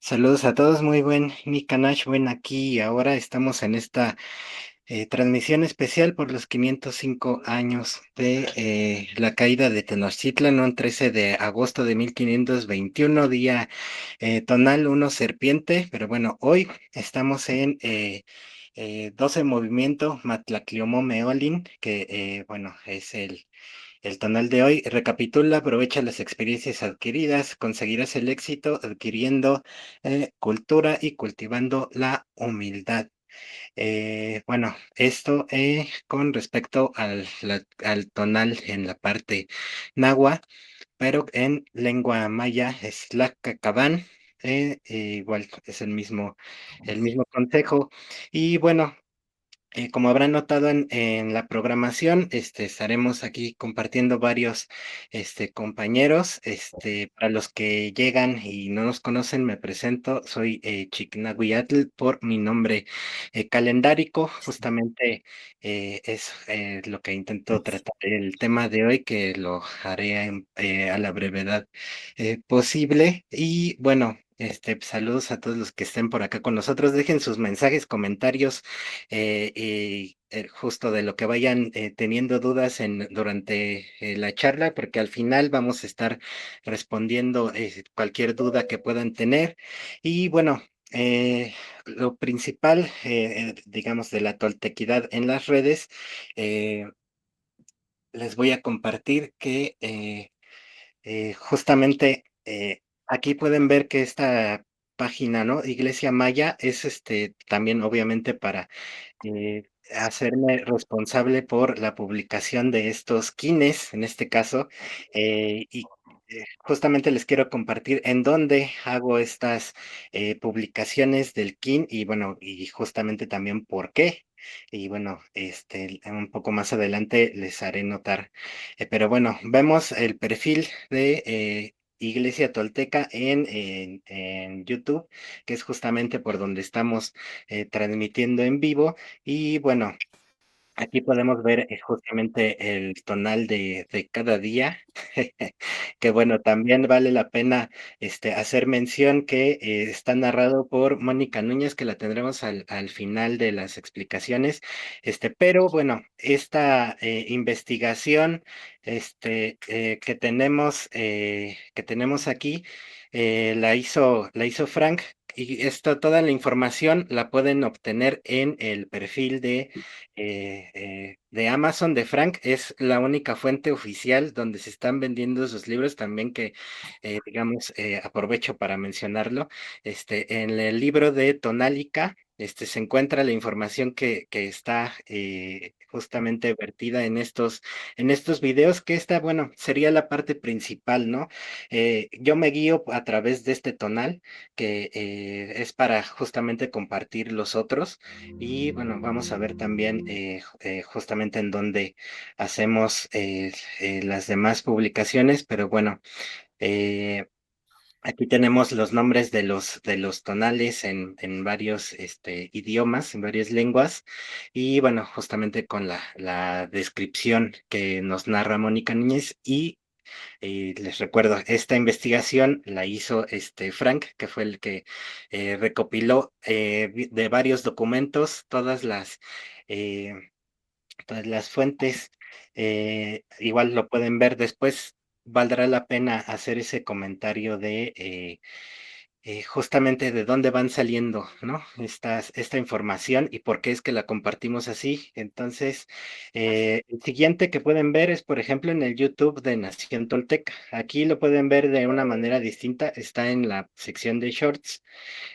Saludos a todos, muy buen Nicanash, buen aquí y ahora estamos en esta transmisión especial por los 505 años de la caída de Tenochtitlan, un 13 de agosto de 1521, día tonal 1 serpiente, pero bueno, hoy estamos en 12 movimiento Matlacliomó-Meolin, que bueno, es el tonal de hoy. Recapitula, aprovecha las experiencias adquiridas, conseguirás el éxito adquiriendo cultura y cultivando la humildad. Bueno, esto con respecto al tonal en la parte náhuatl, pero en lengua maya es Tlacacaban, igual es el mismo consejo. Y bueno, como habrán notado en la programación, estaremos aquí compartiendo varios compañeros. Para los que llegan y no nos conocen, me presento, soy Chicnahuiatl por mi nombre calendárico. Justamente es lo que intento tratar el tema de hoy, que lo haré a la brevedad posible. Y bueno, saludos a todos los que estén por acá con nosotros. Dejen sus mensajes, comentarios y justo de lo que vayan teniendo dudas durante la charla, porque al final vamos a estar respondiendo cualquier duda que puedan tener. Y bueno, lo principal, digamos, de la toltequidad en las redes, eh, les voy a compartir que justamente aquí pueden ver que esta página, ¿no? Iglesia Maya es también obviamente para hacerme responsable por la publicación de estos kines, en este caso, y justamente les quiero compartir en dónde hago estas publicaciones del kin y bueno, y justamente también por qué. Y bueno, un poco más adelante les haré notar. Pero bueno, vemos el perfil de Iglesia Tolteca en YouTube, que es justamente por donde estamos transmitiendo en vivo. Y bueno, aquí podemos ver justamente el tonal de cada día, que bueno, también vale la pena hacer mención que está narrado por Mónica Núñez, que la tendremos al final de las explicaciones. Pero bueno, esta investigación que tenemos aquí, la hizo Frank. Y toda la información la pueden obtener en el perfil de Amazon de Frank. Es la única fuente oficial donde se están vendiendo sus libros, también que, digamos, aprovecho para mencionarlo. En el libro de Tonálica, se encuentra la información que está justamente vertida en estos videos, que bueno, sería la parte principal, ¿no? Yo me guío a través de este tonal, que es para justamente compartir los otros. Y bueno, vamos a ver también justamente en dónde hacemos las demás publicaciones, pero bueno, eh, aquí tenemos los nombres de los tonales en varios idiomas, en varias lenguas, y bueno, justamente con la descripción que nos narra Mónica Núñez. Y les recuerdo, esta investigación la hizo Frank, que fue el que recopiló de varios documentos eh, todas las fuentes. Igual lo pueden ver después. Valdrá la pena hacer ese comentario de justamente de dónde van saliendo, ¿no? Esta información y por qué es que la compartimos así. Entonces, el siguiente que pueden ver es, por ejemplo, en el YouTube de Nación Tolteca. Aquí lo pueden ver de una manera distinta. Está en la sección de Shorts.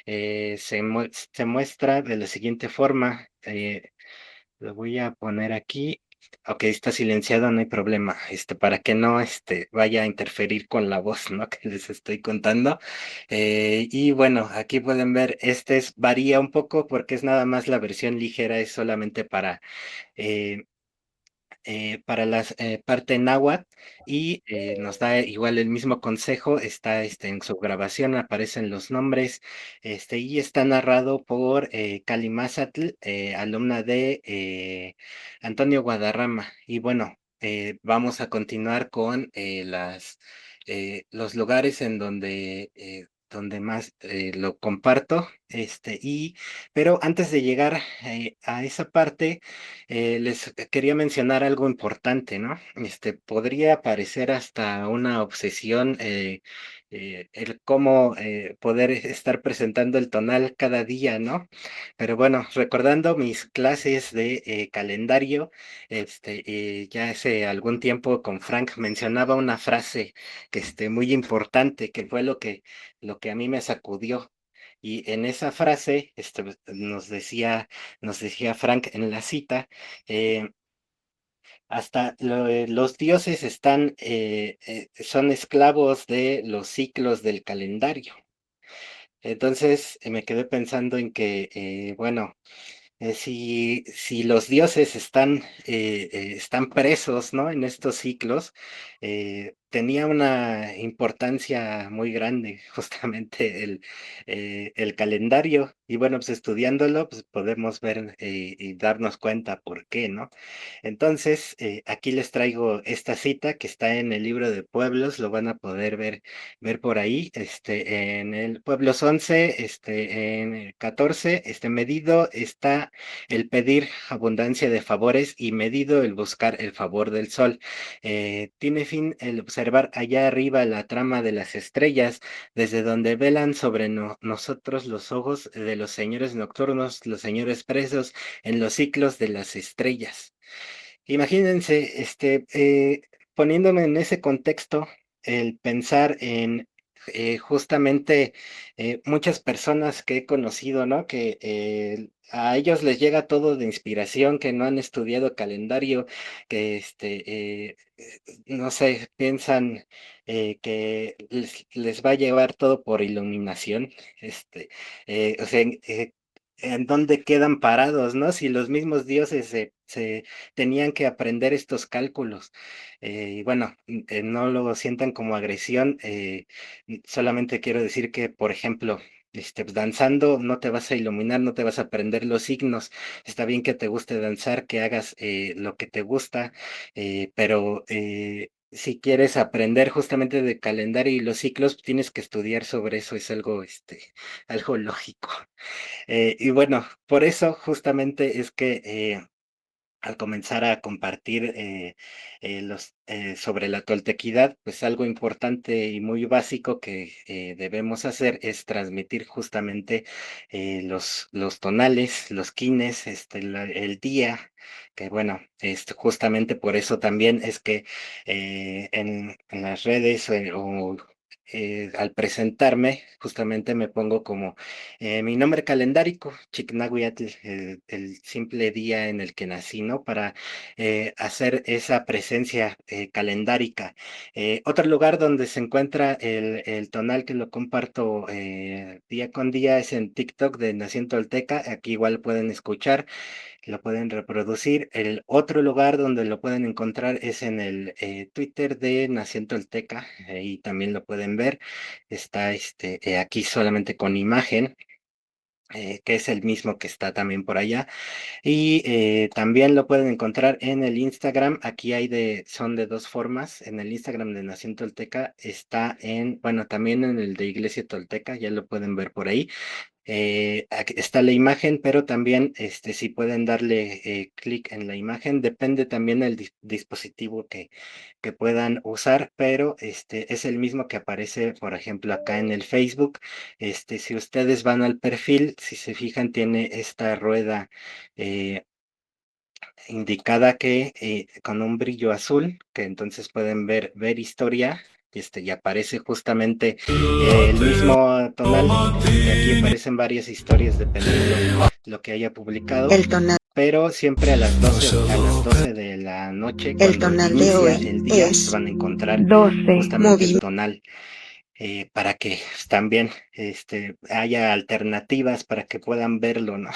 Se muestra de la siguiente forma. Lo voy a poner aquí. Ok, está silenciado, no hay problema. Para que no vaya a interferir con la voz, ¿no? Que les estoy contando. Y bueno, aquí pueden ver, varía un poco porque es nada más la versión ligera, es solamente eh, para la parte náhuatl. Y nos da igual el mismo consejo. Está en su grabación, aparecen los nombres, y está narrado por Cali Mazatl, alumna de Antonio Guadarrama. Y bueno, vamos a continuar con los lugares en donde donde más lo comparto, pero antes de llegar a esa parte, les quería mencionar algo importante, ¿no? Podría parecer hasta una obsesión el cómo poder estar presentando el tonal cada día, ¿no? Pero bueno, recordando mis clases de calendario, ya hace algún tiempo con Frank mencionaba una frase que muy importante, que fue lo que a mí me sacudió. Y en esa frase, pues, nos decía Frank en la cita, eh, hasta los dioses son esclavos de los ciclos del calendario. Entonces, me quedé pensando en que, bueno, si los dioses están presos, ¿no? En estos ciclos, tenía una importancia muy grande justamente el calendario. Y bueno, pues estudiándolo, pues podemos ver y darnos cuenta por qué, ¿no? Entonces, aquí les traigo esta cita que está en el libro de Pueblos, lo van a poder ver por ahí, en el Pueblos 11, en el 14, medido está el pedir abundancia de favores y medido el buscar el favor del sol. Tiene fin el observar allá arriba la trama de las estrellas, desde donde velan sobre nosotros los ojos de los señores nocturnos, los señores presos en los ciclos de las estrellas. Imagínense, poniéndome en ese contexto, el pensar en justamente muchas personas que he conocido, ¿no? Que a ellos les llega todo de inspiración, que no han estudiado calendario, que no sé, piensan que les va a llevar todo por iluminación, o sea, en dónde quedan parados, ¿no? Si los mismos dioses se tenían que aprender estos cálculos. Y bueno, no lo sientan como agresión, solamente quiero decir que, por ejemplo, pues, danzando no te vas a iluminar, no te vas a aprender los signos. Está bien que te guste danzar, que hagas lo que te gusta, pero si quieres aprender justamente de calendario y los ciclos, tienes que estudiar sobre eso, es algo lógico. Y bueno, por eso justamente es que al comenzar a compartir sobre la toltequidad, pues algo importante y muy básico que debemos hacer es transmitir justamente los tonales, los quines, el día, que bueno, justamente por eso también es que en las redes al presentarme, justamente me pongo como mi nombre calendárico, Chicnahuiatl, el simple día en el que nací, ¿no? Para hacer esa presencia calendárica. Otro lugar donde se encuentra el tonal que lo comparto día con día es en TikTok de Nación Tolteca. Aquí igual pueden escuchar, lo pueden reproducir. El otro lugar donde lo pueden encontrar es en el Twitter de Nación Tolteca. Ahí también lo pueden ver. Está aquí solamente con imagen, que es el mismo que está también por allá. Y también lo pueden encontrar en el Instagram. Aquí son de dos formas. En el Instagram de Nación Tolteca está bueno, también en el de Iglesia Tolteca, ya lo pueden ver por ahí. Aquí está la imagen, pero también si pueden darle clic en la imagen, depende también del dispositivo que puedan usar, pero es el mismo que aparece, por ejemplo, acá en el Facebook. Si ustedes van al perfil, si se fijan, tiene esta rueda eh, indicada que con un brillo azul, que entonces pueden ver historia. Y aparece justamente el mismo tonal. Aquí aparecen varias historias dependiendo lo que haya publicado, El tonal, pero siempre a las 12 de la noche, el cuando tonal de inicia hoy el día, es van a encontrar 12 justamente el movimientos. tonal, para que también haya alternativas para que puedan verlo, ¿no?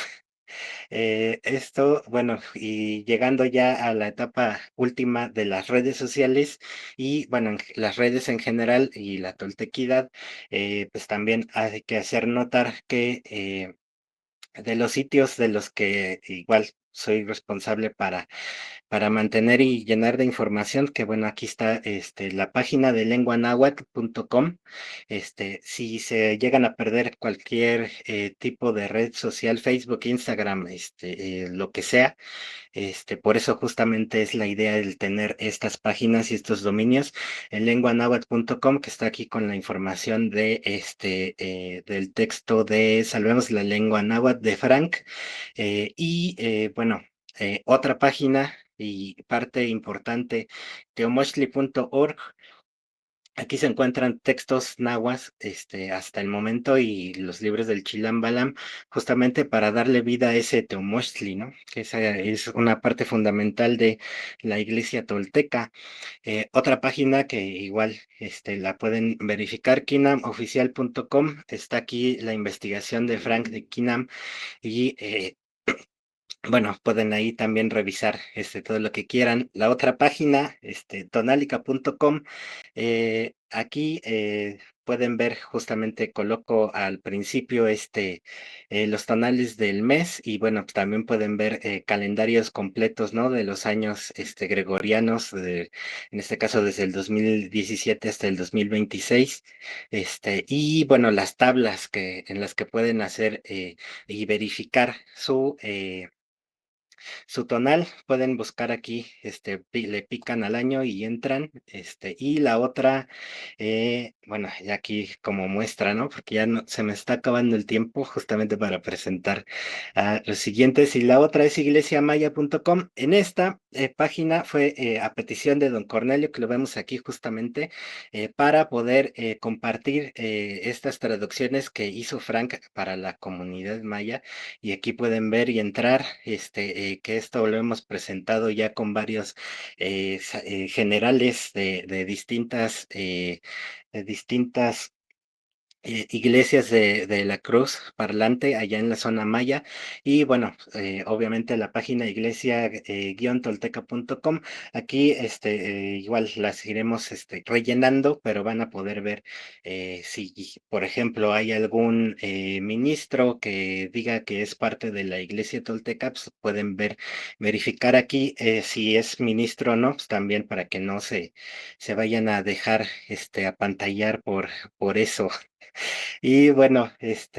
Bueno, y llegando ya a la etapa última de las redes sociales y bueno, las redes en general y la toltequidad, pues también hay que hacer notar que de los sitios de los que igual soy responsable para mantener y llenar de información, que bueno, aquí está la página de lenguanahuatl.com. Si se llegan a perder cualquier tipo de red social, Facebook, Instagram, lo que sea, por eso justamente es la idea el tener estas páginas y estos dominios en lenguanahuatl.com, que está aquí con la información de del texto de Salvemos la Lengua Náhuatl de Frank. Bueno, otra página y parte importante, teomochtli.org. Aquí se encuentran textos nahuas, hasta el momento y los libros del Chilam Balam, justamente para darle vida a ese Teomochtli, ¿no? Que esa es una parte fundamental de la iglesia tolteca. Otra página que igual, la pueden verificar, kinamoficial.com. Está aquí la investigación de Frank de Kinam y bueno, pueden ahí también revisar todo lo que quieran. La otra página, tonalica.com, aquí pueden ver, justamente coloco al principio los tonales del mes y bueno, pues también pueden ver calendarios completos, ¿no? De los años gregorianos, en este caso desde el 2017 hasta el 2026. Y bueno, las tablas en las que pueden hacer y verificar su tonal. Pueden buscar aquí, le pican al año y entran, y la otra, bueno, ya aquí como muestra, ¿no? Porque ya no, se me está acabando el tiempo justamente para presentar a los siguientes, y la otra es iglesiamaya.com. En esta página fue a petición de don Cornelio, que lo vemos aquí justamente, para poder compartir estas traducciones que hizo Frank para la comunidad maya, y aquí pueden ver y entrar, que esto lo hemos presentado ya con varios generales de distintas iglesias de la Cruz Parlante allá en la zona maya. Y bueno, obviamente la página iglesia-tolteca.com. Aquí igual las iremos rellenando, pero van a poder ver si, por ejemplo, hay algún ministro que diga que es parte de la iglesia tolteca, pues pueden verificar aquí si es ministro o no, pues también, para que no se vayan a dejar apantallar por eso. Y bueno, pues,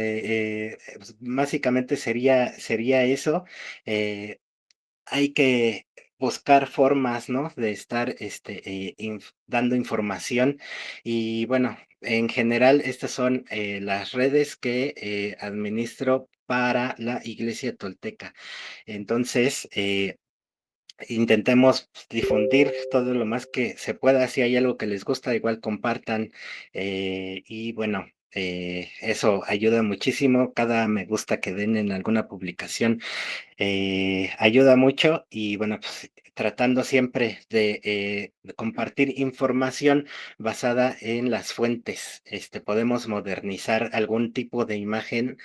básicamente sería eso. Hay que buscar formas, ¿no? De estar dando información. Y bueno, en general, estas son las redes que administro para la Iglesia Tolteca. Entonces, intentemos difundir todo lo más que se pueda. Si hay algo que les gusta, igual compartan. Y bueno, eso ayuda muchísimo. Cada me gusta que den en alguna publicación ayuda mucho. Y bueno, pues tratando siempre de compartir información basada en las fuentes. Podemos modernizar algún tipo de imagen,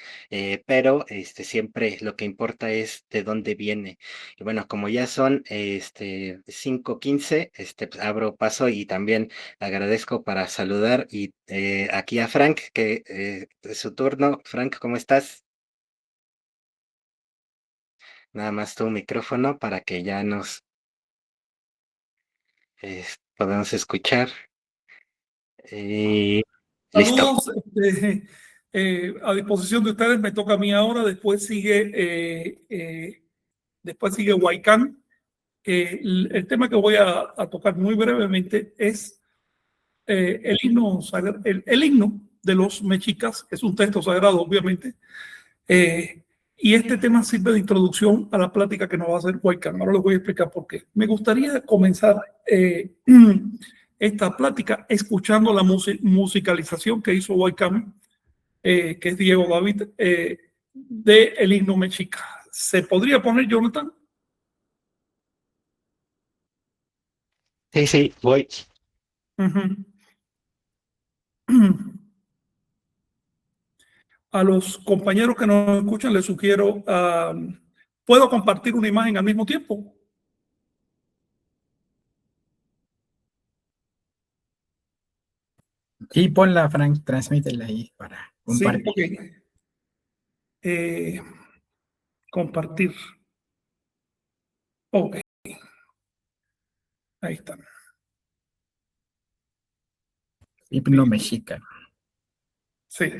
pero siempre lo que importa es de dónde viene. Y bueno, como ya son 5:15, pues, abro paso y también agradezco para saludar y aquí a Frank, que es su turno. Frank, ¿cómo estás? Nada más tu micrófono para que ya nos podamos escuchar. Y listo. Saludos, a disposición de ustedes. Me toca a mí ahora. Después sigue Huaycán. El tema que voy a tocar muy brevemente es el himno de los mexicas, que es un texto sagrado, obviamente. Y este tema sirve de introducción a la plática que nos va a hacer Huaycán. Ahora les voy a explicar por qué. Me gustaría comenzar esta plática escuchando la musicalización que hizo Huaycán, que es Diego David, de El himno mexica. ¿Se podría poner, Jonathan? Sí, sí, voy. A los compañeros que nos escuchan les sugiero, ¿puedo compartir una imagen al mismo tiempo? Sí, ponla, Frank, transmítela ahí para Sí, compartir. ok. Compartir. Ok, ahí están. Himno mexicano. Sí,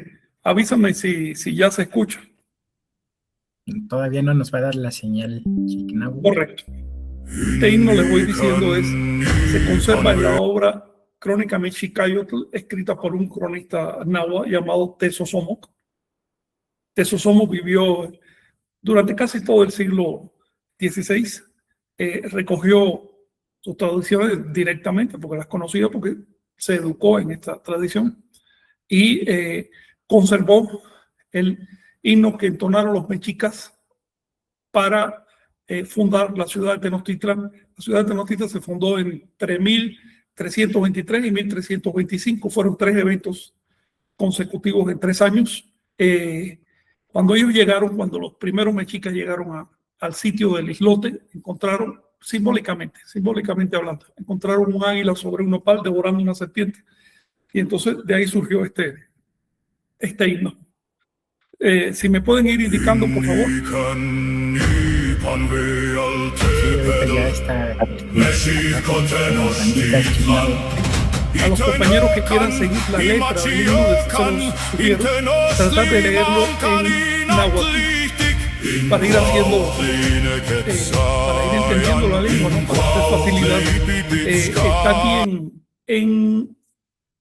avísame si ya se escucha. Todavía no nos va a dar la señal Chicnahua. Correcto. Este himno, les voy diciendo, se conserva en la obra Crónica Mexicayotl, escrita por un cronista náhuatl llamado Tezosomoc. Tezosomoc vivió durante casi todo el siglo XVI. Recogió sus traducciones directamente porque las conocía, porque se educó en esta tradición, y conservó el himno que entonaron los mexicas para fundar la ciudad de Tenochtitlan. La ciudad de Tenochtitlan se fundó entre 1323 y 1325. Fueron 3 eventos consecutivos en 3 años. Cuando ellos llegaron, cuando los primeros mexicas llegaron al sitio del islote, encontraron, simbólicamente hablando, encontraron un águila sobre un nopal devorando una serpiente. Y entonces de ahí surgió este himno. Si me pueden ir indicando, por favor. Sí, ya está. A los compañeros que quieran seguir la letra del himno, se los sugiero tratar de leerlo en náhuatl para ir haciendo, para ir entendiendo la lengua, ¿no? Para hacer facilidad. Está aquí en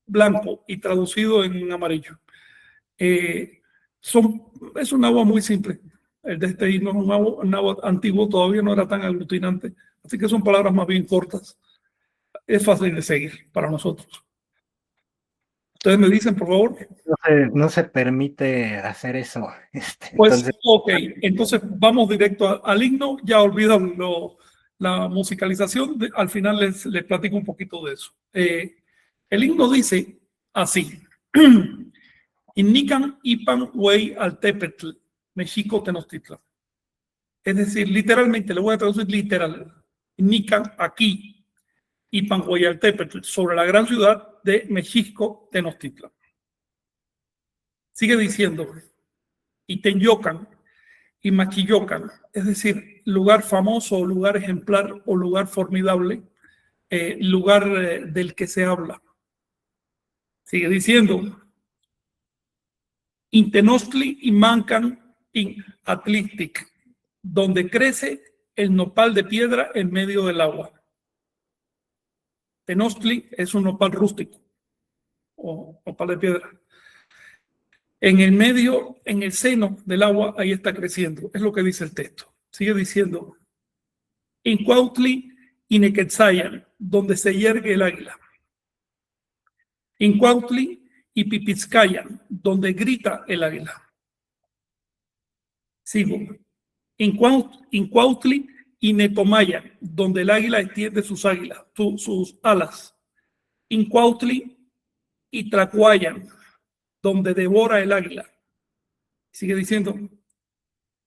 blanco y traducido en amarillo. Es un náhuatl muy simple. El de este himno es un náhuatl antiguo, todavía no era tan aglutinante, así que son palabras más bien cortas. Es fácil de seguir para nosotros. Ustedes me dicen, por favor. No se permite hacer eso. Pues, entonces, ok, entonces vamos directo al himno. Ya olvidan la musicalización. Al final les platico un poquito de eso. El himno dice así. Innican ipan wey altepetl, Mexico Tenochtitlan. Es decir, literalmente, le voy a traducir literal. Innican aquí. Ipan wey altepetl, sobre la gran ciudad de Mexico Tenochtitlan. Sigue diciendo, y Tenyocan y Maquillocan, es decir, lugar famoso, lugar ejemplar o lugar formidable, lugar del que se habla. Sigue diciendo, Intenostli y Mancan in Atlistic, donde crece el nopal de piedra en medio del agua. Tenochtli es un nopal rústico o nopal de piedra. En el medio, en el seno del agua, ahí está creciendo. Es lo que dice el texto. Sigue diciendo, Incuautli y Nequetzayan, donde se yergue el águila. Incuautli y Pipizcayan, donde grita el águila. Sigo. Incuautli y Netomayan, donde el águila extiende sus alas. Incuautli y Tlacuayan, donde devora el águila. Sigue diciendo,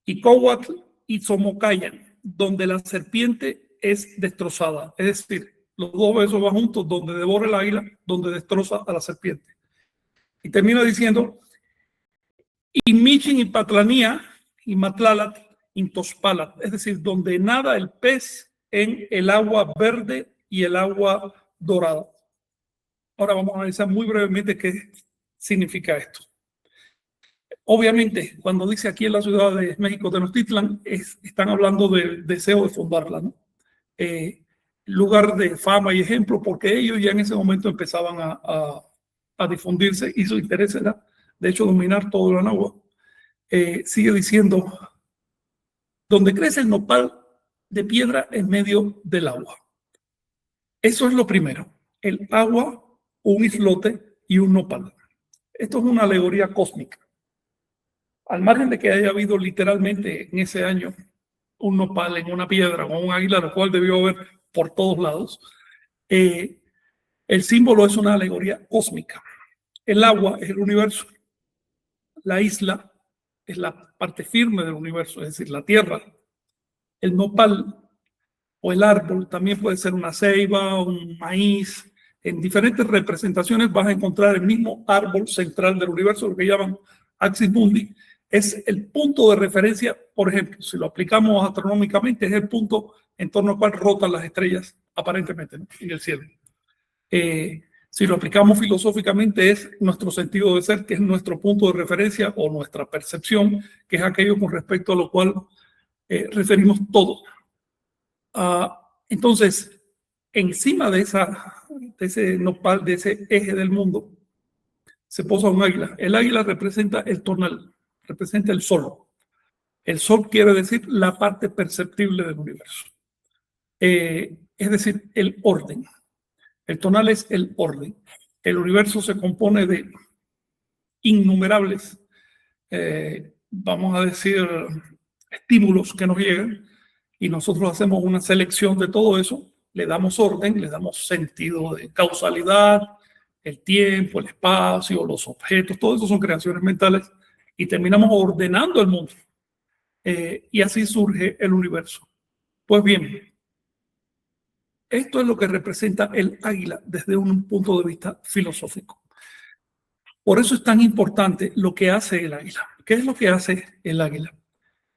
Icohuatl y Somocayan, donde la serpiente es destrozada. Es decir, los dos versos van juntos, donde devora el águila, donde destroza a la serpiente. Y termina diciendo, y Michin y Patlanía y Matlalat Intospalat, es decir, donde nada el pez en el agua verde y el agua dorada. Ahora vamos a analizar muy brevemente qué significa esto. Obviamente, cuando dice aquí en la ciudad de México Tenochtitlan, están hablando del deseo de fundarla, ¿no? Lugar de fama y ejemplo, porque ellos ya en ese momento empezaban a difundirse y su interés era, de hecho, dominar todo el náhuatl. Sigue diciendo, donde crece el nopal de piedra en medio del agua. Eso es lo primero, el agua, un islote y un nopal. Esto es una alegoría cósmica. Al margen de que haya habido literalmente en ese año un nopal en una piedra o un águila, lo cual debió haber por todos lados, el símbolo es una alegoría cósmica. El agua es el universo. La isla es la parte firme del universo, es decir, la tierra. El nopal o el árbol también puede ser una ceiba, un maíz. En diferentes representaciones vas a encontrar el mismo árbol central del universo, lo que llaman Axis Mundi. Es el punto de referencia, por ejemplo, si lo aplicamos astronómicamente, es el punto en torno al cual rotan las estrellas aparentemente, ¿no?, en el cielo. Si lo aplicamos filosóficamente, es nuestro sentido de ser, que es nuestro punto de referencia o nuestra percepción, que es aquello con respecto a lo cual referimos todo. Entonces, encima de ese nopal, de ese eje del mundo, se posa un águila. El águila representa el tonal, representa el sol. El sol quiere decir la parte perceptible del universo. Es decir, el orden. El tonal es el orden. El universo se compone de innumerables, vamos a decir, estímulos que nos llegan, y nosotros hacemos una selección de todo eso, le damos orden, le damos sentido de causalidad, el tiempo, el espacio, los objetos, todo eso son creaciones mentales, y terminamos ordenando el mundo. Y así surge el universo. Pues bien, esto es lo que representa el águila desde un punto de vista filosófico. Por eso es tan importante lo que hace el águila. ¿Qué es lo que hace el águila?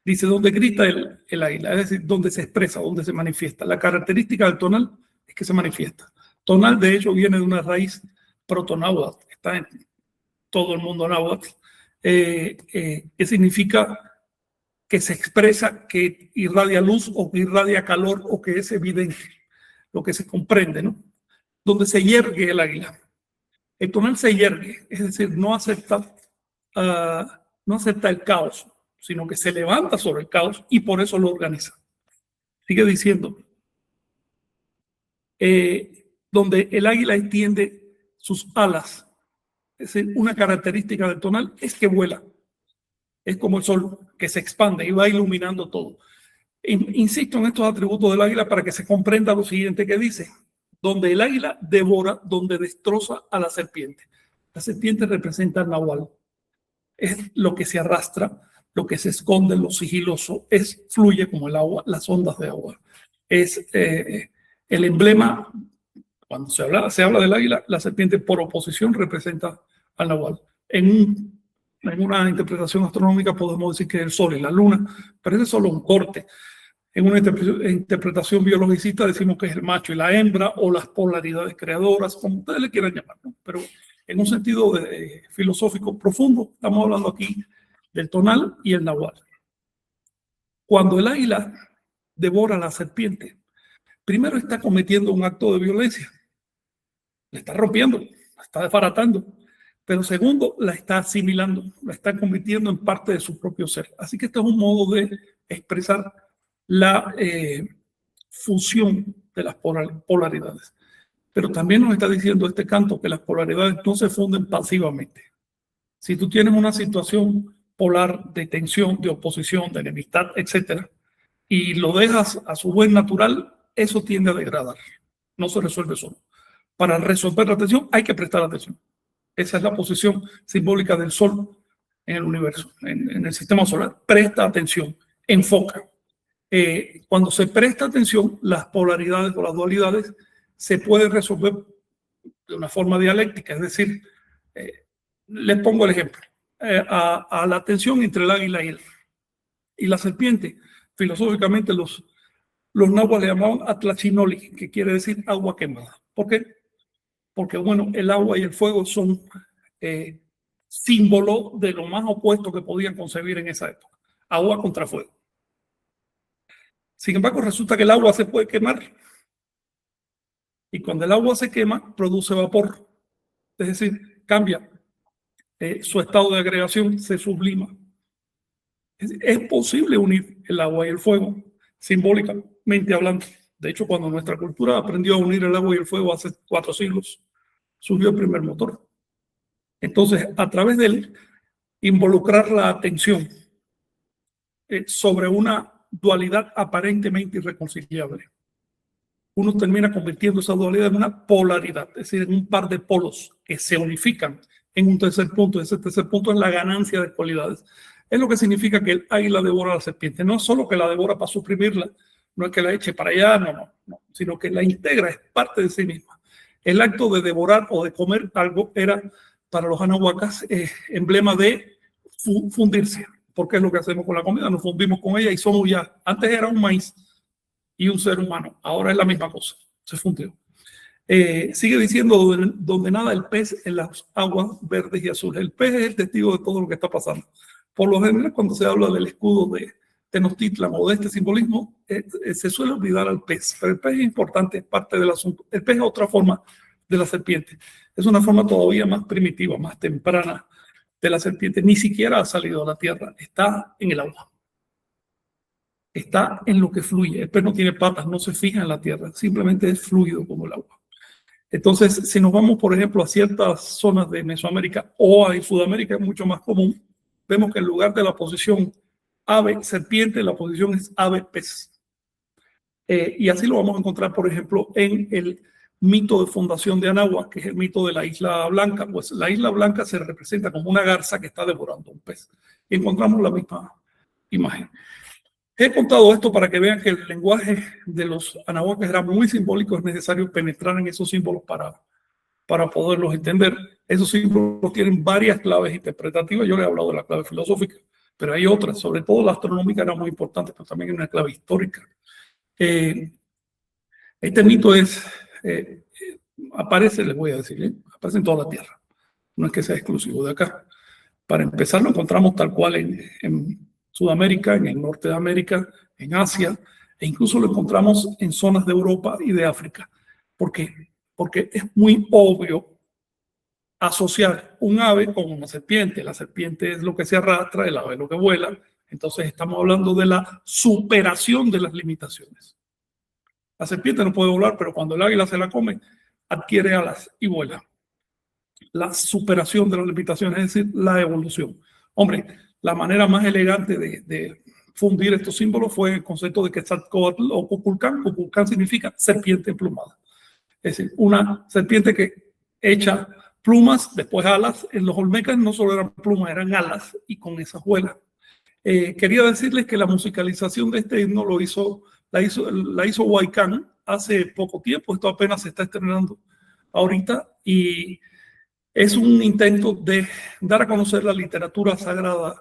Dice, donde grita el águila, es decir, donde se expresa, donde se manifiesta. La característica del tonal es que se manifiesta. Tonal, de hecho, viene de una raíz protonáhuatl, está en todo el mundo náhuatl, que significa que se expresa, que irradia luz o que irradia calor o que es evidente, lo que se comprende, ¿no? Donde se yergue el águila. El tonal se yergue, es decir, no acepta el caos, sino que se levanta sobre el caos y por eso lo organiza. Sigue diciendo, donde el águila extiende sus alas, es decir, una característica del tonal es que vuela. Es como el sol que se expande y va iluminando todo. Insisto en estos atributos del águila para que se comprenda lo siguiente que dice. Donde el águila devora, donde destroza a la serpiente. La serpiente representa el nahual. Es lo que se arrastra, lo que se esconde, lo sigiloso. Fluye como el agua, las ondas de agua. Es el emblema, cuando se habla del águila, la serpiente por oposición representa al nahual. En una interpretación astronómica podemos decir que es el sol y la luna, pero ese es solo un corte. En una interpretación biologicista decimos que es el macho y la hembra o las polaridades creadoras, como ustedes le quieran llamar, ¿no? Pero en un sentido filosófico profundo, estamos hablando aquí del tonal y el nahual. Cuando el águila devora a la serpiente, primero está cometiendo un acto de violencia, le está rompiendo, la está desbaratando. Pero segundo, la está asimilando, la está convirtiendo en parte de su propio ser. Así que este es un modo de expresar la fusión de las polaridades. Pero también nos está diciendo este canto que las polaridades no se funden pasivamente. Si tú tienes una situación polar de tensión, de oposición, de enemistad, etc., y lo dejas a su buen natural, eso tiende a degradar. No se resuelve solo. Para resolver la tensión hay que prestar atención. Esa es la posición simbólica del Sol en el universo, en el sistema solar. Presta atención, enfoca. Cuando se presta atención, las polaridades o las dualidades se pueden resolver de una forma dialéctica. Es decir, les pongo el ejemplo. A la tensión entre el águila y la serpiente, filosóficamente los náhuatl le llamaban atlachinoli, que quiere decir agua quemada. ¿Por qué? Porque, bueno, el agua y el fuego son símbolo de lo más opuesto que podían concebir en esa época. Agua contra fuego. Sin embargo, resulta que el agua se puede quemar. Y cuando el agua se quema, produce vapor. Es decir, cambia su estado de agregación, se sublima. Es posible unir el agua y el fuego, simbólicamente hablando. De hecho, cuando nuestra cultura aprendió a unir el agua y el fuego hace 4 siglos, surgió el primer motor. Entonces, a través de él, involucrar la atención sobre una dualidad aparentemente irreconciliable, uno termina convirtiendo esa dualidad en una polaridad, es decir, en un par de polos que se unifican en un tercer punto. Ese tercer punto es la ganancia de cualidades. Es lo que significa que el águila devora a la serpiente. No es solo que la devora para suprimirla, no es que la eche para allá, no, sino que la integra, es parte de sí misma. El acto de devorar o de comer algo era para los anahuacas emblema de fundirse, porque es lo que hacemos con la comida, nos fundimos con ella y somos ya, antes era un maíz, y un ser humano. Ahora es la misma cosa, se fundió. Sigue diciendo donde nada el pez en las aguas verdes y azules. El pez es el testigo de todo lo que está pasando. Por lo general, cuando se habla del escudo de Tenochtitlan o de este simbolismo, se suele olvidar al pez, pero el pez es importante, es parte del asunto. El pez es otra forma de la serpiente. Es una forma todavía más primitiva, más temprana de la serpiente. Ni siquiera ha salido a la tierra, está en el agua. Está en lo que fluye. El pez no tiene patas, no se fija en la tierra, simplemente es fluido como el agua. Entonces, si nos vamos, por ejemplo, a ciertas zonas de Mesoamérica o a Sudamérica, es mucho más común, vemos que en lugar de la posición ave serpiente, la posición es ave pez. Y así lo vamos a encontrar, por ejemplo, en el mito de fundación de Anáhuac, que es el mito de la Isla Blanca. Pues la Isla Blanca se representa como una garza que está devorando un pez. Y encontramos la misma imagen. He contado esto para que vean que el lenguaje de los anahuacas era muy simbólico. Es necesario penetrar en esos símbolos para poderlos entender. Esos símbolos tienen varias claves interpretativas. Yo les he hablado de la clave filosófica, pero hay otras. Sobre todo la astronómica era muy importante, pero también hay una clave histórica. Este mito aparece, les voy a decir, aparece en toda la Tierra. No es que sea exclusivo de acá. Para empezar, lo encontramos tal cual en Sudamérica, en el norte de América, en Asia, e incluso lo encontramos en zonas de Europa y de África. ¿Por qué? Porque es muy obvio asociar un ave con una serpiente. La serpiente es lo que se arrastra, el ave es lo que vuela. Entonces estamos hablando de la superación de las limitaciones. La serpiente no puede volar, pero cuando el águila se la come, adquiere alas y vuela. La superación de las limitaciones, es decir, la evolución. Hombre, la manera más elegante de fundir estos símbolos fue el concepto de Quetzalcóatl o Kukulcán. Kukulcán significa serpiente emplumada. Es decir, una serpiente que echa plumas, después alas. En los olmecas no solo eran plumas, eran alas, y con esas vuelan. Quería decirles que la musicalización de este himno la hizo Huaycán hace poco tiempo. Esto apenas se está estrenando ahorita y es un intento de dar a conocer la literatura sagrada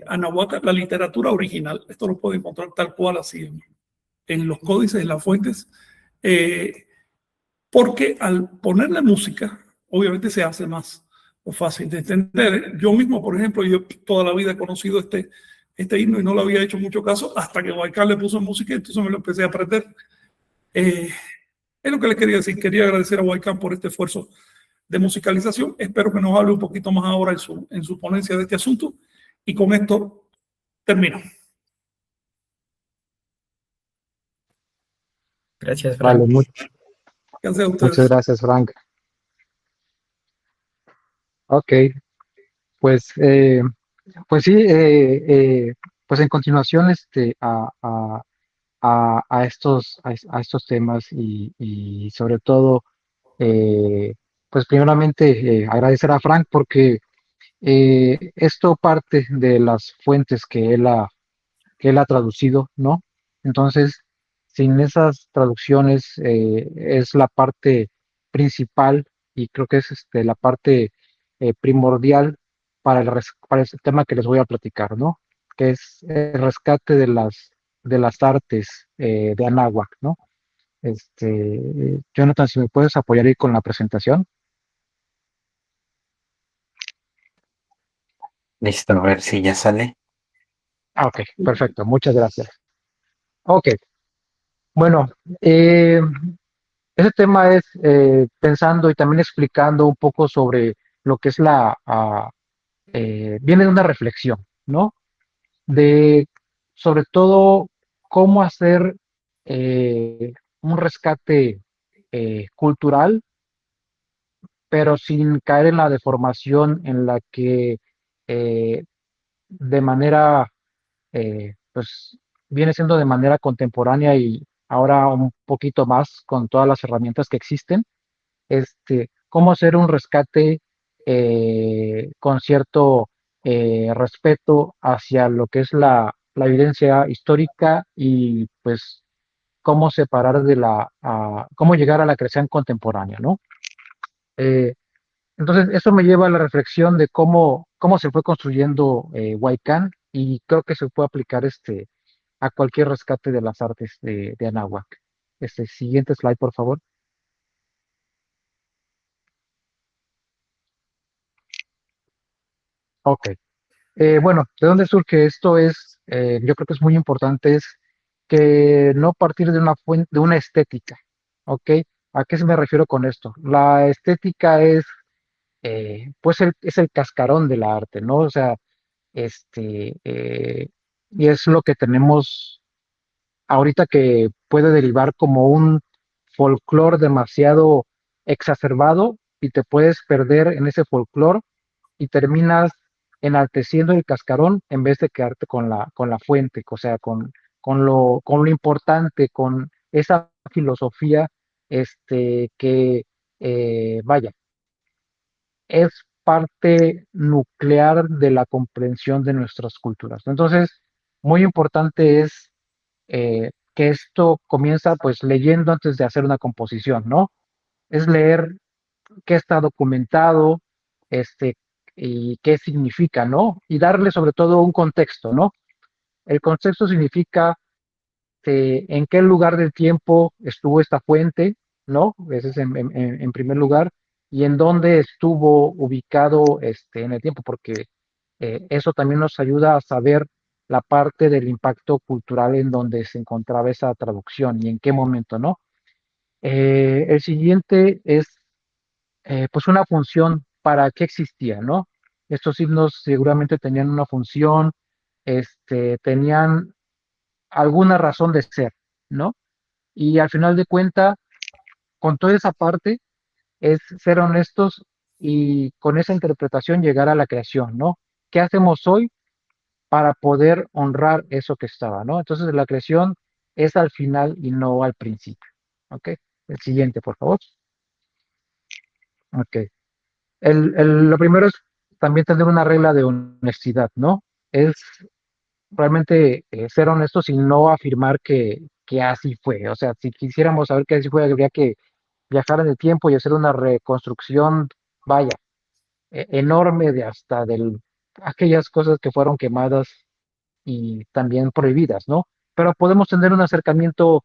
anahuaca, la literatura original. Esto lo pueden encontrar tal cual así en los códices, en las fuentes, porque al ponerle música, obviamente se hace más fácil de entender. Yo mismo, por ejemplo, yo toda la vida he conocido este himno y no le había hecho mucho caso hasta que Huaycán le puso música, entonces me lo empecé a aprender. Es lo que les quería decir. Quería agradecer a Huaycán por este esfuerzo de musicalización. Espero que nos hable un poquito más ahora en su ponencia de este asunto. Y con esto termino. Gracias, Frank. Vale, Gracias a ustedes. muchas gracias, Frank. Ok, pues, pues sí, pues en continuación a estos temas y sobre todo, pues primeramente agradecer a Frank porque esto parte de las fuentes que él ha traducido, ¿no? Entonces, sin esas traducciones es la parte principal y creo que es la parte primordial para este tema que les voy a platicar, ¿no? Que es el rescate de las artes de Anáhuac, ¿no? Jonathan, si me puedes apoyar ahí con la presentación. Listo, a ver si ya sale. Ah, ok, perfecto, muchas gracias. Ok, bueno, ese tema es pensando y también explicando un poco sobre lo que es viene de una reflexión, ¿no? De sobre todo cómo hacer un rescate cultural, pero sin caer en la deformación en la que eh, de manera pues viene siendo de manera contemporánea y ahora un poquito más con todas las herramientas que existen, cómo hacer un rescate con cierto respeto hacia lo que es la evidencia histórica y pues cómo separar cómo llegar a la creación contemporánea, ¿no? Eh, entonces, eso me lleva a la reflexión de cómo se fue construyendo Huaycán y creo que se puede aplicar a cualquier rescate de las artes de Anáhuac. Siguiente slide, por favor. Ok. Bueno, ¿de dónde surge esto? Yo creo que es muy importante, es que no partir de una fuente, de una estética, ¿ok? ¿A qué se me refiero con esto? La estética pues es el cascarón de la arte, ¿no? O sea, y es lo que tenemos ahorita, que puede derivar como un folclore demasiado exacerbado y te puedes perder en ese folclore y terminas enalteciendo el cascarón en vez de quedarte con la fuente, o sea, con lo importante, con esa filosofía, que, vaya, es parte nuclear de la comprensión de nuestras culturas. Entonces, muy importante es que esto comienza pues leyendo antes de hacer una composición, ¿no? Es leer qué está documentado, este, y qué significa, ¿no? Y darle sobre todo un contexto, ¿no? El contexto significa en qué lugar del tiempo estuvo esta fuente, ¿no? Ese es en primer lugar, y en dónde estuvo ubicado en el tiempo, porque eso también nos ayuda a saber la parte del impacto cultural en donde se encontraba esa traducción y en qué momento, ¿no? El siguiente es pues una función, para qué existía, ¿no? Estos himnos seguramente tenían una función, tenían alguna razón de ser, ¿no? Y al final de cuentas, con toda esa parte, es ser honestos y con esa interpretación llegar a la creación, ¿no? ¿Qué hacemos hoy para poder honrar eso que estaba, ¿no? Entonces la creación es al final y no al principio, ¿ok? El siguiente, por favor. Ok. Lo primero es también tener una regla de honestidad, ¿no? Es realmente ser honestos y no afirmar que así fue. O sea, si quisiéramos saber que así fue, habría que viajar en el tiempo y hacer una reconstrucción, vaya, enorme de aquellas cosas que fueron quemadas y también prohibidas, ¿no? Pero podemos tener un acercamiento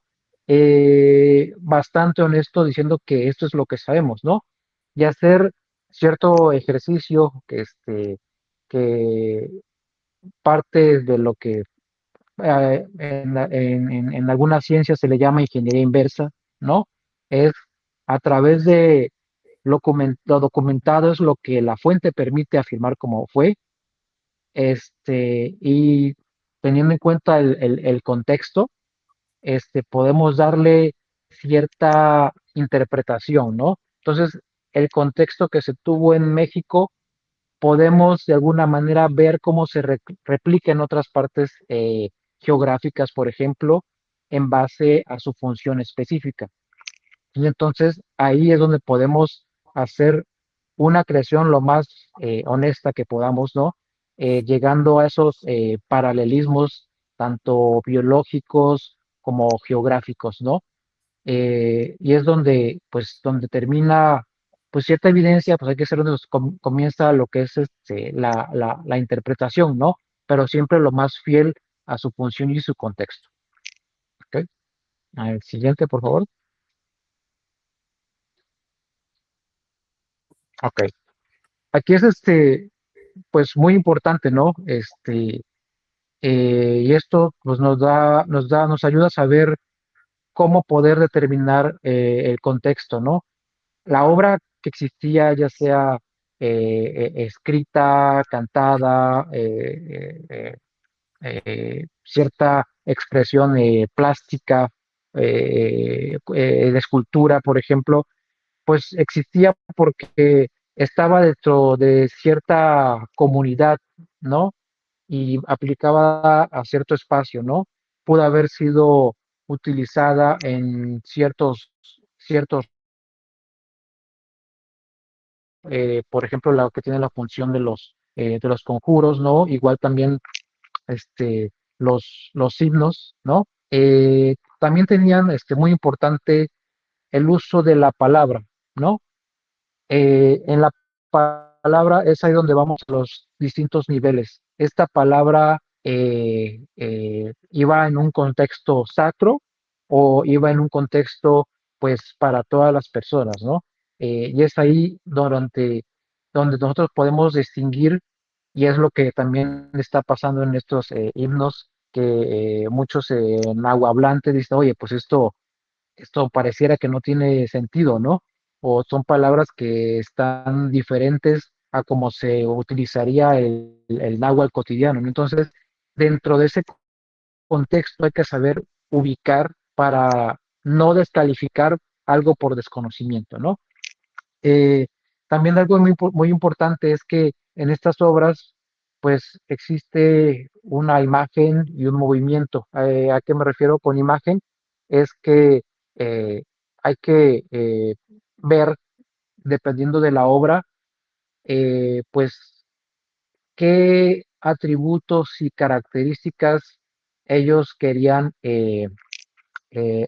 bastante honesto diciendo que esto es lo que sabemos, ¿no? Y hacer cierto ejercicio que parte de lo que en algunas ciencias se le llama ingeniería inversa, ¿no? Es a través de lo documentado, es lo que la fuente permite afirmar como fue, y teniendo en cuenta el contexto, podemos darle cierta interpretación, ¿no? Entonces, el contexto que se tuvo en México, podemos de alguna manera ver cómo se replica en otras partes geográficas, por ejemplo, en base a su función específica. Y entonces ahí es donde podemos hacer una creación lo más honesta que podamos, ¿no? Llegando a esos paralelismos tanto biológicos como geográficos, ¿no? Y es donde, pues, donde termina, pues, cierta evidencia, pues hay que ser donde comienza lo que es la interpretación, ¿no? Pero siempre lo más fiel a su función y su contexto. ¿Ok? El siguiente, por favor. Ok. Aquí es pues muy importante, ¿no? Y esto pues nos ayuda a saber cómo poder determinar el contexto, ¿no? La obra que existía, ya sea escrita, cantada, cierta expresión plástica, de escultura, por ejemplo, pues existía porque estaba dentro de cierta comunidad, ¿no? Y aplicaba a cierto espacio, ¿no? Pudo haber sido utilizada en ciertos, por ejemplo, la que tiene la función de los conjuros, ¿no? Igual también los himnos, ¿no? También tenían, muy importante, el uso de la palabra, ¿no? En la palabra es ahí donde vamos a los distintos niveles. Esta palabra iba en un contexto sacro o iba en un contexto pues para todas las personas, ¿no? Y es ahí donde nosotros podemos distinguir, y es lo que también está pasando en estos himnos, que muchos nahuablantes dicen, oye, pues esto pareciera que no tiene sentido, ¿no? O son palabras que están diferentes a como se utilizaría el náhuatl cotidiano, ¿no? Entonces, dentro de ese contexto hay que saber ubicar para no descalificar algo por desconocimiento, ¿no? Eh, También algo muy importante es que en estas obras, pues existe una imagen y un movimiento. ¿A qué me refiero con imagen? Es que eh, hay que ver, dependiendo de la obra, pues qué atributos y características ellos querían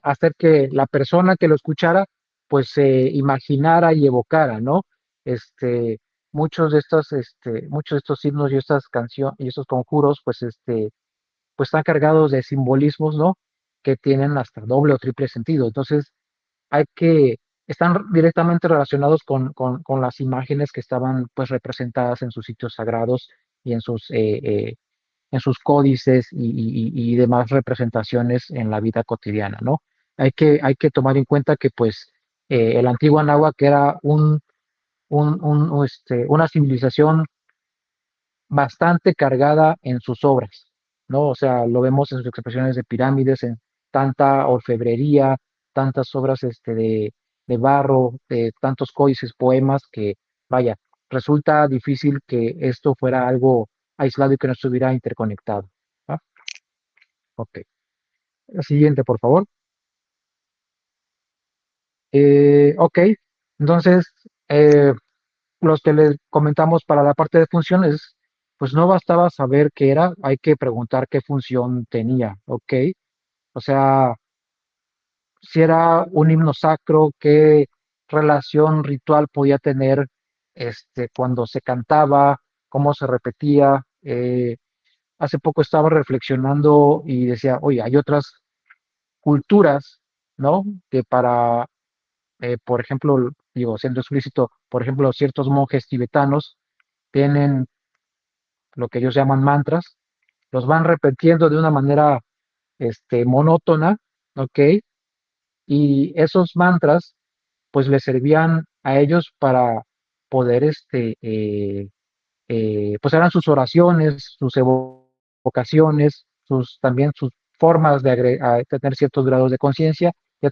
hacer que la persona que lo escuchara pues se imaginara y evocara, ¿no? Este, muchos de estos himnos y estas canciones y estos conjuros, pues están cargados de simbolismos, ¿no? Que tienen hasta doble o triple sentido. Entonces, están directamente relacionados con las imágenes que estaban pues representadas en sus sitios sagrados y en sus códices y demás representaciones en la vida cotidiana, ¿no? Hay que tomar en cuenta que pues el antiguo Anáhuac era una civilización bastante cargada en sus obras, ¿no? O sea, lo vemos en sus expresiones de pirámides, en tanta orfebrería, tantas obras de barro, de tantos códices, poemas, que, vaya, resulta difícil que esto fuera algo aislado y que no estuviera interconectado. ¿Va? Ok. La siguiente, por favor. Ok. Entonces, eh, los que les comentamos para la parte de funciones, pues no bastaba saber qué era, hay que preguntar qué función tenía, ¿ok? O sea, si era un himno sacro, qué relación ritual podía tener cuando se cantaba, cómo se repetía. Hace poco estaba reflexionando y decía, oye, hay otras culturas, ¿no? Que por ejemplo, digo, siendo explícito, por ejemplo, ciertos monjes tibetanos tienen lo que ellos llaman mantras, los van repitiendo de una manera monótona, ¿ok? Y esos mantras, pues les servían a ellos para poder, pues eran sus oraciones, sus evocaciones, también sus formas de tener ciertos grados de conciencia, que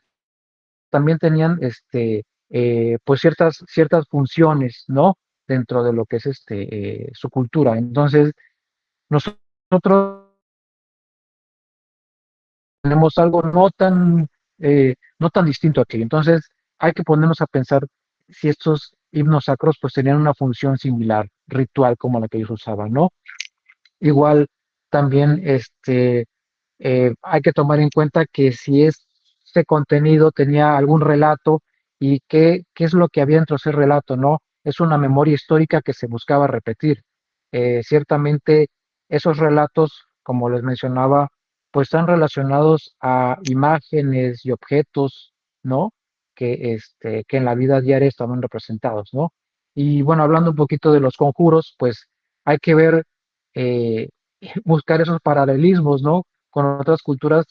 también tenían, pues ciertas funciones, ¿no? Dentro de lo que es su cultura. Entonces, nosotros tenemos algo no tan distinto aquí. Entonces, hay que ponernos a pensar si estos himnos sacros pues tenían una función similar, ritual como la que ellos usaban, ¿no? Igual también hay que tomar en cuenta que si ese contenido tenía algún relato y qué es lo que había dentro de ese relato, ¿no? Es una memoria histórica que se buscaba repetir. Ciertamente esos relatos, como les mencionaba, pues están relacionados a imágenes y objetos, ¿no? Que en la vida diaria estaban representados, ¿no? Y bueno, hablando un poquito de los conjuros, pues hay que ver, eh, buscar esos paralelismos, ¿no? Con otras culturas,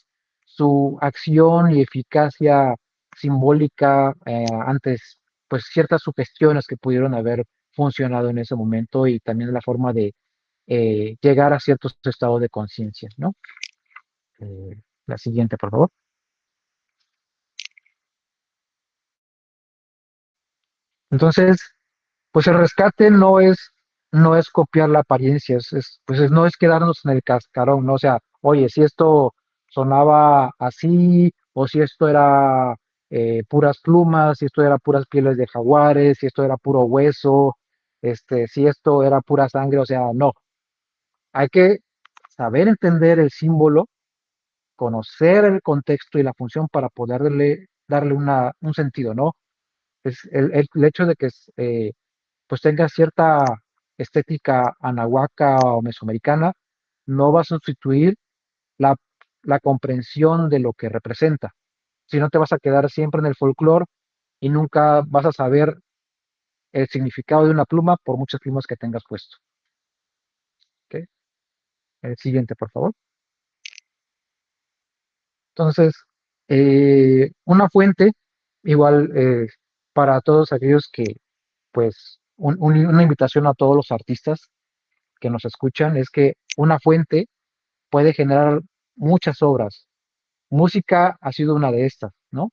su acción y eficacia simbólica antes, pues ciertas sugestiones que pudieron haber funcionado en ese momento y también la forma de llegar a ciertos estados de conciencia, ¿no? La siguiente, por favor. Entonces, pues el rescate no es copiar la apariencia, no es quedarnos en el cascarón, ¿no? O sea, oye, si esto sonaba así, o si esto era puras plumas, si esto era puras pieles de jaguares, si esto era puro hueso, si esto era pura sangre, o sea, no. Hay que saber entender el símbolo, conocer el contexto y la función para poder darle un sentido, ¿no? Es el hecho de que pues tenga cierta estética anahuaca o mesoamericana, no va a sustituir la, la comprensión de lo que representa. Si no, te vas a quedar siempre en el folclore y nunca vas a saber el significado de una pluma por muchas plumas que tengas puesto. ¿Ok? El siguiente, por favor. Entonces, una fuente, igual para todos aquellos que, pues, una invitación a todos los artistas que nos escuchan es que una fuente puede generar muchas obras. Música ha sido una de estas, ¿no?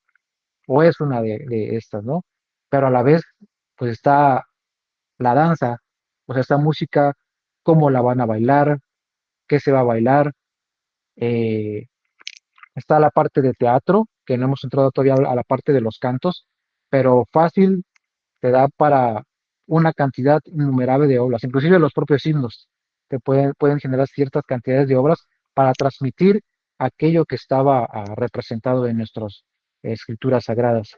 O es una de estas, ¿no? Pero a la vez, pues está la danza, o sea, esta música, cómo la van a bailar, qué se va a bailar. eh, Está la parte de teatro, que no hemos entrado todavía a la parte de los cantos, pero fácil te da para una cantidad innumerable de obras, inclusive los propios himnos te pueden generar ciertas cantidades de obras para transmitir aquello que estaba representado en nuestras escrituras sagradas.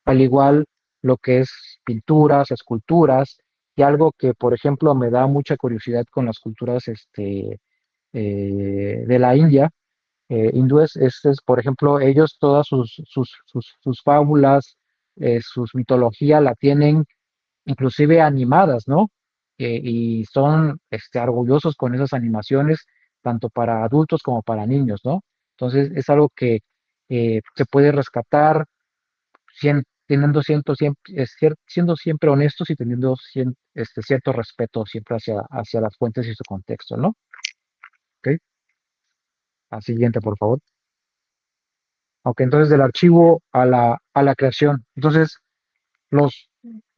Al igual lo que es pinturas, esculturas, y algo que, por ejemplo, me da mucha curiosidad con las culturas de la India, hindúes, por ejemplo, ellos todas sus fábulas, sus mitología la tienen inclusive animadas, ¿no? Y son orgullosos con esas animaciones, tanto para adultos como para niños, ¿no? Entonces es algo que se puede rescatar siendo siempre honestos y teniendo cierto respeto siempre hacia las fuentes y su contexto, ¿no? ¿Ok? La siguiente, por favor. Ok, entonces del archivo a la creación. Entonces, los,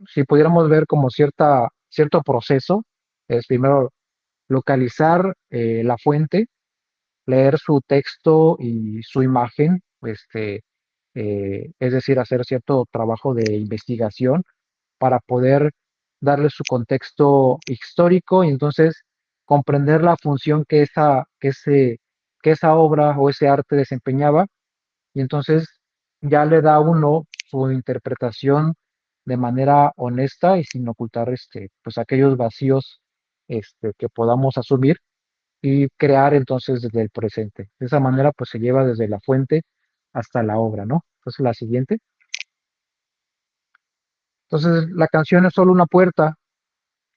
si pudiéramos ver como cierto proceso, es primero localizar la fuente, leer su texto y su imagen, es decir, hacer cierto trabajo de investigación para poder darle su contexto histórico y entonces comprender la función que esa obra o ese arte desempeñaba y entonces ya le da a uno su interpretación de manera honesta y sin ocultar pues aquellos vacíos que podamos asumir y crear entonces desde el presente. De esa manera pues se lleva desde la fuente hasta la obra, ¿no? Entonces la siguiente. Entonces la canción es solo una puerta.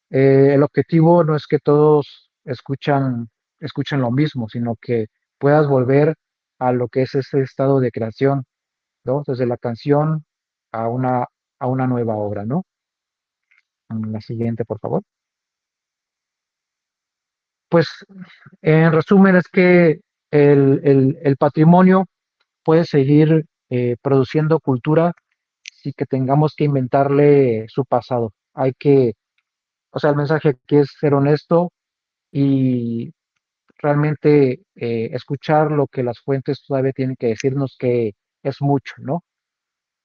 El objetivo no es que todos escuchen lo mismo, sino que puedas volver a lo que es ese estado de creación, ¿no? Desde la canción a a una nueva obra, ¿no? La siguiente, por favor. Pues, en resumen, es que el patrimonio puede seguir produciendo cultura sin que tengamos que inventarle su pasado. O sea, el mensaje aquí es ser honesto y realmente escuchar lo que las fuentes todavía tienen que decirnos que es mucho, ¿no?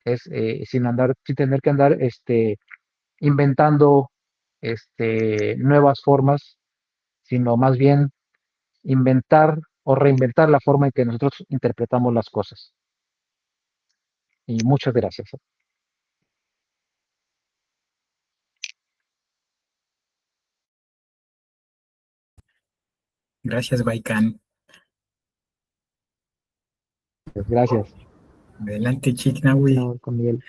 Es sin tener que andar inventando nuevas formas, sino más bien inventar o reinventar la forma en que nosotros interpretamos las cosas. Y muchas gracias. Gracias, Baikan. Gracias. Adelante, Chiknawi. No, con Miguel.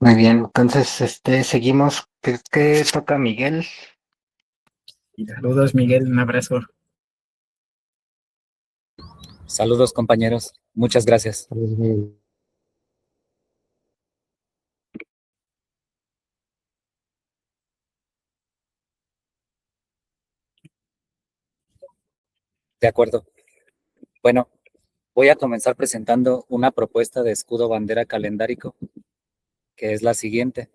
Muy bien, entonces seguimos. ¿Qué toca Miguel? Y saludos, Miguel. Un abrazo. Saludos, compañeros. Muchas gracias. Saludos, Miguel. De acuerdo. Bueno, voy a comenzar presentando una propuesta de escudo bandera calendárico, que es la siguiente.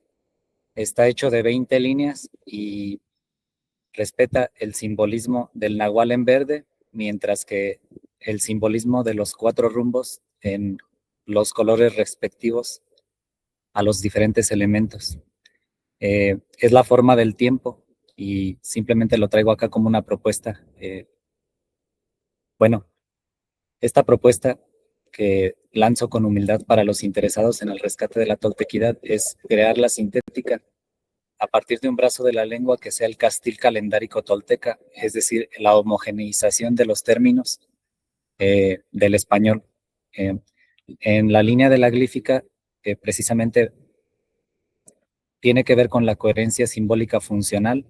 Está hecho de 20 líneas y respeta el simbolismo del nahual en verde, mientras que el simbolismo de los 4 rumbos en los colores respectivos a los diferentes elementos. Es la forma del tiempo y simplemente lo traigo acá como una propuesta. Bueno, esta propuesta que lanzo con humildad para los interesados en el rescate de la toltequidad es crear la sintética a partir de un brazo de la lengua que sea el castil calendárico tolteca, es decir, la homogeneización de los términos del español. En la línea de la glífica, precisamente tiene que ver con la coherencia simbólica funcional,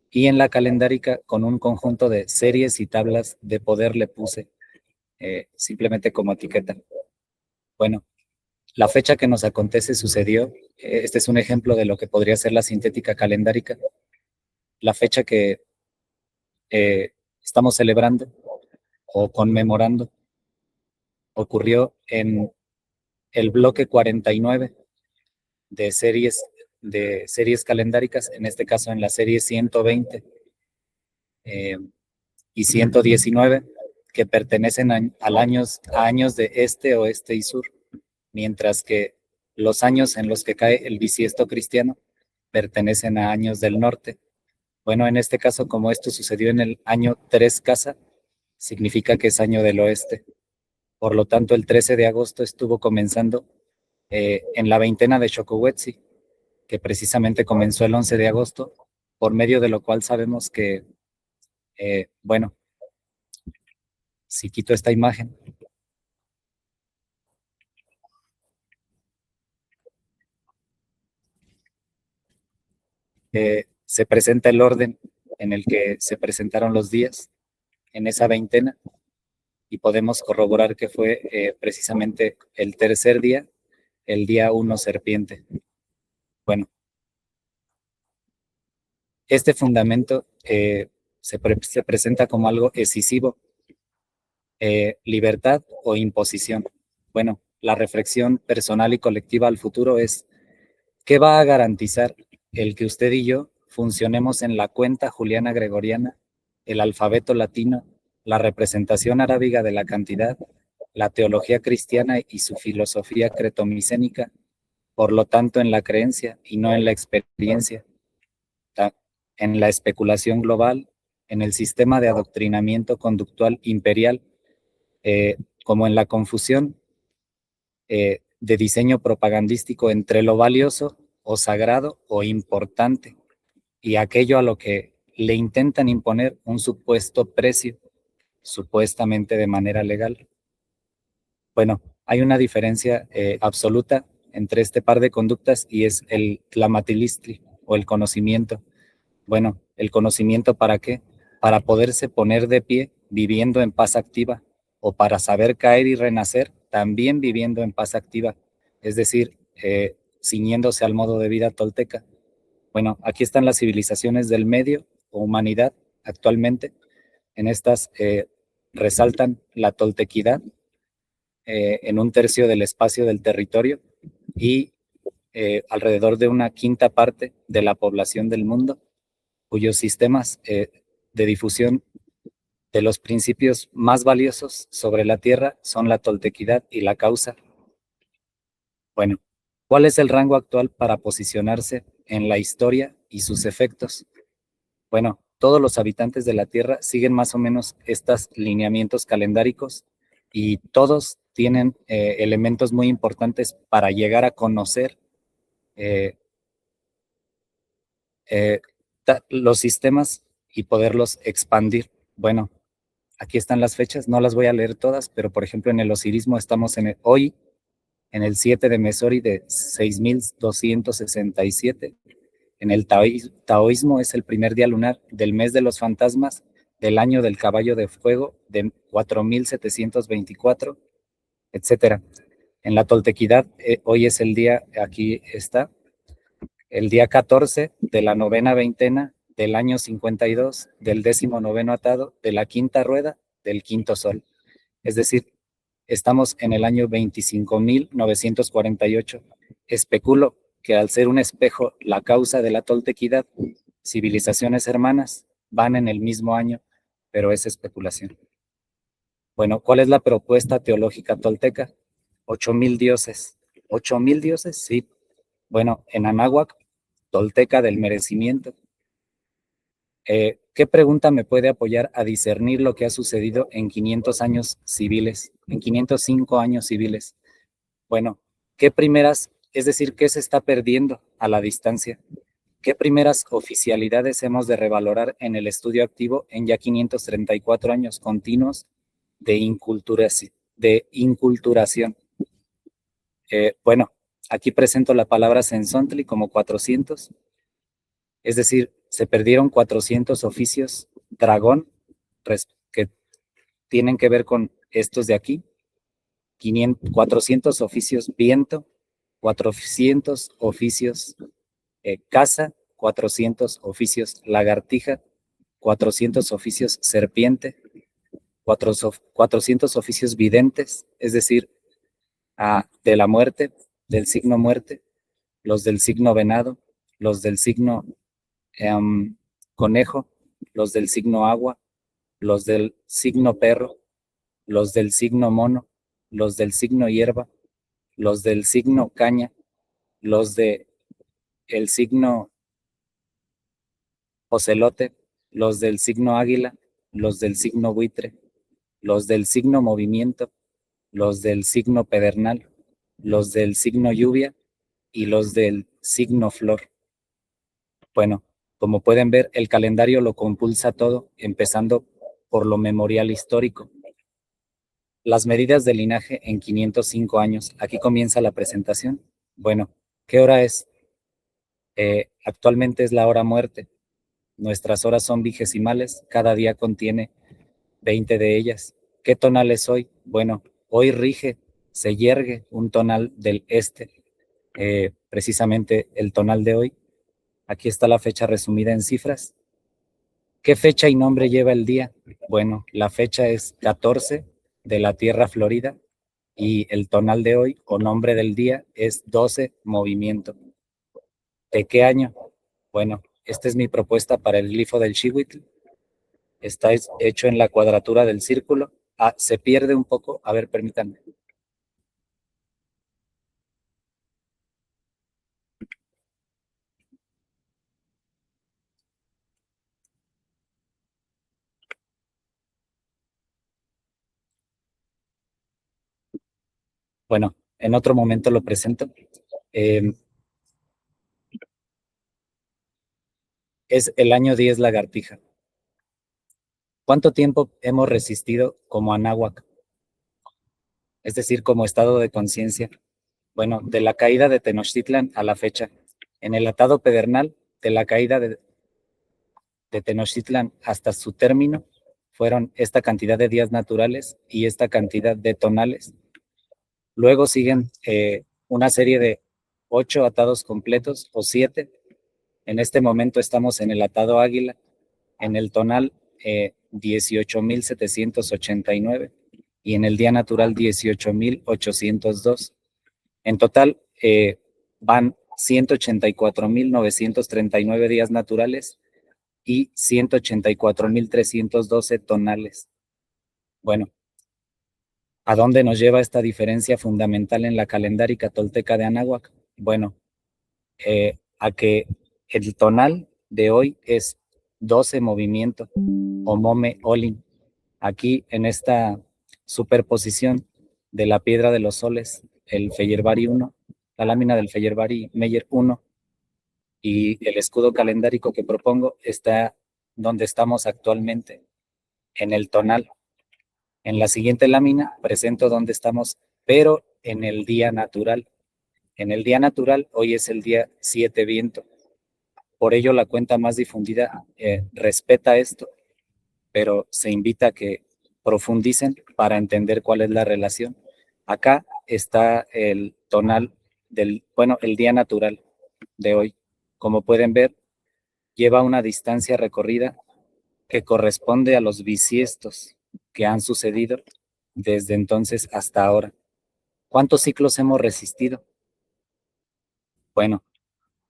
y en la calendárica con un conjunto de series y tablas de poder le puse simplemente como etiqueta. Bueno, la fecha que nos acontece sucedió, este es un ejemplo de lo que podría ser la sintética calendárica. La fecha que estamos celebrando o conmemorando ocurrió en el bloque 49 de series calendáricas, en este caso en la serie 120 y 119, que pertenecen a años de este, oeste y sur, mientras que los años en los que cae el bisiesto cristiano pertenecen a años del norte. Bueno, en este caso, como esto sucedió en el año 3 Casa, significa que es año del oeste. Por lo tanto, el 13 de agosto estuvo comenzando en la veintena de Xocowetzi, que precisamente comenzó el 11 de agosto, por medio de lo cual sabemos que, bueno, si quito esta imagen, se presenta el orden en el que se presentaron los días en esa veintena, y podemos corroborar que fue precisamente el tercer día, el día 1 serpiente. Bueno, este fundamento se presenta como algo escisivo, libertad o imposición. Bueno, la reflexión personal y colectiva al futuro es: ¿qué va a garantizar el que usted y yo funcionemos en la cuenta juliana gregoriana, el alfabeto latino, la representación arábiga de la cantidad, la teología cristiana y su filosofía cretomicénica, por lo tanto en la creencia y no en la experiencia, en la especulación global, en el sistema de adoctrinamiento conductual imperial, como en la confusión de diseño propagandístico entre lo valioso o sagrado o importante y aquello a lo que le intentan imponer un supuesto precio, supuestamente de manera legal? Bueno, hay una diferencia absoluta entre este par de conductas, y es el tlamatilistli o el conocimiento. Bueno, ¿el conocimiento para qué? Para poderse poner de pie viviendo en paz activa, o para saber caer y renacer también viviendo en paz activa, es decir, ciñéndose al modo de vida tolteca. Bueno, aquí están las civilizaciones del medio o humanidad actualmente. En estas resaltan la toltequidad en un tercio del espacio del territorio, y alrededor de una quinta parte de la población del mundo, cuyos sistemas de difusión de los principios más valiosos sobre la tierra son la toltequidad y la causa. Bueno, ¿cuál es el rango actual para posicionarse en la historia y sus efectos? Bueno, todos los habitantes de la tierra siguen más o menos estos lineamientos calendáricos, y todos tienen elementos muy importantes para llegar a conocer los sistemas y poderlos expandir. Bueno, aquí están las fechas, no las voy a leer todas, pero por ejemplo en el osirismo estamos hoy en el 7 de Mesori de 6267. En el taoísmo es el primer día lunar del mes de los fantasmas del año del caballo de fuego de 4724, etcétera. En la toltequidad hoy es el día, aquí está, el día 14 de la novena veintena del año 52 del 19º atado de la quinta rueda del quinto sol. Es decir, estamos en el año 25.948. Especulo que al ser un espejo la causa de la toltequidad, civilizaciones hermanas van en el mismo año, pero es especulación. Bueno, ¿cuál es la propuesta teológica tolteca? 8,000 dioses. ¿8,000 dioses? Sí. Bueno, en Anáhuac, tolteca del merecimiento. ¿Qué pregunta me puede apoyar a discernir lo que ha sucedido en 500 años civiles, en 505 años civiles? Bueno, ¿qué primeras, es decir, qué se está perdiendo a la distancia? ¿Qué primeras oficialidades hemos de revalorar en el estudio activo en ya 534 años continuos de inculturación? Bueno, aquí presento la palabra Sensontli como 400, es decir, se perdieron 400 oficios dragón que tienen que ver con estos de aquí, 400 oficios viento, 400 oficios casa, 400 oficios lagartija, 400 oficios serpiente, 400 oficios videntes, es decir, de la muerte, del signo muerte, los del signo venado, los del signo conejo, los del signo agua, los del signo perro, los del signo mono, los del signo hierba, los del signo caña, los de el signo ocelote, los del signo águila, los del signo buitre, los del signo movimiento, los del signo pedernal, los del signo lluvia y los del signo flor. Bueno, como pueden ver, el calendario lo compulsa todo, empezando por lo memorial histórico. Las medidas de linaje en 505 años. Aquí comienza la presentación. Bueno, ¿qué hora es? Actualmente es la hora muerte. Nuestras horas son vigesimales, cada día contiene 20 de ellas. ¿Qué tonal es hoy? Bueno, hoy rige, se yergue un tonal del este, precisamente el tonal de hoy. Aquí está la fecha resumida en cifras. ¿Qué fecha y nombre lleva el día? Bueno, la fecha es 14 de la Tierra Florida y el tonal de hoy o nombre del día es 12 movimiento. ¿De qué año? Bueno, esta es mi propuesta para el glifo del Xihuitl. Está hecho en la cuadratura del círculo. Se pierde un poco. A ver, permítanme. Bueno, en otro momento lo presento. Es el año 10 lagartija. ¿Cuánto tiempo hemos resistido como Anáhuac? Es decir, como estado de conciencia. Bueno, de la caída de Tenochtitlan a la fecha. En el atado pedernal, de la caída de Tenochtitlan hasta su término, fueron esta cantidad de días naturales y esta cantidad de tonales. Luego siguen una serie de 8 atados completos o 7. En este momento estamos en el atado águila, en el tonal 18,789 y en el día natural 18,802. En total van 184,939 días naturales y 184,312 tonales. Bueno, ¿a dónde nos lleva esta diferencia fundamental en la calendárica tolteca de Anáhuac? Bueno, a que el tonal de hoy es 12 movimiento o mome olin. Aquí en esta superposición de la piedra de los soles, el Feyerabadi 1, la lámina del Feyerabadi Meyer 1 y el escudo calendárico que propongo está donde estamos actualmente, en el tonal. En la siguiente lámina presento donde estamos, pero en el día natural. En el día natural, hoy es el día 7 viento. Por ello, la cuenta más difundida respeta esto, pero se invita a que profundicen para entender cuál es la relación. Acá está el tonal el día natural de hoy. Como pueden ver, lleva una distancia recorrida que corresponde a los bisiestos que han sucedido desde entonces hasta ahora. ¿Cuántos ciclos hemos resistido? Bueno,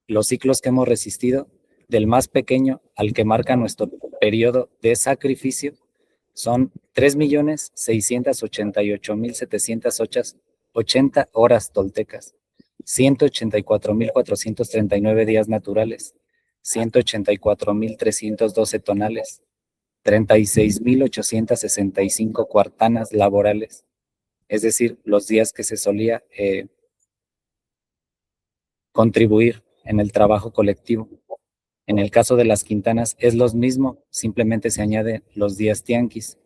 los ciclos que hemos resistido, del más pequeño al que marca nuestro periodo de sacrificio, son 3,688,780 horas toltecas, 184,439 días naturales, 184,312 tonales, 36,865 cuartanas laborales, es decir, los días que se solía contribuir en el trabajo colectivo. En el caso de las Quintanas es lo mismo, simplemente se añade los días tianquis.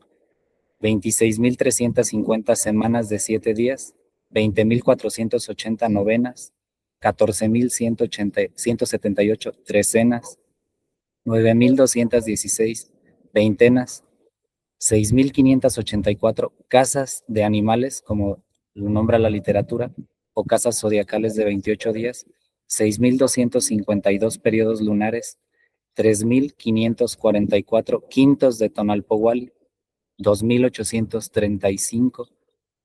26,350 semanas de 7 días, 20,480 novenas, 14,178 trecenas, 9,216 veintenas, 6,584 casas de animales, como lo nombra la literatura, o casas zodiacales de 28 días, 6,252 periodos lunares, 3,544 quintos de Tonalpohualli, 2,835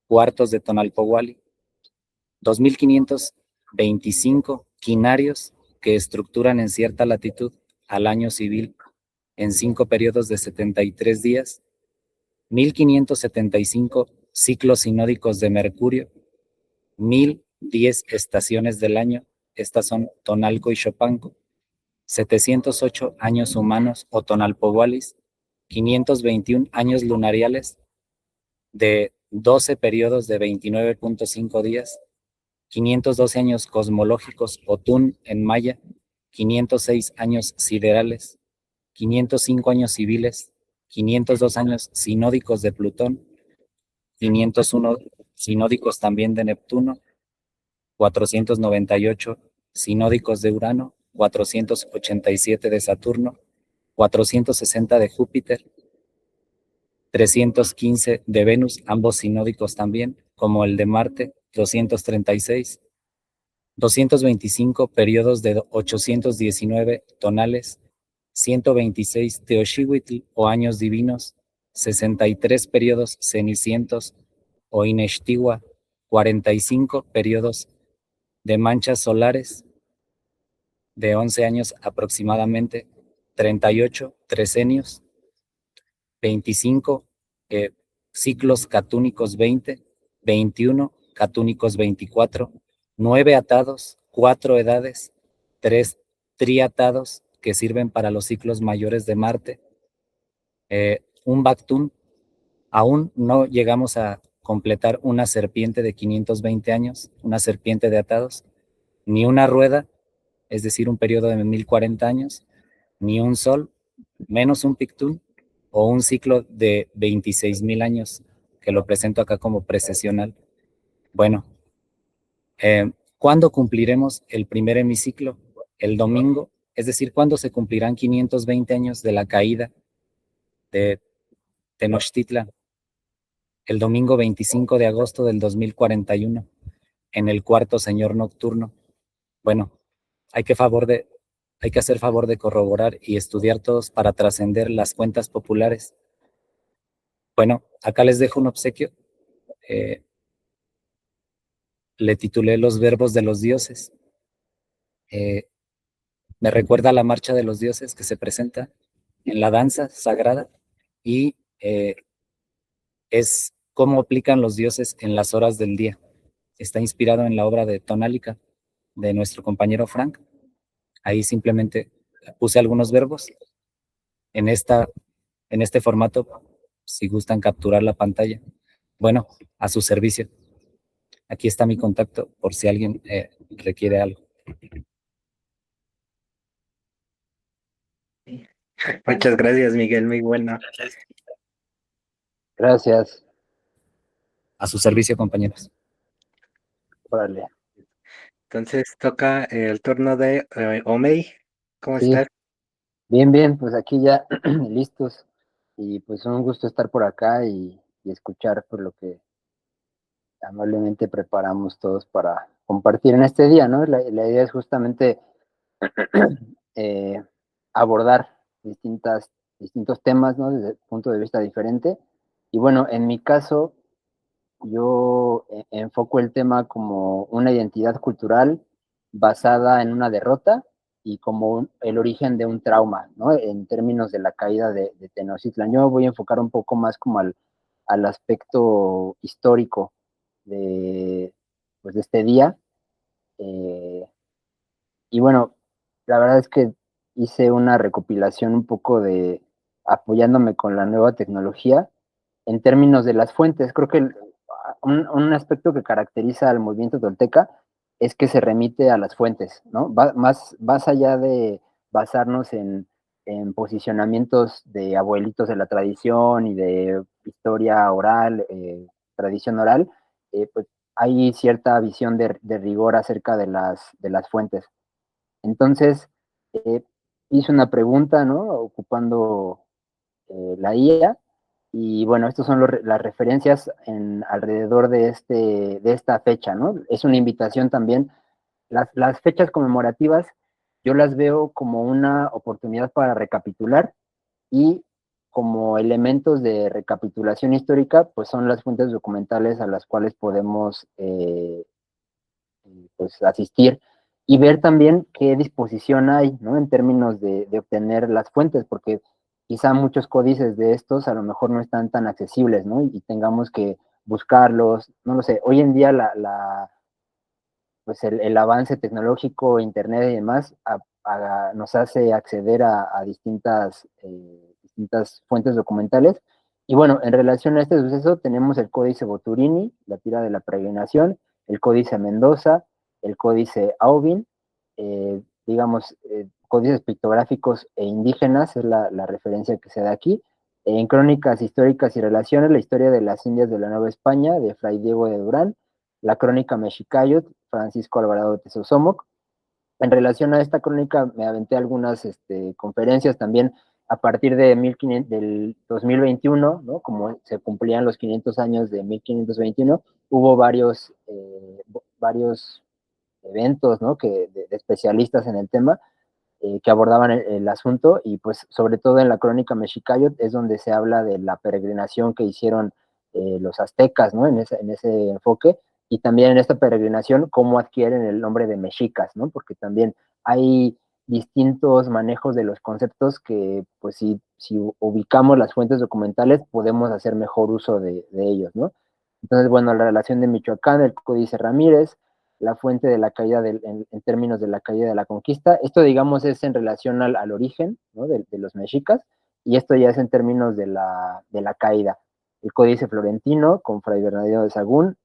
cuartos de Tonalpohualli, 2,525 quinarios que estructuran en cierta latitud al año civil en 5 periodos de 73 días, 1,575 ciclos sinódicos de Mercurio, 1,010 estaciones del año, estas son Tonalco y Xopanco, 708 años humanos o Tonalpohuallis, 521 años lunariales de 12 periodos de 29,5 días, 512 años cosmológicos o Tun en maya, 506 años siderales, 505 años civiles, 502 años sinódicos de Plutón, 501 sinódicos también de Neptuno, 498 sinódicos de Urano, 487 de Saturno, 460 de Júpiter, 315 de Venus, ambos sinódicos también, como el de Marte, 236, 225 periodos de 819 tonales, 126 Teoxihuitl o años divinos, 63 periodos cenicientos o Inextigua, 45 periodos de manchas solares de 11 años aproximadamente, 38 trecenios, 25 ciclos catúnicos 20, 21 catúnicos 24, 9 atados, 4 edades, 3 triatados que sirven para los ciclos mayores de Marte, un Bactún. Aún no llegamos a completar una serpiente de 520 años, una serpiente de atados, ni una rueda, es decir, un periodo de 1,040 años, ni un sol, menos un Pictún, o un ciclo de 26,000 años, que lo presento acá como precesional. Bueno, ¿cuándo cumpliremos el primer hemiciclo? El domingo, es decir, ¿cuándo se cumplirán 520 años de la caída de Tenochtitlan? El domingo 25 de agosto del 2041, en el cuarto señor nocturno. Bueno, hay que hacer favor de corroborar y estudiar todos para trascender las cuentas populares. Bueno, acá les dejo un obsequio. Le titulé Los verbos de los dioses. Me recuerda a la marcha de los dioses que se presenta en la danza sagrada y es cómo aplican los dioses en las horas del día. Está inspirado en la obra de Tonálica de nuestro compañero Frank. Ahí simplemente puse algunos verbos en este formato, si gustan capturar la pantalla. Bueno, a su servicio. Aquí está mi contacto por si alguien requiere algo. Muchas gracias, Miguel, muy bueno. Gracias. A su servicio, compañeros. Órale. Entonces toca el turno de Omey. ¿Cómo Sí, estás? bien, bien, pues aquí ya listos. Y pues un gusto estar por acá y escuchar por lo que amablemente preparamos todos para compartir en este día, ¿no? La idea es justamente eh, abordar distintos temas, ¿no? Desde el punto de vista diferente. Y bueno, en mi caso, yo enfoco el tema como una identidad cultural basada en una derrota y como el origen de un trauma, ¿no? En términos de la caída de Tenochtitlan. Yo voy a enfocar un poco más como al aspecto histórico de, pues, de este día. Eh, y bueno, la verdad es que hice una recopilación un poco de apoyándome con la nueva tecnología en términos de las fuentes. Creo que un aspecto que caracteriza al movimiento tolteca es que se remite a las fuentes, ¿no? Más allá de basarnos en posicionamientos de abuelitos de la tradición y de historia oral, tradición oral, pues hay cierta visión de rigor acerca de las fuentes. Entonces, eh, hice una pregunta, ¿no? Ocupando la IA, y bueno, estas son las referencias alrededor de esta fecha, ¿no? Es una invitación también. Las fechas conmemorativas yo las veo como una oportunidad para recapitular, y como elementos de recapitulación histórica, pues son las fuentes documentales a las cuales podemos pues asistir y ver también qué disposición hay, ¿no? En términos de obtener las fuentes, porque quizá muchos códices de estos a lo mejor no están tan accesibles, ¿no? Y tengamos que buscarlos, no lo sé. Hoy en día pues el avance tecnológico, internet y demás, nos hace acceder a distintas fuentes documentales. Y bueno, en relación a este suceso tenemos el Códice Boturini, la tira de la peregrinación, el Códice Mendoza, el Códice Aubin, digamos, códices pictográficos e indígenas, es la referencia que se da aquí. En Crónicas Históricas y Relaciones, la historia de las Indias de la Nueva España, de Fray Diego de Durán, la Crónica Mexicayot, Francisco Alvarado de Tezosomoc. En relación a esta crónica me aventé algunas conferencias también a partir del 2021, ¿no? Como se cumplían los 500 años de 1521, hubo varios eventos, ¿no? De especialistas en el tema, que abordaban el asunto, y pues sobre todo en la Crónica Mexicayot es donde se habla de la peregrinación que hicieron los aztecas, ¿no? En ese enfoque, y también en esta peregrinación cómo adquieren el nombre de mexicas, ¿no? Porque también hay distintos manejos de los conceptos que, pues si ubicamos las fuentes documentales, podemos hacer mejor uso de ellos, ¿no? Entonces, bueno, la relación de Michoacán, el Códice Ramírez, la fuente de la caída en términos de la caída de la conquista. Esto, digamos, es en relación al origen, ¿no? de los mexicas, y esto ya es en términos de la caída. El Códice Florentino, con Fray Bernardino de Sahagún,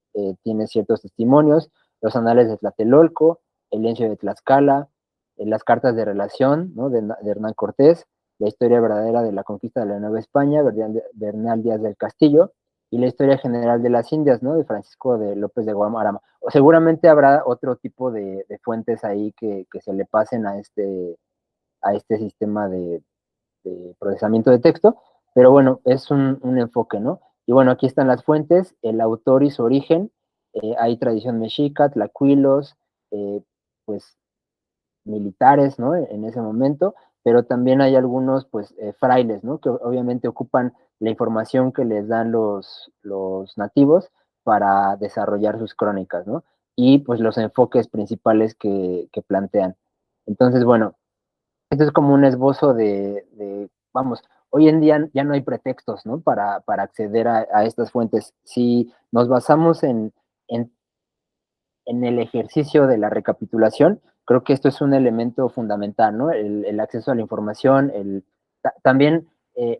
tiene ciertos testimonios, los anales de Tlatelolco, el Lienzo de Tlaxcala, las cartas de relación, ¿no? de Hernán Cortés, la historia verdadera de la conquista de la Nueva España, Bernal Díaz del Castillo, y la historia general de las Indias, ¿no? De Francisco de López de Guamarama. Seguramente habrá otro tipo de fuentes ahí que se le pasen a este sistema de procesamiento de texto, pero bueno, es un enfoque, ¿no? Y bueno, aquí están las fuentes, el autor y su origen, hay tradición mexica, tlacuilos, pues militares, ¿no? En ese momento, pero también hay algunos, pues, frailes, ¿no? Que obviamente ocupan la información que les dan los nativos para desarrollar sus crónicas, ¿no? Y pues los enfoques principales que plantean. Entonces, bueno, esto es como un esbozo vamos, hoy en día ya no hay pretextos, ¿no? Para acceder a estas fuentes. Si nos basamos en en el ejercicio de la recapitulación, creo que esto es un elemento fundamental, ¿no? El acceso a la información, también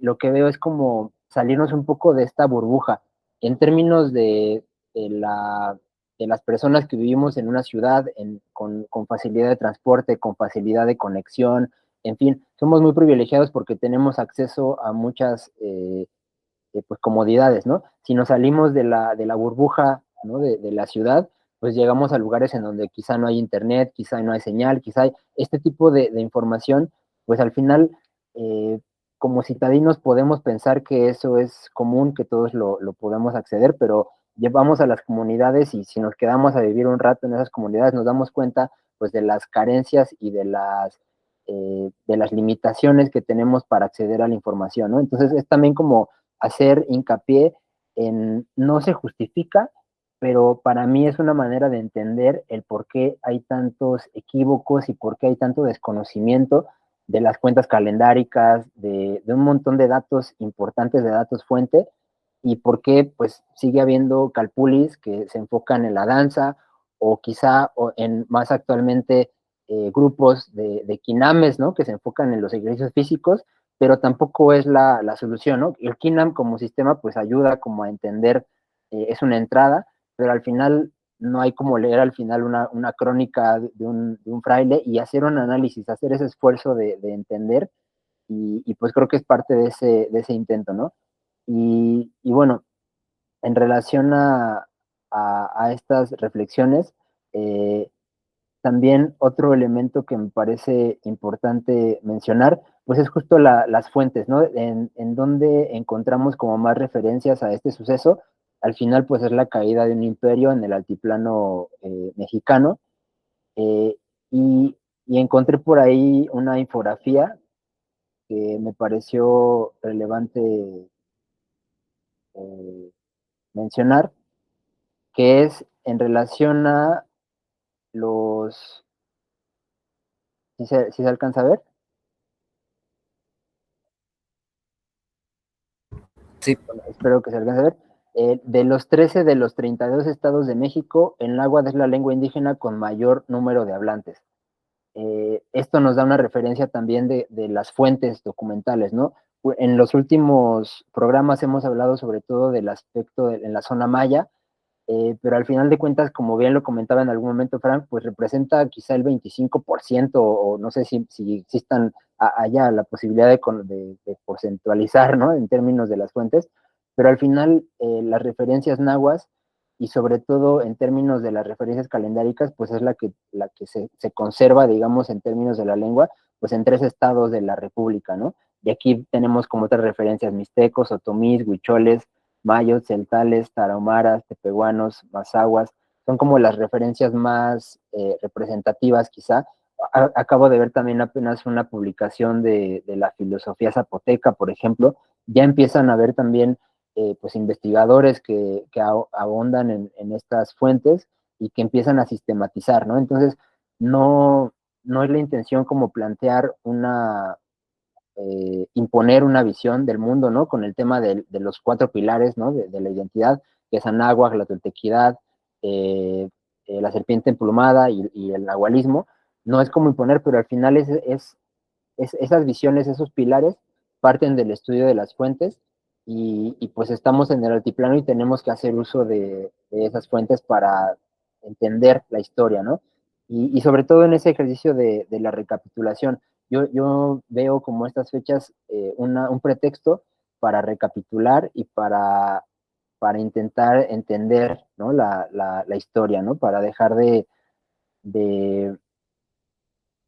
lo que veo es como salirnos un poco de esta burbuja en términos de, la, de las personas que vivimos en una ciudad con facilidad de transporte, con facilidad de conexión, en fin, somos muy privilegiados porque tenemos acceso a muchas pues comodidades, ¿no? Si nos salimos de la burbuja, ¿no? de la ciudad, pues llegamos a lugares en donde quizá no hay internet, quizá no hay señal, quizá hay este tipo de información, pues al final, como citadinos podemos pensar que eso es común, que todos lo podemos acceder, pero llevamos a las comunidades y si nos quedamos a vivir un rato en esas comunidades nos damos cuenta pues de las carencias y de las limitaciones que tenemos para acceder a la información, ¿no? Entonces es también como hacer hincapié en no se justifica, pero para mí es una manera de entender el por qué hay tantos equívocos y por qué hay tanto desconocimiento de las cuentas calendáricas, de un montón de datos importantes, de datos fuente, y por qué pues sigue habiendo calpulis que se enfocan en la danza o quizá más actualmente grupos de quinames, ¿no? Que se enfocan en los ejercicios físicos, pero tampoco es la solución, ¿no? El Kinam como sistema pues ayuda como a entender, es una entrada, pero al final no hay como leer al final una crónica de un fraile y hacer un análisis, hacer ese esfuerzo de entender, y pues creo que es parte de ese intento, ¿no? Y bueno, en relación a estas reflexiones, eh, también otro elemento que me parece importante mencionar, pues es justo las fuentes, ¿no? En donde encontramos como más referencias a este suceso. Al final, pues es la caída de un imperio en el altiplano mexicano. eh, y, y encontré por ahí una infografía que me pareció relevante eh, mencionar, que es en relación a los... ¿Sí se alcanza a ver? Sí, Bueno, espero que se alcance a ver. De los 13 de los 32 estados de México, el náhuatl es la lengua indígena con mayor número de hablantes. Esto nos da una referencia también de las fuentes documentales, ¿no? En los últimos programas hemos hablado sobre todo del aspecto en la zona maya, pero al final de cuentas, como bien lo comentaba en algún momento Frank, pues representa quizá el 25%, o no sé si existan allá la posibilidad de porcentualizar, ¿no? En términos de las fuentes, pero al final las referencias nahuas, y sobre todo en términos de las referencias calendáricas, pues es la que se conserva, digamos, en términos de la lengua, pues en 3 estados de la República, ¿no? Y aquí tenemos como otras referencias mixtecos, otomís, huicholes, mayos, celtales, tarahumaras, tepehuanos, mazahuas, son como las referencias más representativas quizá. Acabo de ver también apenas una publicación de la filosofía zapoteca, por ejemplo. Ya empiezan a ver también pues investigadores que ahondan en estas fuentes y que empiezan a sistematizar, ¿no? Entonces, no, no es la intención como plantear imponer una visión del mundo, ¿no? Con el tema de los 4 pilares, ¿no? De la identidad, que es Anáhuac, la toltequidad, la serpiente emplumada y el nahualismo. No es como imponer, pero al final esas visiones, esos pilares, parten del estudio de las fuentes, y pues estamos en el altiplano y tenemos que hacer uso de esas fuentes para entender la historia, ¿no? Y sobre todo en ese ejercicio de la recapitulación. Yo veo como estas fechas un pretexto para recapitular y para intentar entender, ¿no? La historia, ¿no? Para dejar de,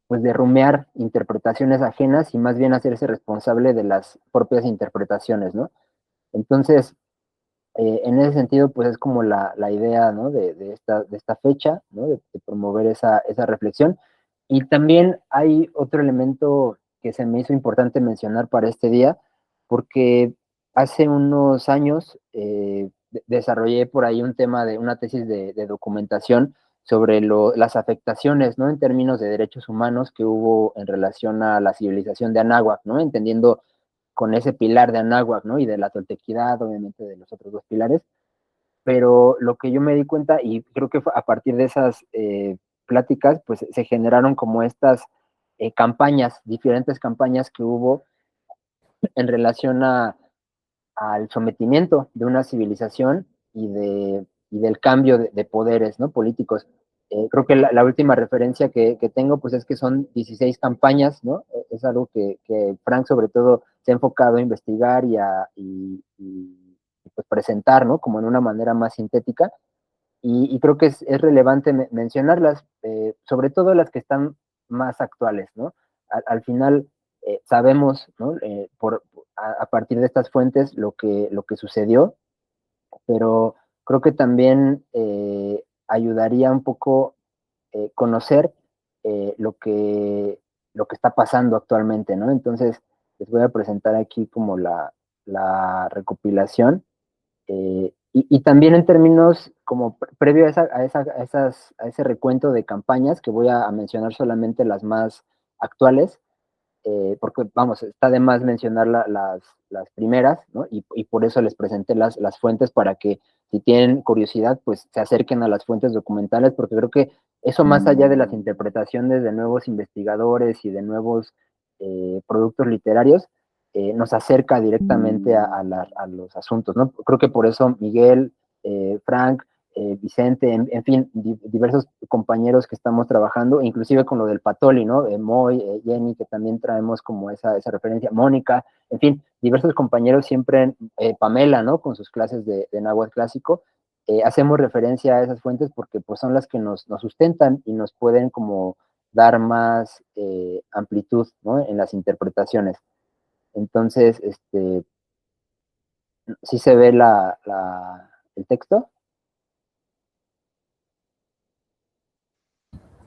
pues de rumiar interpretaciones ajenas y más bien hacerse responsable de las propias interpretaciones, ¿no? Entonces, en ese sentido, pues es como la idea, ¿no? De esta fecha, ¿no? De promover esa reflexión. Y también hay otro elemento que se me hizo importante mencionar para este día, porque hace unos años desarrollé por ahí un tema de una tesis de documentación sobre las afectaciones, ¿no? En términos de derechos humanos que hubo en relación a la civilización de Anáhuac, ¿no? Entendiendo con ese pilar de Anáhuac, ¿no? Y de la toltequidad, obviamente, de los otros 2 pilares. Pero lo que yo me di cuenta, y creo que a partir de esas pláticas, pues se generaron como estas campañas, diferentes campañas que hubo en relación al sometimiento de una civilización y del cambio de poderes, ¿no? Políticos. Creo que la última referencia que tengo, pues es que son 16 campañas, ¿no? Es algo que Frank sobre todo se ha enfocado a investigar y pues presentar, ¿no? Como en una manera más sintética. Y creo que es relevante mencionarlas, sobre todo las que están más actuales, ¿no? Al final sabemos, ¿no? A partir de estas fuentes lo que sucedió, pero creo que también ayudaría un poco conocer eh, lo que, lo que está pasando actualmente, ¿no? Entonces, les voy a presentar aquí como la recopilación. Y también en términos como previo a ese recuento de campañas, que voy a mencionar solamente las más actuales, porque vamos, está de más mencionar las primeras, ¿no? Y por eso les presenté las fuentes para que si tienen curiosidad, pues se acerquen a las fuentes documentales, porque creo que eso más allá de las interpretaciones de nuevos investigadores y de nuevos productos literarios, nos acerca directamente a los asuntos, ¿no? Creo que por eso Miguel, Frank, Vicente, en fin, diversos compañeros que estamos trabajando, inclusive con lo del Patoli, ¿no? Moy, Jenny, que también traemos como esa referencia, Mónica, en fin, diversos compañeros siempre, Pamela, ¿no? Con sus clases de náhuatl clásico, hacemos referencia a esas fuentes porque pues son las que nos sustentan y nos pueden como dar más amplitud, ¿no? En las interpretaciones. Entonces, sí se ve el texto.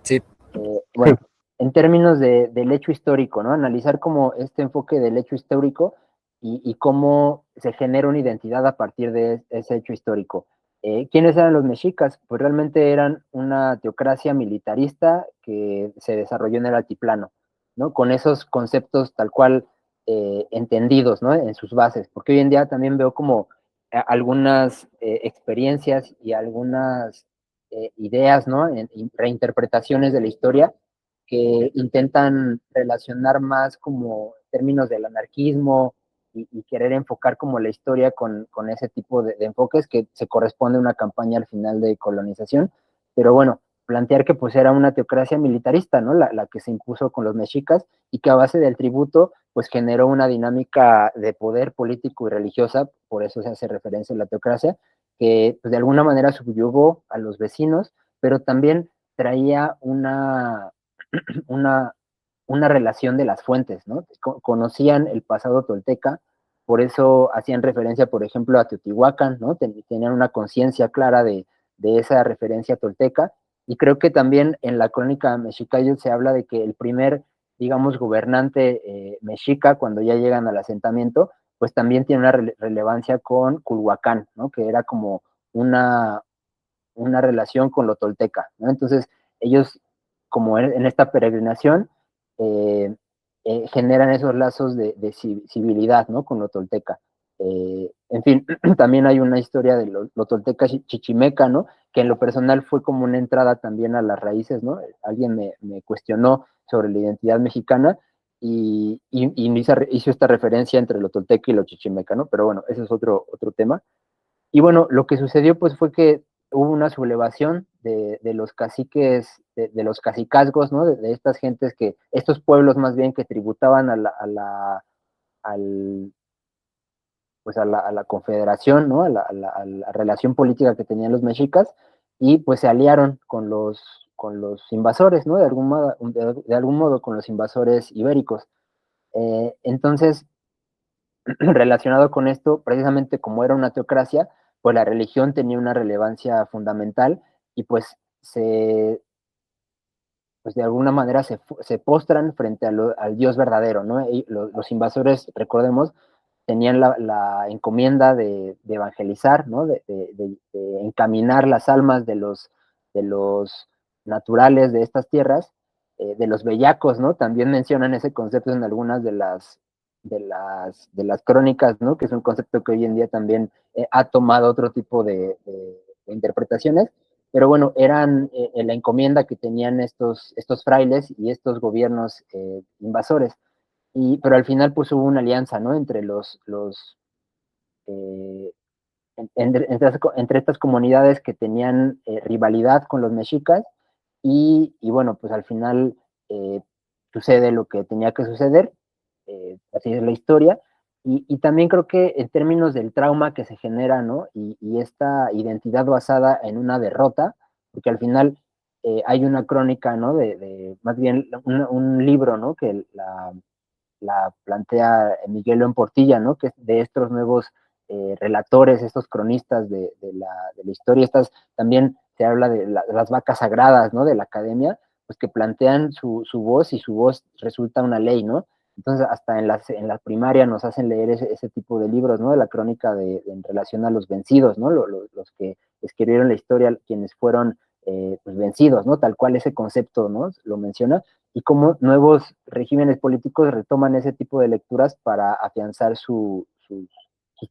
Sí, Bueno, en términos del hecho histórico, ¿no? Analizar como este enfoque del hecho histórico y cómo se genera una identidad a partir de ese hecho histórico. ¿Quiénes eran los mexicas? Pues realmente eran una teocracia militarista que se desarrolló en el altiplano, ¿no? Con esos conceptos tal cual entendidos, ¿no? En sus bases, porque hoy en día también veo como algunas experiencias y algunas ideas, ¿no? Reinterpretaciones de la historia que intentan relacionar más como términos del anarquismo y querer enfocar como la historia con ese tipo de enfoques que se corresponde a una campaña al final de colonización. Pero bueno, plantear que pues era una teocracia militarista, ¿no? La que se impuso con los mexicas y que a base del tributo pues generó una dinámica de poder político y religiosa, por eso se hace referencia a la teocracia, que pues, de alguna manera subyugó a los vecinos, pero también traía una, una relación de las fuentes, ¿no? Conocían el pasado tolteca, por eso hacían referencia, por ejemplo, a Teotihuacán, ¿no? Tenían una conciencia clara de esa referencia tolteca, y creo que también en la crónica mexica se habla de que el primer, digamos, gobernante mexica, cuando ya llegan al asentamiento, pues también tiene una relevancia con Culhuacán, ¿no? Que era como una, una relación con lo tolteca, ¿no? Entonces, ellos, como en esta peregrinación, eh, generan esos lazos de civilidad, ¿no? Con lo tolteca. En fin, también hay una historia de lo tolteca chichimeca, ¿no? Que en lo personal fue como una entrada también a las raíces, ¿no? Alguien me cuestionó sobre la identidad mexicana y hizo esta referencia entre lo tolteca y lo chichimeca, ¿no? Pero bueno, ese es otro tema. Y bueno, lo que sucedió pues fue que hubo una sublevación de los caciques, de los cacicazgos, ¿no? De estas gentes estos pueblos más bien que tributaban al, pues a la confederación, ¿no? A la relación política que tenían los mexicas, y pues se aliaron con los invasores, ¿no? De algún modo con los invasores ibéricos. Entonces, relacionado con esto, precisamente como era una teocracia, pues la religión tenía una relevancia fundamental y pues de alguna manera se postran frente al Dios verdadero, ¿no? Y los invasores, recordemos, tenían la encomienda de evangelizar, ¿no? De encaminar las almas de los naturales de estas tierras, de los bellacos, ¿no? También mencionan ese concepto en algunas de las crónicas, ¿no? Que es un concepto que hoy en día también ha tomado otro tipo de interpretaciones, pero bueno, eran la encomienda que tenían estos frailes y estos gobiernos invasores. Pero al final pues hubo una alianza, ¿no? Entre eh, entre estas comunidades que tenían rivalidad con los mexicas y bueno, pues al final eh, sucede lo que tenía que suceder, así es la historia, y también creo que en términos del trauma que se genera, ¿no? Y esta identidad basada en una derrota, porque al final hay una crónica, ¿no? Más bien un libro, ¿no? Que la plantea Miguel León Portilla, ¿no? Que es de estos nuevos relatores, estos cronistas de la historia, también se habla de las vacas sagradas, ¿no? De la academia, pues que plantean su voz y su voz resulta una ley, ¿no? Entonces, hasta en la primaria nos hacen leer ese tipo de libros, ¿no? De la crónica en relación a los vencidos, ¿no? Los que escribieron la historia, quienes fueron pues vencidos, ¿no? Tal cual ese concepto, ¿no? Lo menciona, y cómo nuevos regímenes políticos retoman ese tipo de lecturas para afianzar sus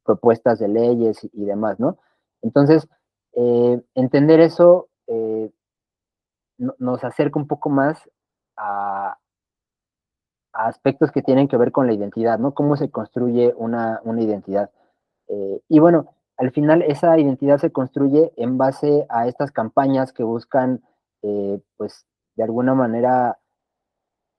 propuestas de leyes y demás, ¿no? Entonces, entender eso nos acerca un poco más a aspectos que tienen que ver con la identidad, ¿no? Cómo se construye una identidad. Y bueno, al final esa identidad se construye en base a estas campañas que buscan, pues, de alguna manera,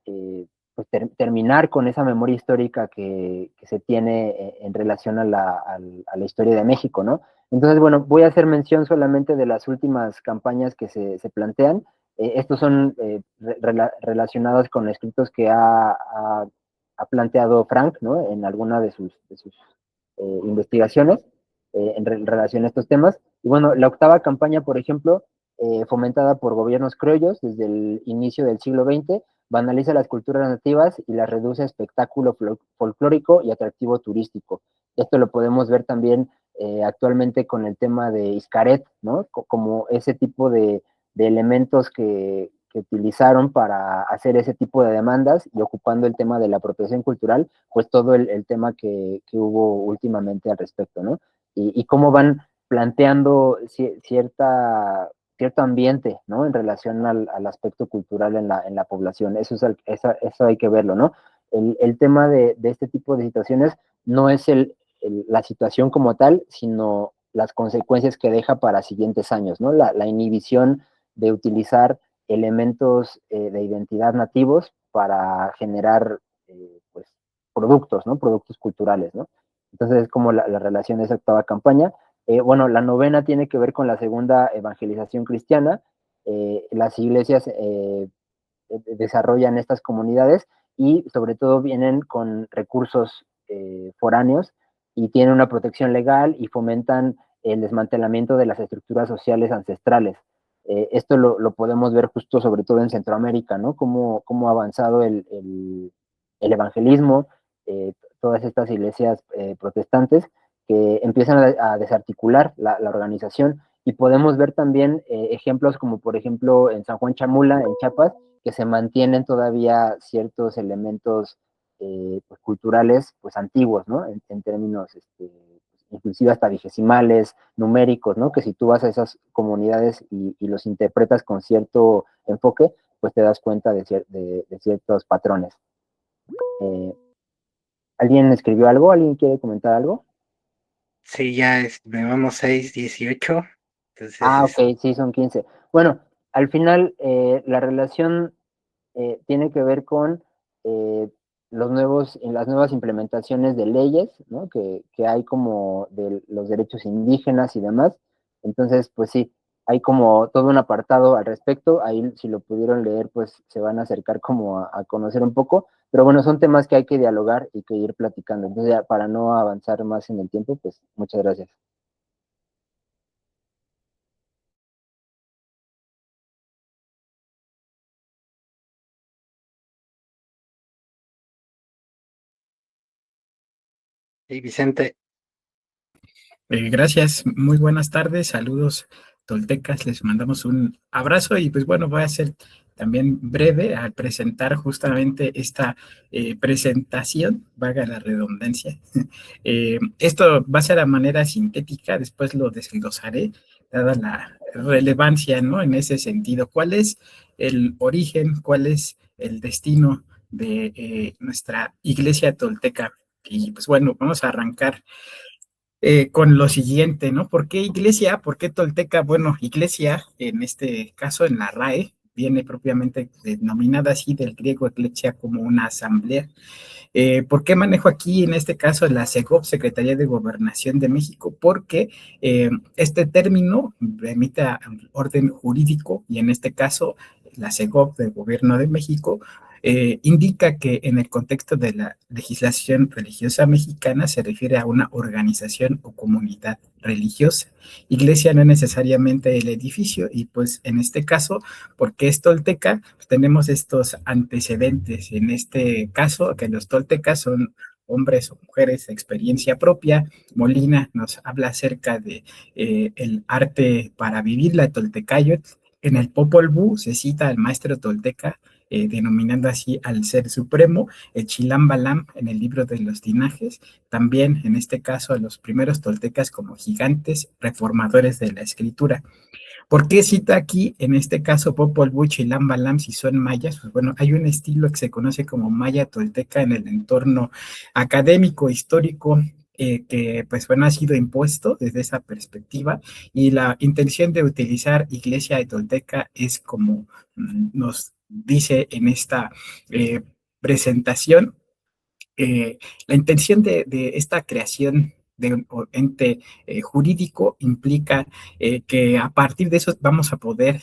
pues terminar con esa memoria histórica que se tiene en relación a la historia de México, ¿no? Entonces, bueno, voy a hacer mención solamente de las últimas campañas que se plantean. Estos son relacionados con escritos que ha planteado Frank, ¿no? En alguna de sus investigaciones en relación a estos temas. Y bueno, la octava campaña, por ejemplo, fomentada por gobiernos criollos desde el inicio del siglo XX, banaliza las culturas nativas y las reduce a espectáculo folclórico y atractivo turístico. Esto lo podemos ver también actualmente con el tema de Xcaret, ¿no? Como ese tipo de elementos que utilizaron para hacer ese tipo de demandas y ocupando el tema de la apropiación cultural, pues todo el tema que hubo últimamente al respecto, ¿no? Y cómo van planteando cierto ambiente, ¿no? En relación al aspecto cultural en la población. Eso hay que verlo, ¿no? El tema de este tipo de situaciones no es la situación como tal, sino las consecuencias que deja para siguientes años, ¿no? La inhibición de utilizar elementos de identidad nativos para generar, pues, productos, ¿no? Productos culturales, ¿no? Entonces es como la relación de esa octava campaña. Bueno, la novena tiene que ver con la segunda evangelización cristiana. Las iglesias desarrollan estas comunidades y sobre todo vienen con recursos foráneos y tienen una protección legal y fomentan el desmantelamiento de las estructuras sociales ancestrales. Esto lo podemos ver justo sobre todo en Centroamérica, ¿no? Cómo ha avanzado el evangelismo, todas estas iglesias protestantes que empiezan a desarticular la organización y podemos ver también ejemplos como por ejemplo en San Juan Chamula, en Chiapas, que se mantienen todavía ciertos elementos pues, culturales pues antiguos, ¿no? En términos inclusive hasta vigesimales, numéricos, ¿no? Que si tú vas a esas comunidades y los interpretas con cierto enfoque, pues te das cuenta de ciertos patrones. ¿Alguien escribió algo? ¿Alguien quiere comentar algo? Sí, ya vamos 6:18. Ah, Entonces, ok, sí, son 15. Bueno, al final la relación tiene que ver con las nuevas implementaciones de leyes, ¿no? Que hay como de los derechos indígenas y demás. Entonces, pues sí, hay como todo un apartado al respecto. Ahí, si lo pudieron leer, pues se van a acercar como a conocer un poco. Pero bueno, son temas que hay que dialogar y que ir platicando. Entonces, ya, para no avanzar más en el tiempo, pues muchas gracias. sí, Vicente, Gracias, muy buenas tardes, saludos toltecas, les mandamos un abrazo y pues bueno, voy a ser también breve al presentar justamente esta presentación, valga la redundancia. Esto va a ser de manera sintética, después lo desglosaré, dada la relevancia, ¿no? En ese sentido, ¿cuál es el origen, cuál es el destino de nuestra iglesia tolteca? Y pues bueno, vamos a arrancar con lo siguiente, ¿no? ¿Por qué iglesia? ¿Por qué tolteca? Bueno, iglesia, en este caso en la RAE, viene propiamente denominada así del griego eclesia como una asamblea. ¿Por qué manejo aquí en este caso la SEGOV, Secretaría de Gobernación de México? Porque este término remite a orden jurídico y en este caso la SEGOV del Gobierno de México indica que en el contexto de la legislación religiosa mexicana se refiere a una organización o comunidad religiosa. Iglesia no es necesariamente el edificio y pues en este caso, porque es tolteca, pues tenemos estos antecedentes. En este caso, que los toltecas son hombres o mujeres de experiencia propia. Molina nos habla acerca de el arte para vivir, la toltecayotl. En el Popol Vuh se cita al maestro tolteca denominando así al ser supremo, el Chilam Balam en el libro de los linajes, también en este caso a los primeros toltecas como gigantes reformadores de la escritura. ¿Por qué cita aquí, en este caso, Popol Vuh, Chilam Balam, si son mayas? Pues bueno, hay un estilo que se conoce como maya tolteca en el entorno académico, histórico, que pues bueno ha sido impuesto desde esa perspectiva, y la intención de utilizar Iglesia Tolteca es como nos dice en esta presentación, la intención de esta creación de un ente jurídico implica que a partir de eso vamos a poder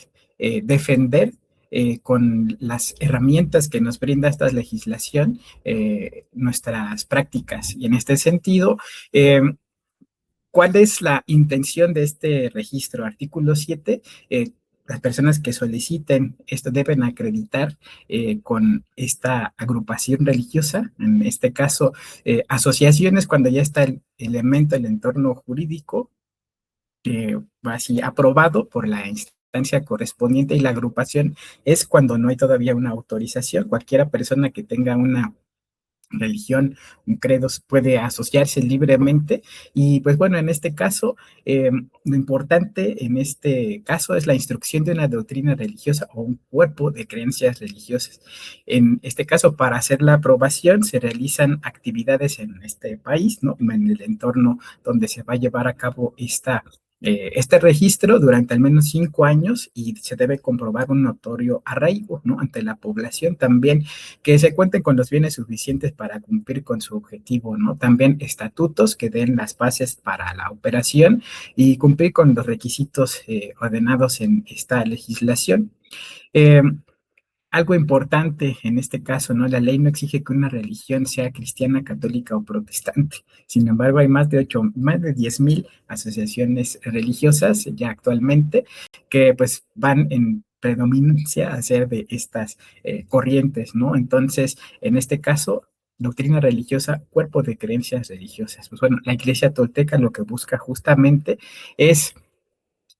defender con las herramientas que nos brinda esta legislación nuestras prácticas. Y en este sentido, ¿cuál es la intención de este registro? Artículo 7. Las personas que soliciten esto deben acreditar con esta agrupación religiosa, en este caso, asociaciones, cuando ya está el elemento, el entorno jurídico, así aprobado por la instancia correspondiente, y la agrupación es cuando no hay todavía una autorización. Cualquiera persona que tenga una religión, un credo, puede asociarse libremente. Y pues bueno, en este caso, lo importante en este caso es la instrucción de una doctrina religiosa o un cuerpo de creencias religiosas. En este caso, para hacer la aprobación, se realizan actividades en este país, ¿no? En el entorno donde se va a llevar a cabo este registro durante al menos 5 años, y se debe comprobar un notorio arraigo, ¿no?, ante la población. También que se cuenten con los bienes suficientes para cumplir con su objetivo, ¿no? También estatutos que den las bases para la operación y cumplir con los requisitos ordenados en esta legislación. Eh, Algo importante en este caso, ¿no? La ley no exige que una religión sea cristiana, católica o protestante. Sin embargo, hay más de 10,000 asociaciones religiosas ya actualmente que pues van en predominancia a ser de estas corrientes, ¿no? Entonces, en este caso, doctrina religiosa, cuerpo de creencias religiosas. Pues bueno, la Iglesia Tolteca lo que busca justamente es,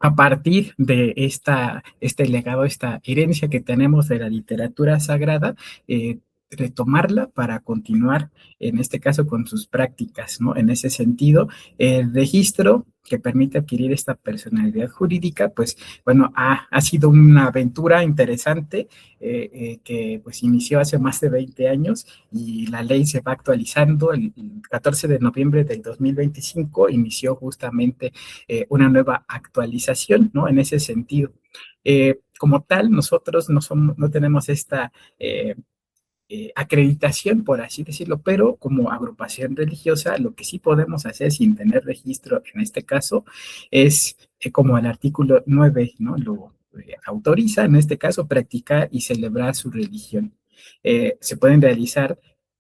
a partir de este legado, esta herencia que tenemos de la literatura sagrada, retomarla para continuar, en este caso, con sus prácticas, ¿no? En ese sentido, el registro que permite adquirir esta personalidad jurídica, pues bueno, ha sido una aventura interesante que pues inició hace más de 20 años, y la ley se va actualizando. El 14 de noviembre del 2025 inició justamente una nueva actualización, ¿no? En ese sentido. Como tal, nosotros no tenemos esta acreditación, por así decirlo, pero como agrupación religiosa, lo que sí podemos hacer sin tener registro en este caso es, como el artículo 9, ¿no?, lo autoriza, en este caso, practicar y celebrar su religión. Se pueden realizar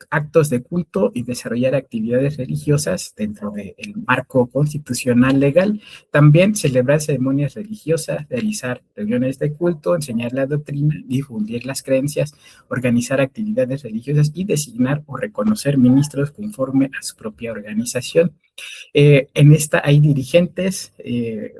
actos de culto y desarrollar actividades religiosas dentro del marco constitucional legal. También celebrar ceremonias religiosas, realizar reuniones de culto, enseñar la doctrina, difundir las creencias, organizar actividades religiosas y designar o reconocer ministros conforme a su propia organización. En esta hay dirigentes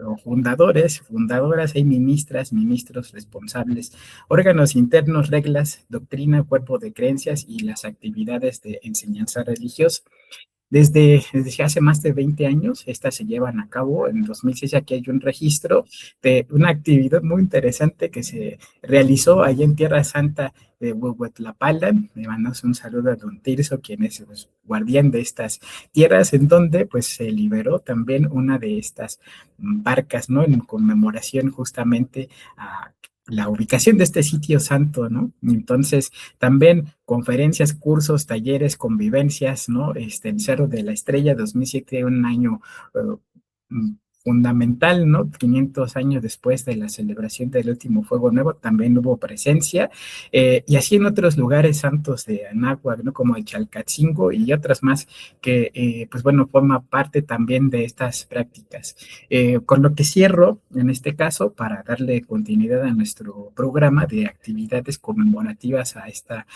o fundadores, fundadoras, hay ministras, ministros responsables, órganos internos, reglas, doctrina, cuerpo de creencias y las actividades de enseñanza religiosa. Desde hace más de 20 años, estas se llevan a cabo. En 2006 aquí hay un registro de una actividad muy interesante que se realizó allí en Tierra Santa de Huehuetlapalan. Me mandamos un saludo a don Tirso, quien es el guardián de estas tierras, en donde pues se liberó también una de estas barcas, ¿no?, en conmemoración justamente a la ubicación de este sitio santo, ¿no? Entonces, también conferencias, cursos, talleres, convivencias, ¿no? En Cerro de la Estrella, 2007, un año fundamental, ¿no? 500 años después de la celebración del último Fuego Nuevo, también hubo presencia, y así en otros lugares santos de Anáhuac, ¿no?, como el Chalcatzingo y otras más que, pues bueno, forma parte también de estas prácticas. Con lo que cierro, en este caso, para darle continuidad a nuestro programa de actividades conmemorativas a esta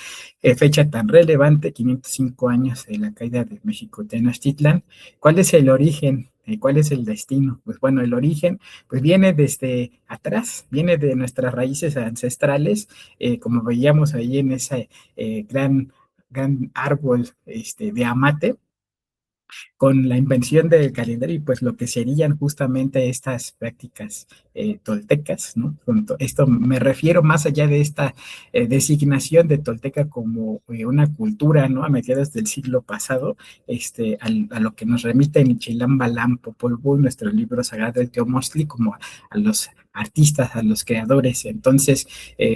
fecha tan relevante, 505 años de la caída de México Tenochtitlan. ¿Cuál es el origen? ¿Cuál es el destino? Pues bueno, el origen pues viene desde atrás, viene de nuestras raíces ancestrales, como veíamos ahí en ese gran árbol de amate. con la invención del calendario y pues lo que serían justamente estas prácticas toltecas, ¿no? Esto me refiero más allá de esta designación de tolteca como una cultura, ¿no? A mediados del siglo pasado, a lo que nos remite en Chilam Balam Popol Vuh, nuestro libro sagrado del Teomostli, como a los artistas, a los creadores. Entonces,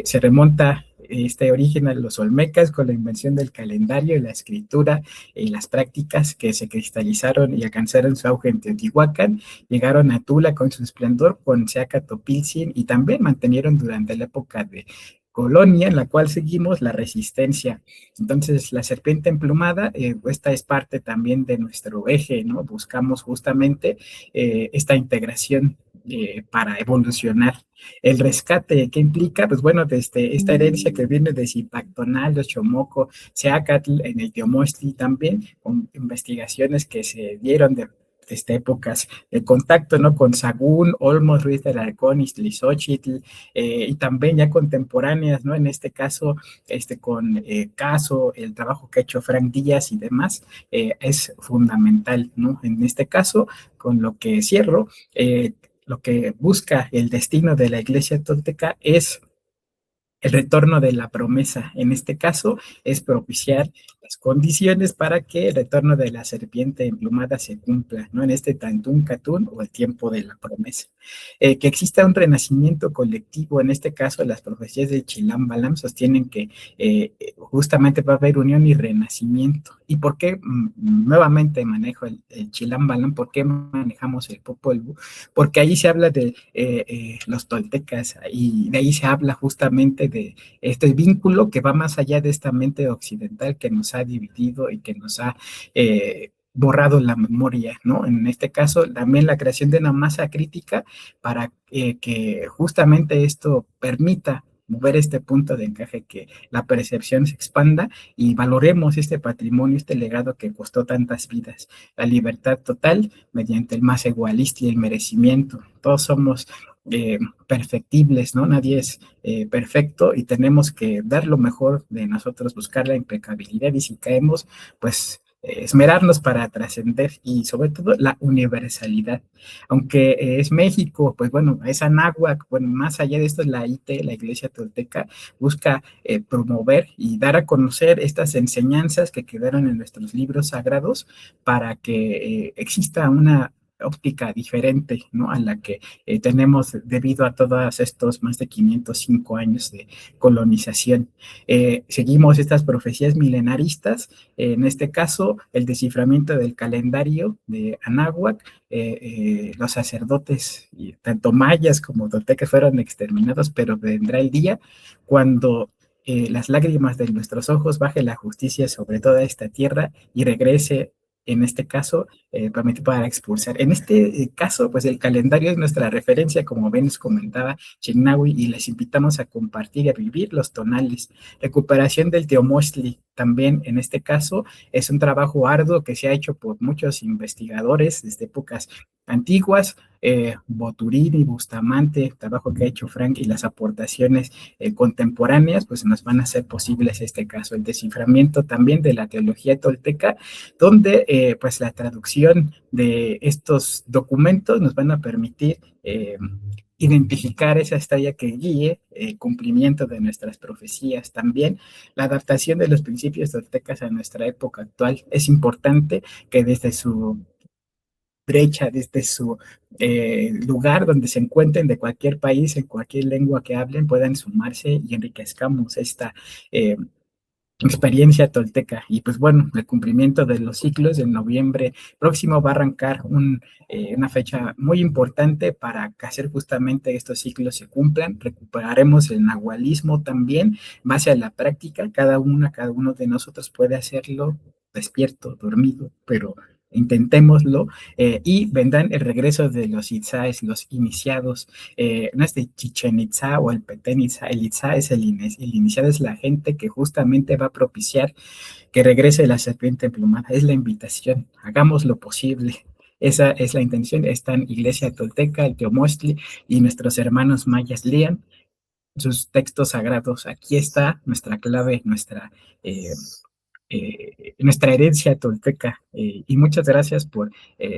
se remonta este origen a los olmecas con la invención del calendario y la escritura y las prácticas que se cristalizaron y alcanzaron su auge en Teotihuacán, llegaron a Tula con su esplendor, con Seacatopiltzin y también mantenieron durante la época de colonia en la cual seguimos la resistencia. Entonces, la serpiente emplumada, esta es parte también de nuestro eje, ¿no? Buscamos justamente esta integración para evolucionar. El rescate, ¿qué implica? Pues bueno, desde esta herencia que viene de Zipactonal, de Chomoco, Seacatl, en el Teomostli también, con investigaciones que se dieron desde épocas de contacto, ¿no? Con Sagún, Olmos, Ruiz del Alarcón, Iztlizóchitl, y también ya contemporáneas, ¿no? En este caso, con Caso, el trabajo que ha hecho Frank Díaz y demás, es fundamental, ¿no? En este caso, con lo que cierro, lo que busca el destino de la iglesia tolteca es el retorno de la promesa. En este caso, es propiciar las condiciones para que el retorno de la serpiente emplumada se cumpla, ¿no? En este Tantún Catún o el tiempo de la promesa. Que exista un renacimiento colectivo, en este caso, las profecías de Chilam Balam sostienen que justamente va a haber unión y renacimiento. ¿Y por qué nuevamente manejo el Chilam Balam? ¿Por qué manejamos el Popol Vuh? Porque ahí se habla de los toltecas y de ahí se habla justamente de este vínculo que va más allá de esta mente occidental que nos ha dividido y que nos ha borrado la memoria, ¿no? En este caso, también la creación de una masa crítica para que justamente esto permita mover este punto de encaje, que la percepción se expanda y valoremos este patrimonio, este legado que costó tantas vidas. La libertad total mediante el más igualista y el merecimiento. Todos somos perfectibles, ¿no? Nadie es perfecto y tenemos que dar lo mejor de nosotros, buscar la impecabilidad y si caemos, pues esmerarnos para trascender y sobre todo la universalidad. Aunque es México, pues bueno, es Anáhuac, bueno, más allá de esto, la IT, la Iglesia Tolteca, busca promover y dar a conocer estas enseñanzas que quedaron en nuestros libros sagrados para que exista una óptica diferente, ¿no? A la que tenemos debido a todos estos más de 505 años de colonización. Seguimos estas profecías milenaristas, en este caso, el desciframiento del calendario de Anáhuac, los sacerdotes, tanto mayas como toltecas, fueron exterminados, pero vendrá el día cuando las lágrimas de nuestros ojos baje la justicia sobre toda esta tierra y regrese en este caso, para expulsar. En este caso, pues el calendario es nuestra referencia, como bien nos comentaba Chignahui, y les invitamos a compartir y a vivir los tonales. Recuperación del Teomostli, también en este caso, es un trabajo arduo que se ha hecho por muchos investigadores desde épocas antiguas, Boturini, Bustamante, trabajo que ha hecho Frank y las aportaciones contemporáneas, pues nos van a hacer posibles este caso. El desciframiento también de la teología tolteca, donde pues la traducción de estos documentos nos van a permitir identificar esa estrella que guíe el cumplimiento de nuestras profecías. También la adaptación de los principios toltecas a nuestra época actual. Es importante que desde su brecha, desde su lugar donde se encuentren de cualquier país, en cualquier lengua que hablen, puedan sumarse y enriquezcamos esta experiencia tolteca. Y pues bueno, el cumplimiento de los ciclos en noviembre próximo va a arrancar una fecha muy importante para que hacer justamente estos ciclos se cumplan. Recuperaremos el nahualismo también, base a la práctica. Cada uno de nosotros puede hacerlo despierto, dormido, pero intentémoslo, y vendrán el regreso de los Itzáes, los iniciados, no es de Chichen Itzá o el Petén Itzá, el Itzá es el iniciado, es la gente que justamente va a propiciar que regrese la serpiente emplumada, es la invitación, hagamos lo posible. Esa es la intención. Están Iglesia Tolteca, el Teomostli y nuestros hermanos mayas lean sus textos sagrados. Aquí está nuestra clave, nuestra nuestra herencia tolteca. Y muchas gracias por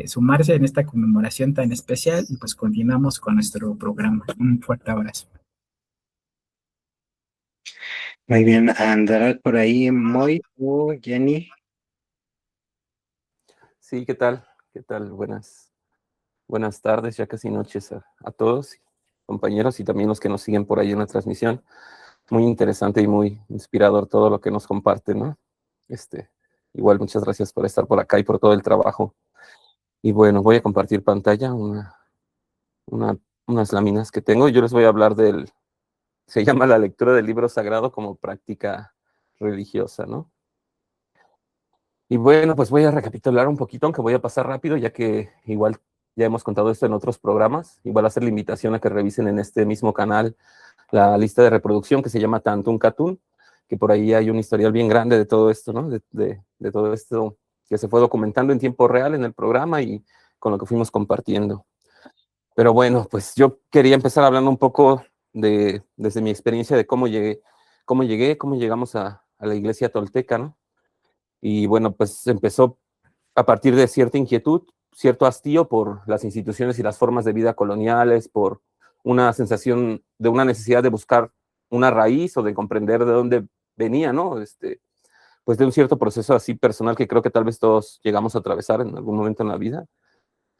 sumarse en esta conmemoración tan especial y pues continuamos con nuestro programa. Un fuerte abrazo. Muy bien, andará por ahí Moy o Jenny. Sí, ¿qué tal? ¿Qué tal? Buenas tardes, ya casi noches a todos, compañeros, y también los que nos siguen por ahí en la transmisión. Muy interesante y muy inspirador todo lo que nos comparten, ¿no? Igual, muchas gracias por estar por acá y por todo el trabajo. Y bueno, voy a compartir pantalla, unas láminas que tengo. Yo les voy a hablar se llama la lectura del libro sagrado como práctica religiosa, ¿no? Y bueno, pues voy a recapitular un poquito, aunque voy a pasar rápido, ya que igual ya hemos contado esto en otros programas. Igual hacer la invitación a que revisen en este mismo canal la lista de reproducción que se llama Tantún Catún, que por ahí hay un historial bien grande de todo esto, ¿no? De todo esto que se fue documentando en tiempo real en el programa y con lo que fuimos compartiendo. Pero bueno, pues yo quería empezar hablando un poco desde mi experiencia de cómo llegamos a la iglesia tolteca, ¿no? Y bueno, pues empezó a partir de cierta inquietud, cierto hastío por las instituciones y las formas de vida coloniales, por una sensación de una necesidad de buscar una raíz o de comprender de dónde venía, ¿no? Pues de un cierto proceso así personal que creo que tal vez todos llegamos a atravesar en algún momento en la vida.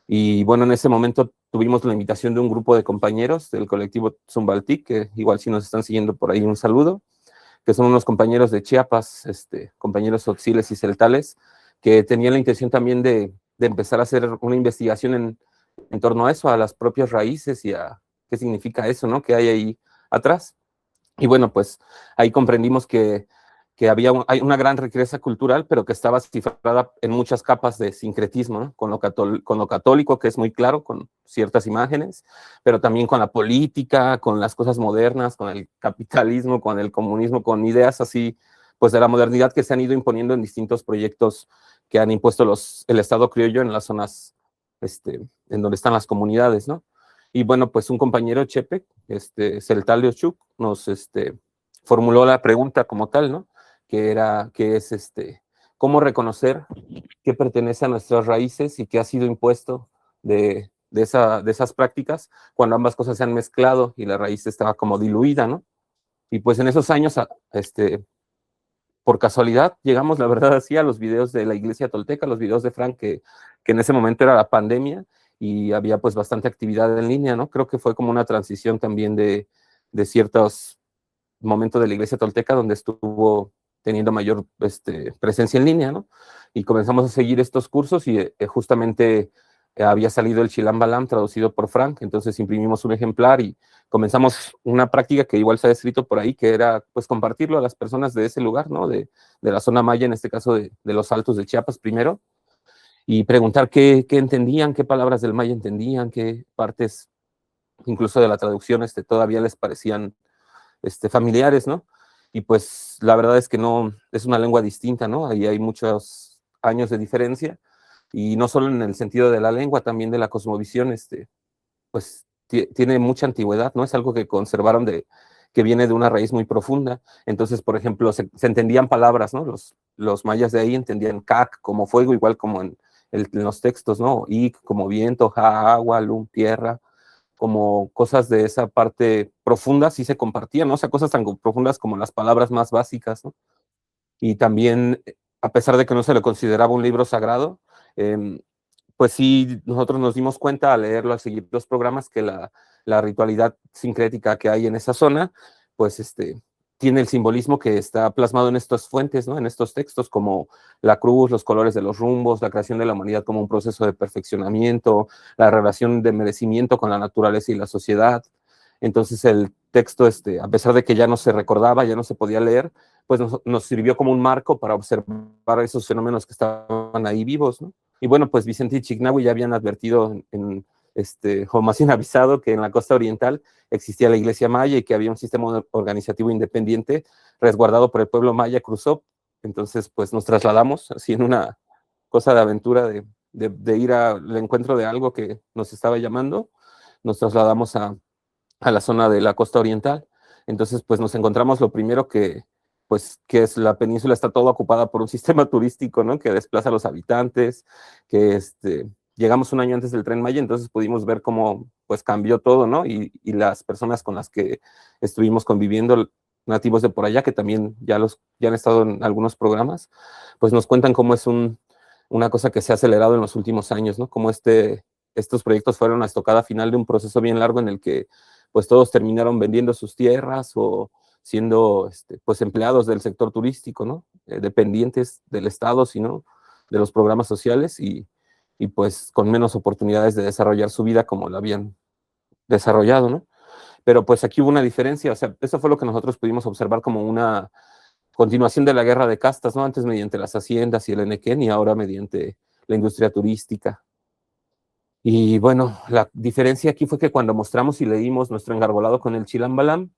Y bueno, en ese momento tuvimos la invitación de un grupo de compañeros del colectivo Zumbaltic, que igual si nos están siguiendo por ahí un saludo, que son unos compañeros de Chiapas, compañeros otziles y celtales, que tenían la intención también de empezar a hacer una investigación en torno a eso, a las propias raíces y a qué significa eso, ¿no? Que hay ahí atrás. Y bueno, pues ahí comprendimos que hay una gran riqueza cultural, pero que estaba cifrada en muchas capas de sincretismo, ¿no? Con lo católico, que es muy claro, con ciertas imágenes, pero también con la política, con las cosas modernas, con el capitalismo, con el comunismo, con ideas así, pues de la modernidad que se han ido imponiendo en distintos proyectos que han impuesto el Estado criollo en las zonas en donde están las comunidades, ¿no? Y bueno, pues un compañero Chepe, Celtal de Ochuk, nos formuló la pregunta como tal, ¿no? Que es cómo reconocer qué pertenece a nuestras raíces y qué ha sido impuesto de esas prácticas cuando ambas cosas se han mezclado y la raíz estaba como diluida, ¿no? Y pues en esos años, por casualidad, llegamos, la verdad, así a los videos de la iglesia tolteca, los videos de Frank, que en ese momento era la pandemia y había pues bastante actividad en línea, ¿no? Creo que fue como una transición también de ciertos momentos de la iglesia tolteca donde estuvo teniendo mayor presencia en línea, ¿no? Y comenzamos a seguir estos cursos y justamente había salido el Chilam Balam traducido por Frank, entonces imprimimos un ejemplar y comenzamos una práctica que igual se ha escrito por ahí, que era pues compartirlo a las personas de ese lugar, ¿no? De la zona maya, en este caso de los Altos de Chiapas primero, y preguntar qué entendían, qué palabras del maya entendían, qué partes incluso de la traducción todavía les parecían familiares, ¿no? Y pues la verdad es que no, es una lengua distinta, ¿no? Ahí hay muchos años de diferencia, y no solo en el sentido de la lengua, también de la cosmovisión, pues tiene mucha antigüedad, ¿no? Es algo que conservaron que viene de una raíz muy profunda. Entonces, por ejemplo, se entendían palabras, ¿no? Los mayas de ahí entendían kak como fuego, igual como en los textos, ¿no? Ik como viento, ja, agua, lum, tierra, como cosas de esa parte profunda sí se compartían, ¿no? O sea, cosas tan profundas como las palabras más básicas, ¿no? Y también, a pesar de que no se le consideraba un libro sagrado, pues sí, nosotros nos dimos cuenta al leerlo, al seguir los programas, que la ritualidad sincrética que hay en esa zona, pues tiene el simbolismo que está plasmado en estas fuentes, ¿no? En estos textos, como la cruz, los colores de los rumbos, la creación de la humanidad como un proceso de perfeccionamiento, la relación de merecimiento con la naturaleza y la sociedad. Entonces el texto, a pesar de que ya no se recordaba, ya no se podía leer, pues nos sirvió como un marco para observar esos fenómenos que estaban ahí vivos, ¿no? Y bueno, pues Vicente y Chignahui ya habían advertido o más bien avisado, que en la costa oriental existía la iglesia maya y que había un sistema organizativo independiente resguardado por el pueblo maya Cruzop. Entonces, pues nos trasladamos así en una cosa de aventura de ir al encuentro de algo que nos estaba llamando. Nos trasladamos a la zona de la costa oriental. Entonces, pues nos encontramos lo primero que pues que es la península está toda ocupada por un sistema turístico, ¿no? Que desplaza a los habitantes, que llegamos un año antes del Tren Maya, entonces pudimos ver cómo pues cambió todo, ¿no? Y las personas con las que estuvimos conviviendo, nativos de por allá, que también ya han estado en algunos programas, pues nos cuentan cómo es una cosa que se ha acelerado en los últimos años, ¿no? Cómo estos proyectos fueron la estocada final de un proceso bien largo en el que pues todos terminaron vendiendo sus tierras o siendo pues empleados del sector turístico, ¿no? Dependientes del Estado, sino de los programas sociales y pues con menos oportunidades de desarrollar su vida como la habían desarrollado, ¿no? Pero pues aquí hubo una diferencia, o sea, eso fue lo que nosotros pudimos observar como una continuación de la guerra de castas, ¿no? Antes mediante las haciendas y el Enequén y ahora mediante la industria turística. Y bueno, la diferencia aquí fue que cuando mostramos y leímos nuestro engarbolado con el Chilambalam,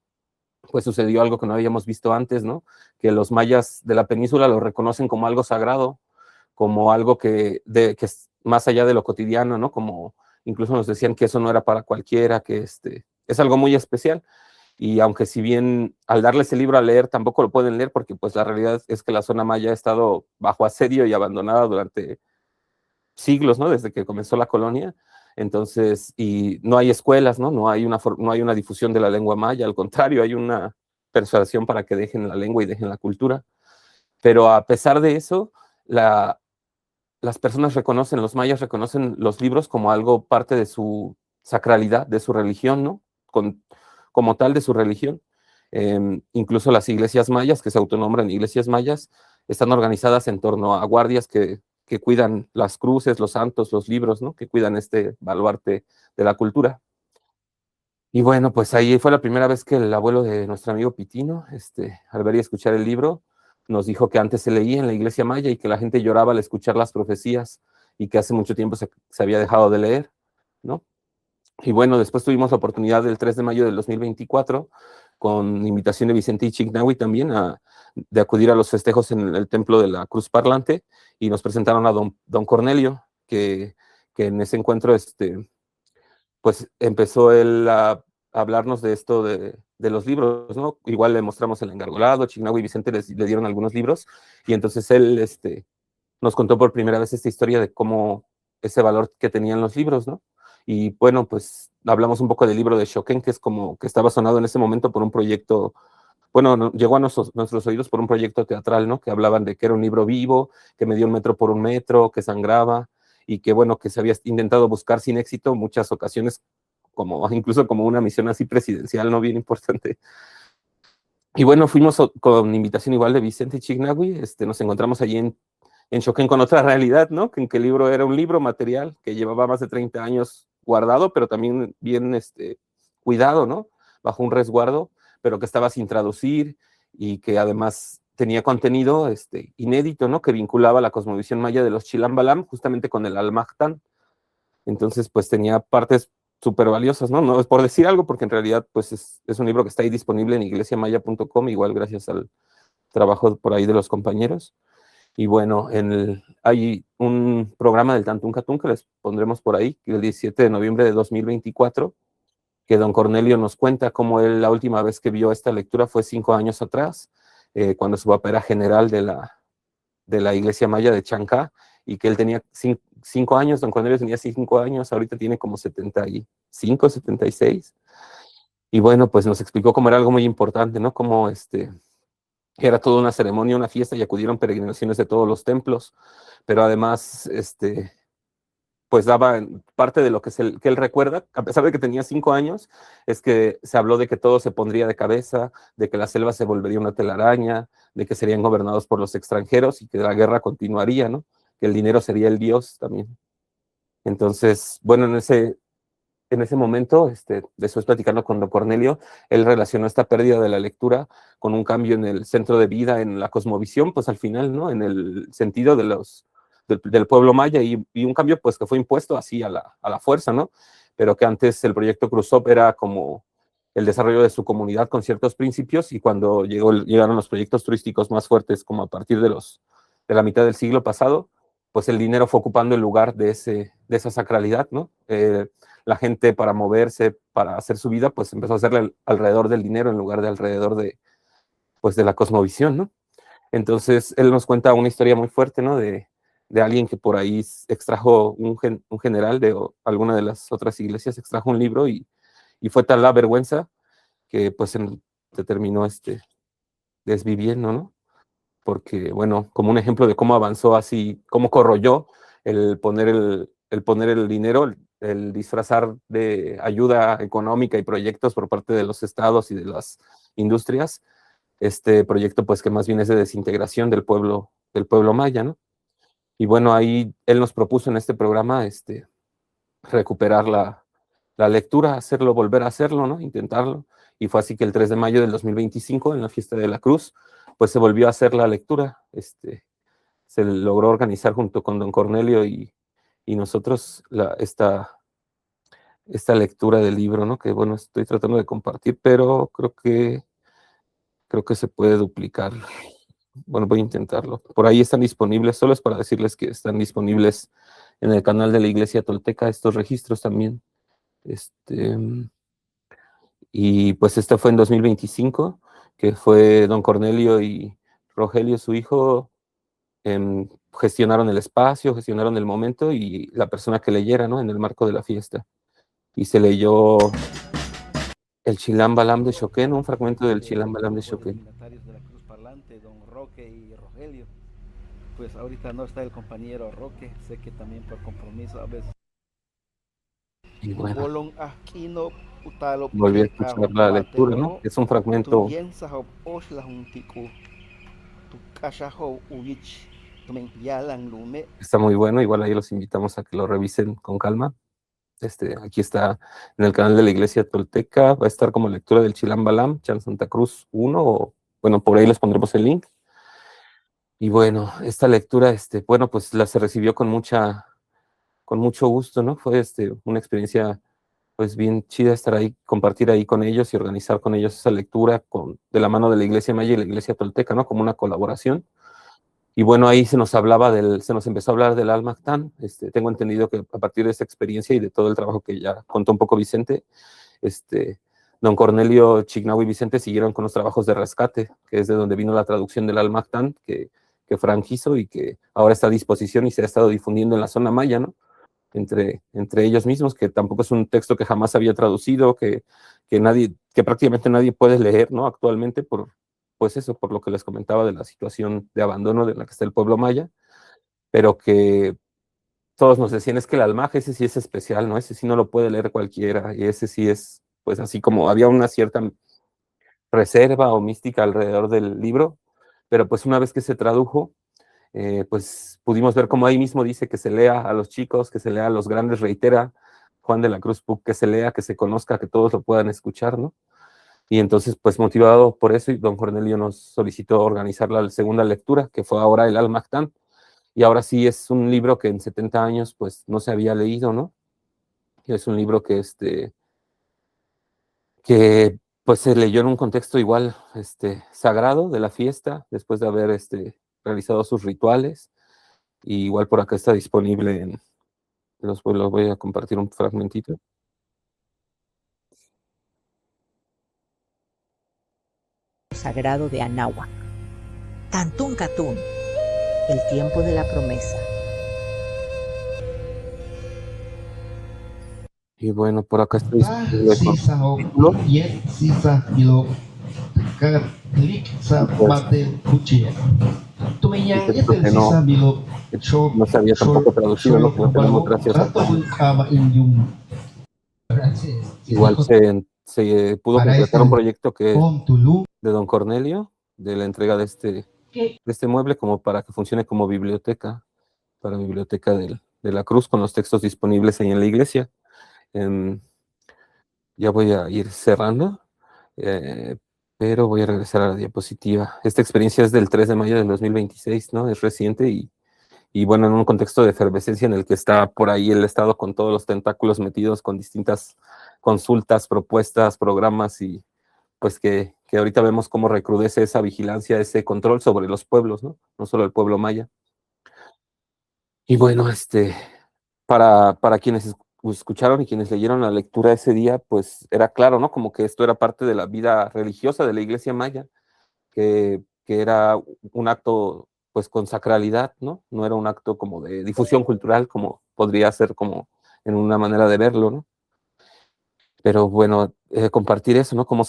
pues sucedió algo que no habíamos visto antes, ¿no? Que los mayas de la península lo reconocen como algo sagrado, como algo que es más allá de lo cotidiano, ¿no? Como incluso nos decían que eso no era para cualquiera, que es algo muy especial. Y aunque si bien al darles el libro a leer tampoco lo pueden leer porque pues la realidad es que la zona maya ha estado bajo asedio y abandonada durante siglos, ¿no? Desde que comenzó la colonia. Entonces, y no hay escuelas, ¿no? No hay una difusión de la lengua maya, al contrario, hay una persuasión para que dejen la lengua y dejen la cultura. Pero a pesar de eso, las personas reconocen, los mayas reconocen los libros como algo parte de su sacralidad, de su religión, ¿no? Como tal de su religión. Incluso las iglesias mayas, que se autonombran iglesias mayas, están organizadas en torno a guardias que cuidan las cruces, los santos, los libros, ¿no? Que cuidan este baluarte de la cultura. Y bueno, pues ahí fue la primera vez que el abuelo de nuestro amigo Pitino, al ver y escuchar el libro, nos dijo que antes se leía en la iglesia maya y que la gente lloraba al escuchar las profecías y que hace mucho tiempo se había dejado de leer, ¿no? Y bueno, después tuvimos la oportunidad del 3 de mayo del 2024, con invitación de Vicente Ichignahui también, de acudir a los festejos en el templo de la Cruz Parlante, y nos presentaron a don Cornelio, que en ese encuentro, pues empezó él a hablarnos de esto de los libros, ¿no? Igual le mostramos el engargolado, Ichignahui y Vicente le dieron algunos libros, y entonces él nos contó por primera vez esta historia de cómo ese valor que tenían los libros, ¿no? Y bueno, pues hablamos un poco del libro de Shoken, que es como que estaba sonado en ese momento por un proyecto, bueno, llegó a nuestros oídos por un proyecto teatral, ¿no? Que hablaban de que era un libro vivo, que medía 1 metro por 1 metro, que sangraba, y que bueno, que se había intentado buscar sin éxito muchas ocasiones, incluso como una misión así presidencial, ¿no? Bien importante. Y bueno, fuimos con invitación igual de Vicente Ichignahui, nos encontramos allí en Shoken con otra realidad, ¿no? Que el libro era un libro material que llevaba más de 30 años guardado, pero también bien cuidado, ¿no? Bajo un resguardo, pero que estaba sin traducir y que además tenía contenido inédito, ¿no? Que vinculaba la cosmovisión maya de los Chilambalam justamente con el Almajtán. Entonces, pues tenía partes súper valiosas, ¿no? No es por decir algo, porque en realidad, pues es un libro que está ahí disponible en iglesiamaya.com, igual gracias al trabajo por ahí de los compañeros. Y bueno, hay un programa del Tantún Catún que les pondremos por ahí, el 17 de noviembre de 2024, que don Cornelio nos cuenta cómo él la última vez que vio esta lectura fue 5 años atrás, cuando su papá era general de la iglesia maya de Chancá, y que él tenía 5 años, don Cornelio tenía 5 años, ahorita tiene como 75, 76. Y bueno, pues nos explicó cómo era algo muy importante, ¿no? Cómo era toda una ceremonia, una fiesta, y acudieron peregrinaciones de todos los templos, pero además, pues daba parte de lo que él recuerda, a pesar de que tenía 5 años, es que se habló de que todo se pondría de cabeza, de que la selva se volvería una telaraña, de que serían gobernados por los extranjeros y que la guerra continuaría, ¿no? Que el dinero sería el dios también. Entonces, bueno, en ese momento, después platicando con don Cornelio, él relacionó esta pérdida de la lectura con un cambio en el centro de vida, en la cosmovisión, pues al final, ¿no? En el sentido del pueblo maya, y un cambio pues que fue impuesto así a la fuerza, ¿no? Pero que antes el proyecto Cruzop era como el desarrollo de su comunidad con ciertos principios, y cuando llegaron los proyectos turísticos más fuertes, como a partir de la mitad del siglo pasado, pues el dinero fue ocupando el lugar de esa sacralidad, ¿no? La gente, para moverse, para hacer su vida, pues empezó a hacerle alrededor del dinero en lugar de alrededor de pues de la cosmovisión, ¿no? Entonces, él nos cuenta una historia muy fuerte, ¿no? De alguien que por ahí extrajo un general de alguna de las otras iglesias, extrajo un libro y fue tal la vergüenza que pues se terminó desviviendo, ¿no? Porque, bueno, como un ejemplo de cómo avanzó así, cómo corroyó el poner el dinero, el disfrazar de ayuda económica y proyectos por parte de los estados y de las industrias, este proyecto pues que más bien es de desintegración del pueblo maya, ¿no? Y bueno, ahí él nos propuso en este programa recuperar la lectura, hacerlo, volver a hacerlo, ¿no? Intentarlo. Y fue así que el 3 de mayo del 2025, en la fiesta de la Cruz, pues se volvió a hacer la lectura. Se logró organizar junto con don Cornelio y nosotros esta lectura del libro, ¿no? Que bueno, estoy tratando de compartir, pero creo que se puede duplicar. Bueno, voy a intentarlo. Por ahí están disponibles, solo es para decirles que están disponibles en el canal de la Iglesia Tolteca estos registros también. Y pues este fue en 2025, que fue don Cornelio y Rogelio, su hijo, gestionaron el espacio, gestionaron el momento y la persona que leyera, ¿no? En el marco de la fiesta. Y se leyó el Chilam Balam de Choquén, un fragmento del Chilam Balam de Choquén. De la Cruz Parlante, don Roque y Rogelio. Pues ahorita no está el compañero Roque, sé que también por compromiso a veces. Y bueno, Bolon Aquino Utalo volví a escuchar la lectura, ¿no? Es un fragmento. Está muy bueno, igual ahí los invitamos a que lo revisen con calma. Aquí está en el canal de la Iglesia Tolteca, va a estar como lectura del Chilam Balam, Chan Santa Cruz 1, o bueno, por ahí les pondremos el link. Y bueno, esta lectura, bueno, pues se recibió con mucho gusto, ¿no? Fue una experiencia pues bien chida estar ahí, compartir ahí con ellos y organizar con ellos esa lectura de la mano de la Iglesia Maya y la Iglesia Tolteca, ¿no? Como una colaboración. Y bueno, ahí se nos empezó a hablar del Almactán. Tengo entendido que a partir de esta experiencia y de todo el trabajo que ya contó un poco Vicente, don Cornelio, Chignau y Vicente siguieron con los trabajos de rescate, que es de donde vino la traducción del Almactán, que Frank hizo y que ahora está a disposición y se ha estado difundiendo en la zona maya, ¿no? Entre ellos mismos, que tampoco es un texto que jamás había traducido, que prácticamente nadie puede leer, ¿no? Actualmente pues eso, por lo que les comentaba de la situación de abandono de la que está el pueblo maya, pero que todos nos decían, es que el almaje, ese sí es especial, ¿no? Ese sí no lo puede leer cualquiera, y ese sí es, pues así como había una cierta reserva o mística alrededor del libro, pero pues una vez que se tradujo, pues pudimos ver cómo ahí mismo dice que se lea a los chicos, que se lea a los grandes, reitera Juan de la Cruz Puc, que se lea, que se conozca, que todos lo puedan escuchar, ¿no? Y entonces, pues motivado por eso, don Cornelio nos solicitó organizar la segunda lectura, que fue ahora el Almactán. Y ahora sí es un libro que en 70 años, pues no se había leído, ¿no? Y es un libro que pues se leyó en un contexto igual, sagrado de la fiesta, después de haber, realizado sus rituales. Y igual por acá está disponible los voy a compartir un fragmentito. Sagrado de Anáhuac. Tantún Catún, el tiempo de la promesa. Y bueno, por acá está disponible con título. No se había tampoco traducido, ¿no? No tenemos gracias a igual se pudo completar un proyecto que de don Cornelio, de la entrega de este mueble, como para que funcione como biblioteca, para Biblioteca de la Cruz, con los textos disponibles ahí en la iglesia. Ya voy a ir cerrando, pero voy a regresar a la diapositiva. Esta experiencia es del 3 de mayo del 2026, ¿no? Es reciente y bueno, en un contexto de efervescencia en el que está por ahí el Estado con todos los tentáculos metidos, con distintas consultas, propuestas, programas y pues que ahorita vemos cómo recrudece esa vigilancia, ese control sobre los pueblos, ¿no? No solo el pueblo maya. Y bueno, para quienes escucharon y quienes leyeron la lectura ese día, pues era claro, ¿no? Como que esto era parte de la vida religiosa de la iglesia maya, que era un acto pues con sacralidad, ¿no? No era un acto como de difusión cultural, como podría ser como en una manera de verlo, ¿no? Pero bueno, compartir eso, ¿no? Cómo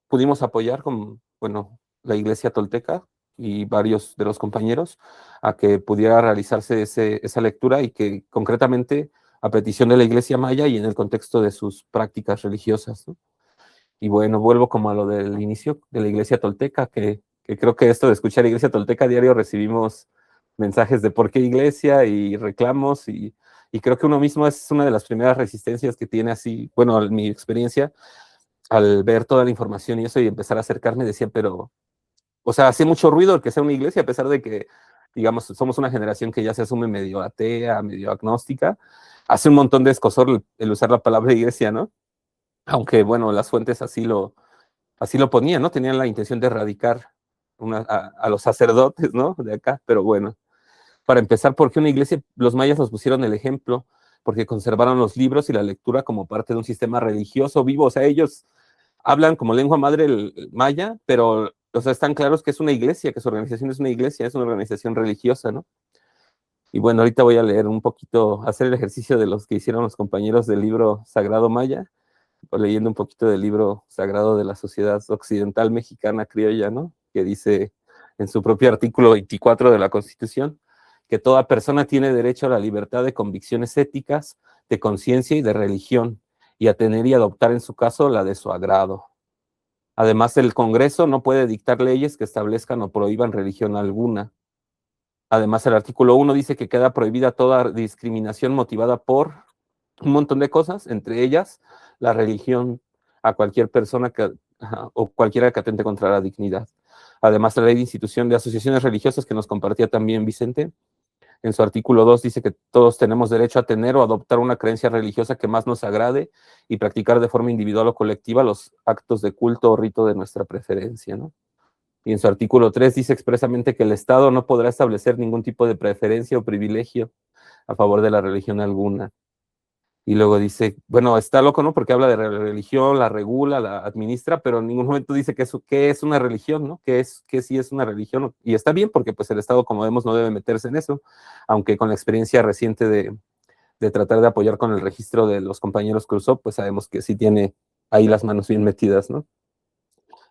pudimos apoyar con, bueno, la iglesia tolteca y varios de los compañeros a que pudiera realizarse esa lectura y que concretamente a petición de la iglesia maya y en el contexto de sus prácticas religiosas, ¿no? Y bueno, vuelvo como a lo del inicio de la iglesia tolteca, que creo que esto de escuchar iglesia tolteca a diario recibimos mensajes de por qué iglesia y reclamos y creo que uno mismo es una de las primeras resistencias que tiene así, bueno, mi experiencia, al ver toda la información y eso y empezar a acercarme, decía, pero, o sea, hace mucho ruido el que sea una iglesia, a pesar de que, digamos, somos una generación que ya se asume medio atea, medio agnóstica, hace un montón de escozor el usar la palabra iglesia, ¿no? Aunque, bueno, las fuentes así lo ponían, ¿no? Tenían la intención de erradicar a los sacerdotes, ¿no? De acá, pero bueno. Para empezar, ¿por qué una iglesia? Los mayas nos pusieron el ejemplo, porque conservaron los libros y la lectura como parte de un sistema religioso vivo. O sea, ellos hablan como lengua madre el maya, pero, o sea, están claros que es una iglesia, que su organización es una organización religiosa, ¿no? Y bueno, ahorita voy a leer un poquito, hacer el ejercicio de los que hicieron los compañeros del libro Sagrado Maya, o leyendo un poquito del libro sagrado de la Sociedad Occidental Mexicana Criolla, ¿no? Que dice en su propio artículo 24 de la Constitución que toda persona tiene derecho a la libertad de convicciones éticas, de conciencia y de religión, y a tener y adoptar en su caso la de su agrado. Además, el Congreso no puede dictar leyes que establezcan o prohíban religión alguna. Además, el artículo 1 dice que queda prohibida toda discriminación motivada por un montón de cosas, entre ellas la religión a cualquier persona o cualquiera que atente contra la dignidad. Además, la ley de institución de asociaciones religiosas que nos compartía también Vicente, en su artículo 2 dice que todos tenemos derecho a tener o adoptar una creencia religiosa que más nos agrade y practicar de forma individual o colectiva los actos de culto o rito de nuestra preferencia, ¿no? Y en su artículo 3 dice expresamente que el Estado no podrá establecer ningún tipo de preferencia o privilegio a favor de la religión alguna. Y luego dice, bueno, está loco, ¿no? Porque habla de religión, la regula, la administra, pero en ningún momento dice qué es una religión, ¿no? ¿Qué sí es una religión? Y está bien porque pues el Estado, como vemos, no debe meterse en eso, aunque con la experiencia reciente de tratar de apoyar con el registro de los compañeros que usó, pues sabemos que sí tiene ahí las manos bien metidas, ¿no?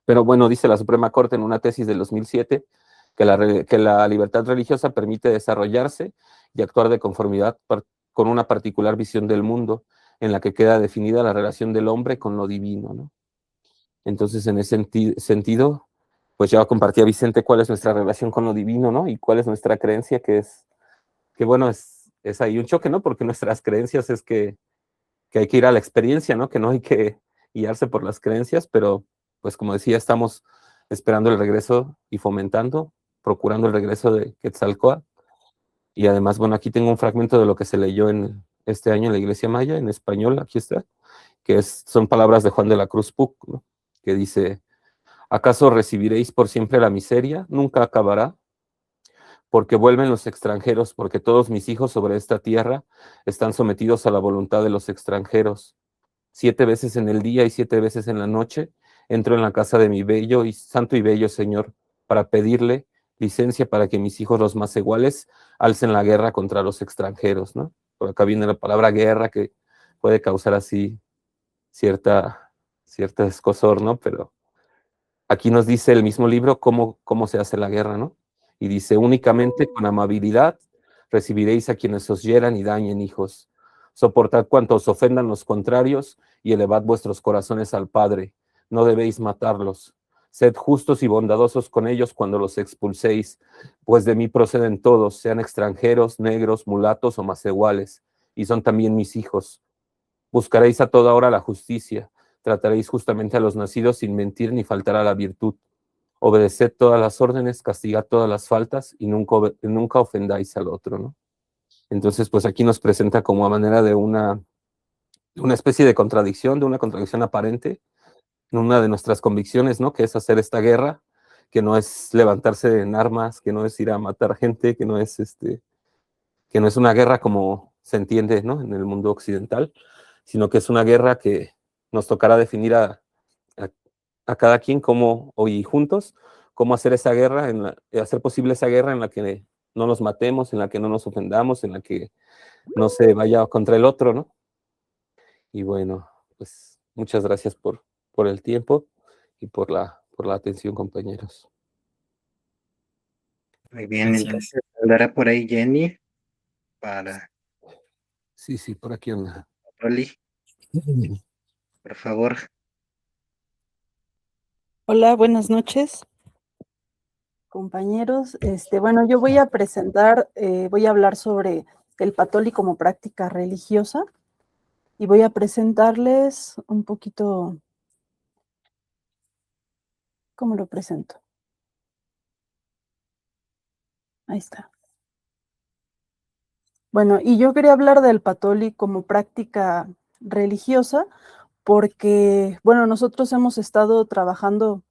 Pero bueno, dice la Suprema Corte en una tesis del 2007 que la libertad religiosa permite desarrollarse y actuar de conformidad con una particular visión del mundo en la que queda definida la relación del hombre con lo divino, ¿no? Entonces, en ese sentido, pues ya compartía Vicente cuál es nuestra relación con lo divino, ¿no? Y cuál es nuestra creencia, que bueno, es ahí un choque, ¿no? Porque nuestras creencias es que hay que ir a la experiencia, ¿no? Que no hay que guiarse por las creencias, pero pues como decía, estamos esperando el regreso y fomentando, procurando el regreso de Quetzalcóatl. Y además, bueno, aquí tengo un fragmento de lo que se leyó este año en la Iglesia Maya, en español, aquí está, son palabras de Juan de la Cruz Puc, ¿no? Que dice, ¿acaso recibiréis por siempre la miseria? Nunca acabará, porque vuelven los extranjeros, porque todos mis hijos sobre esta tierra están sometidos a la voluntad de los extranjeros. 7 veces en el día y 7 veces en la noche entro en la casa de mi bello y santo y bello Señor para pedirle licencia para que mis hijos los más iguales alcen la guerra contra los extranjeros, ¿no? Por acá viene la palabra guerra que puede causar así cierta escozor, ¿no? Pero aquí nos dice el mismo libro cómo se hace la guerra, ¿no? Y dice, únicamente con amabilidad recibiréis a quienes os hieran y dañen, hijos. Soportad cuanto os ofendan los contrarios y elevad vuestros corazones al Padre. No debéis matarlos. Sed justos y bondadosos con ellos cuando los expulséis, pues de mí proceden todos, sean extranjeros, negros, mulatos o maseguales, y son también mis hijos. Buscaréis a toda hora la justicia, trataréis justamente a los nacidos sin mentir ni faltar a la virtud. Obedeced todas las órdenes, castigad todas las faltas y nunca ofendáis al otro, ¿no? Entonces, pues aquí nos presenta como a manera de una especie de contradicción, de una contradicción aparente, una de nuestras convicciones, ¿no? Que es hacer esta guerra, que no es levantarse en armas, que no es ir a matar gente, que no es una guerra como se entiende, ¿no? En el mundo occidental, sino que es una guerra que nos tocará definir a a cada quien cómo, y juntos, cómo hacer esa guerra, hacer posible esa guerra en la que no nos matemos, en la que no nos ofendamos, en la que no se vaya contra el otro, ¿no? Y bueno, pues muchas gracias por el tiempo y por la atención, compañeros. Muy bien, Gracias. entonces hablará por ahí Jenny para Sí, por aquí anda. Oli, por favor. Hola, buenas noches, compañeros. Bueno, yo voy a presentar, voy a hablar sobre el Patoli como práctica religiosa y voy a presentarles un poquito, ¿cómo lo presento? Ahí está. Bueno, y yo quería hablar del Patoli como práctica religiosa porque, bueno, nosotros hemos estado trabajando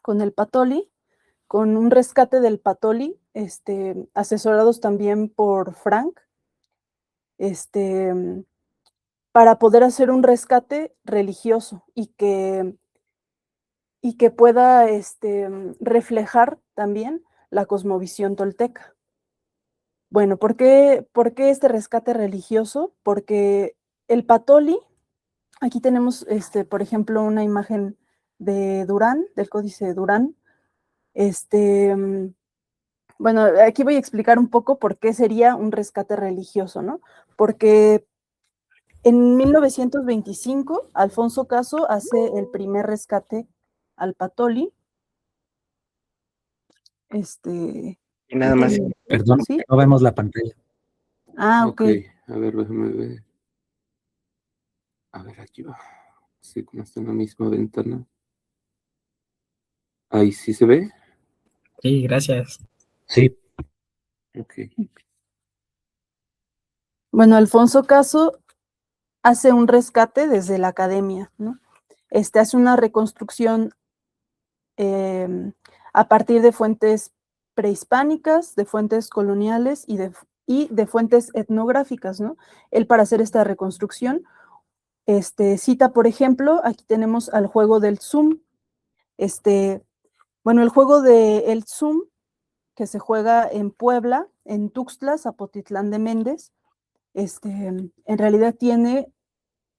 con el Patoli, con un rescate del Patoli, asesorados también por Frank, para poder hacer un rescate religioso y que pueda reflejar también la cosmovisión tolteca. Bueno, ¿por qué este rescate religioso? Porque el Patoli, aquí tenemos, por ejemplo, una imagen de Durán, del Códice de Durán. Bueno, aquí voy a explicar un poco por qué sería un rescate religioso, ¿no? Porque en 1925, Alfonso Caso hace el primer rescate al Patoli. Y nada más. Perdón, ¿Sí? no vemos la pantalla. Ah, ok. A ver, déjame ver. A ver, aquí va. Sí, como está en la misma ventana. Ahí sí se ve. Sí, gracias. Sí. Ok. Bueno, Alfonso Caso hace un rescate desde la academia, ¿no? Hace una reconstrucción a partir de fuentes prehispánicas, de fuentes coloniales y de fuentes etnográficas, ¿no? Él, para hacer esta reconstrucción, cita, por ejemplo, aquí tenemos al juego del Tzum. Bueno, el juego del Tzum, que se juega en Puebla, en Tuxtla, Zapotitlán de Méndez, en realidad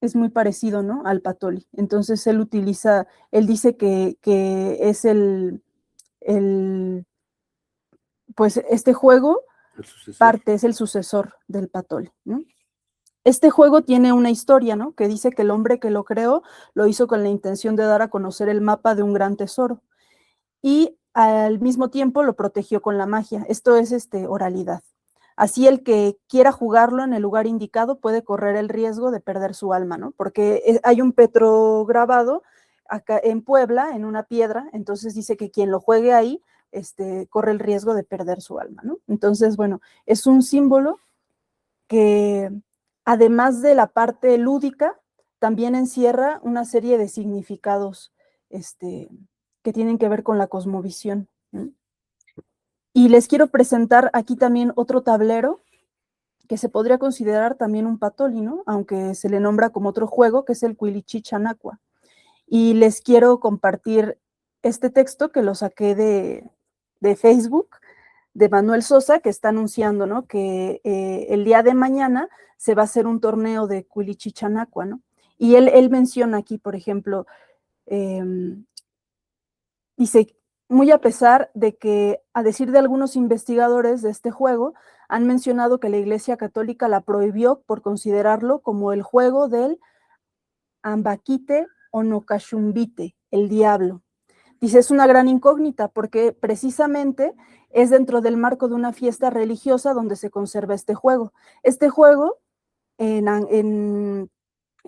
es muy parecido, ¿no?, al Patoli. Entonces él dice que es pues este juego es el sucesor del Patoli, ¿no? Este juego tiene una historia, ¿no?, que dice que el hombre que lo creó lo hizo con la intención de dar a conocer el mapa de un gran tesoro y al mismo tiempo lo protegió con la magia. Esto es oralidad. Así el que quiera jugarlo en el lugar indicado puede correr el riesgo de perder su alma, ¿no? Porque hay un petrograbado acá en Puebla, en una piedra, entonces dice que quien lo juegue ahí corre el riesgo de perder su alma, ¿no? Entonces, bueno, es un símbolo que, además de la parte lúdica, también encierra una serie de significados que tienen que ver con la cosmovisión, ¿no? Y les quiero presentar aquí también otro tablero que se podría considerar también un Patoli, ¿no?, aunque se le nombra como otro juego, que es el Cuilichichanacua. Y les quiero compartir este texto que lo saqué de Facebook, de Manuel Sosa, que está anunciando, ¿no?, que el día de mañana se va a hacer un torneo de Cuilichichanacua, ¿no? Y él menciona aquí, por ejemplo, dice, muy a pesar de que, a decir de algunos investigadores de este juego, han mencionado que la Iglesia Católica la prohibió por considerarlo como el juego del Ambaquite o Nocashumbite, el diablo. Dice, es una gran incógnita porque precisamente es dentro del marco de una fiesta religiosa donde se conserva este juego. Este juego en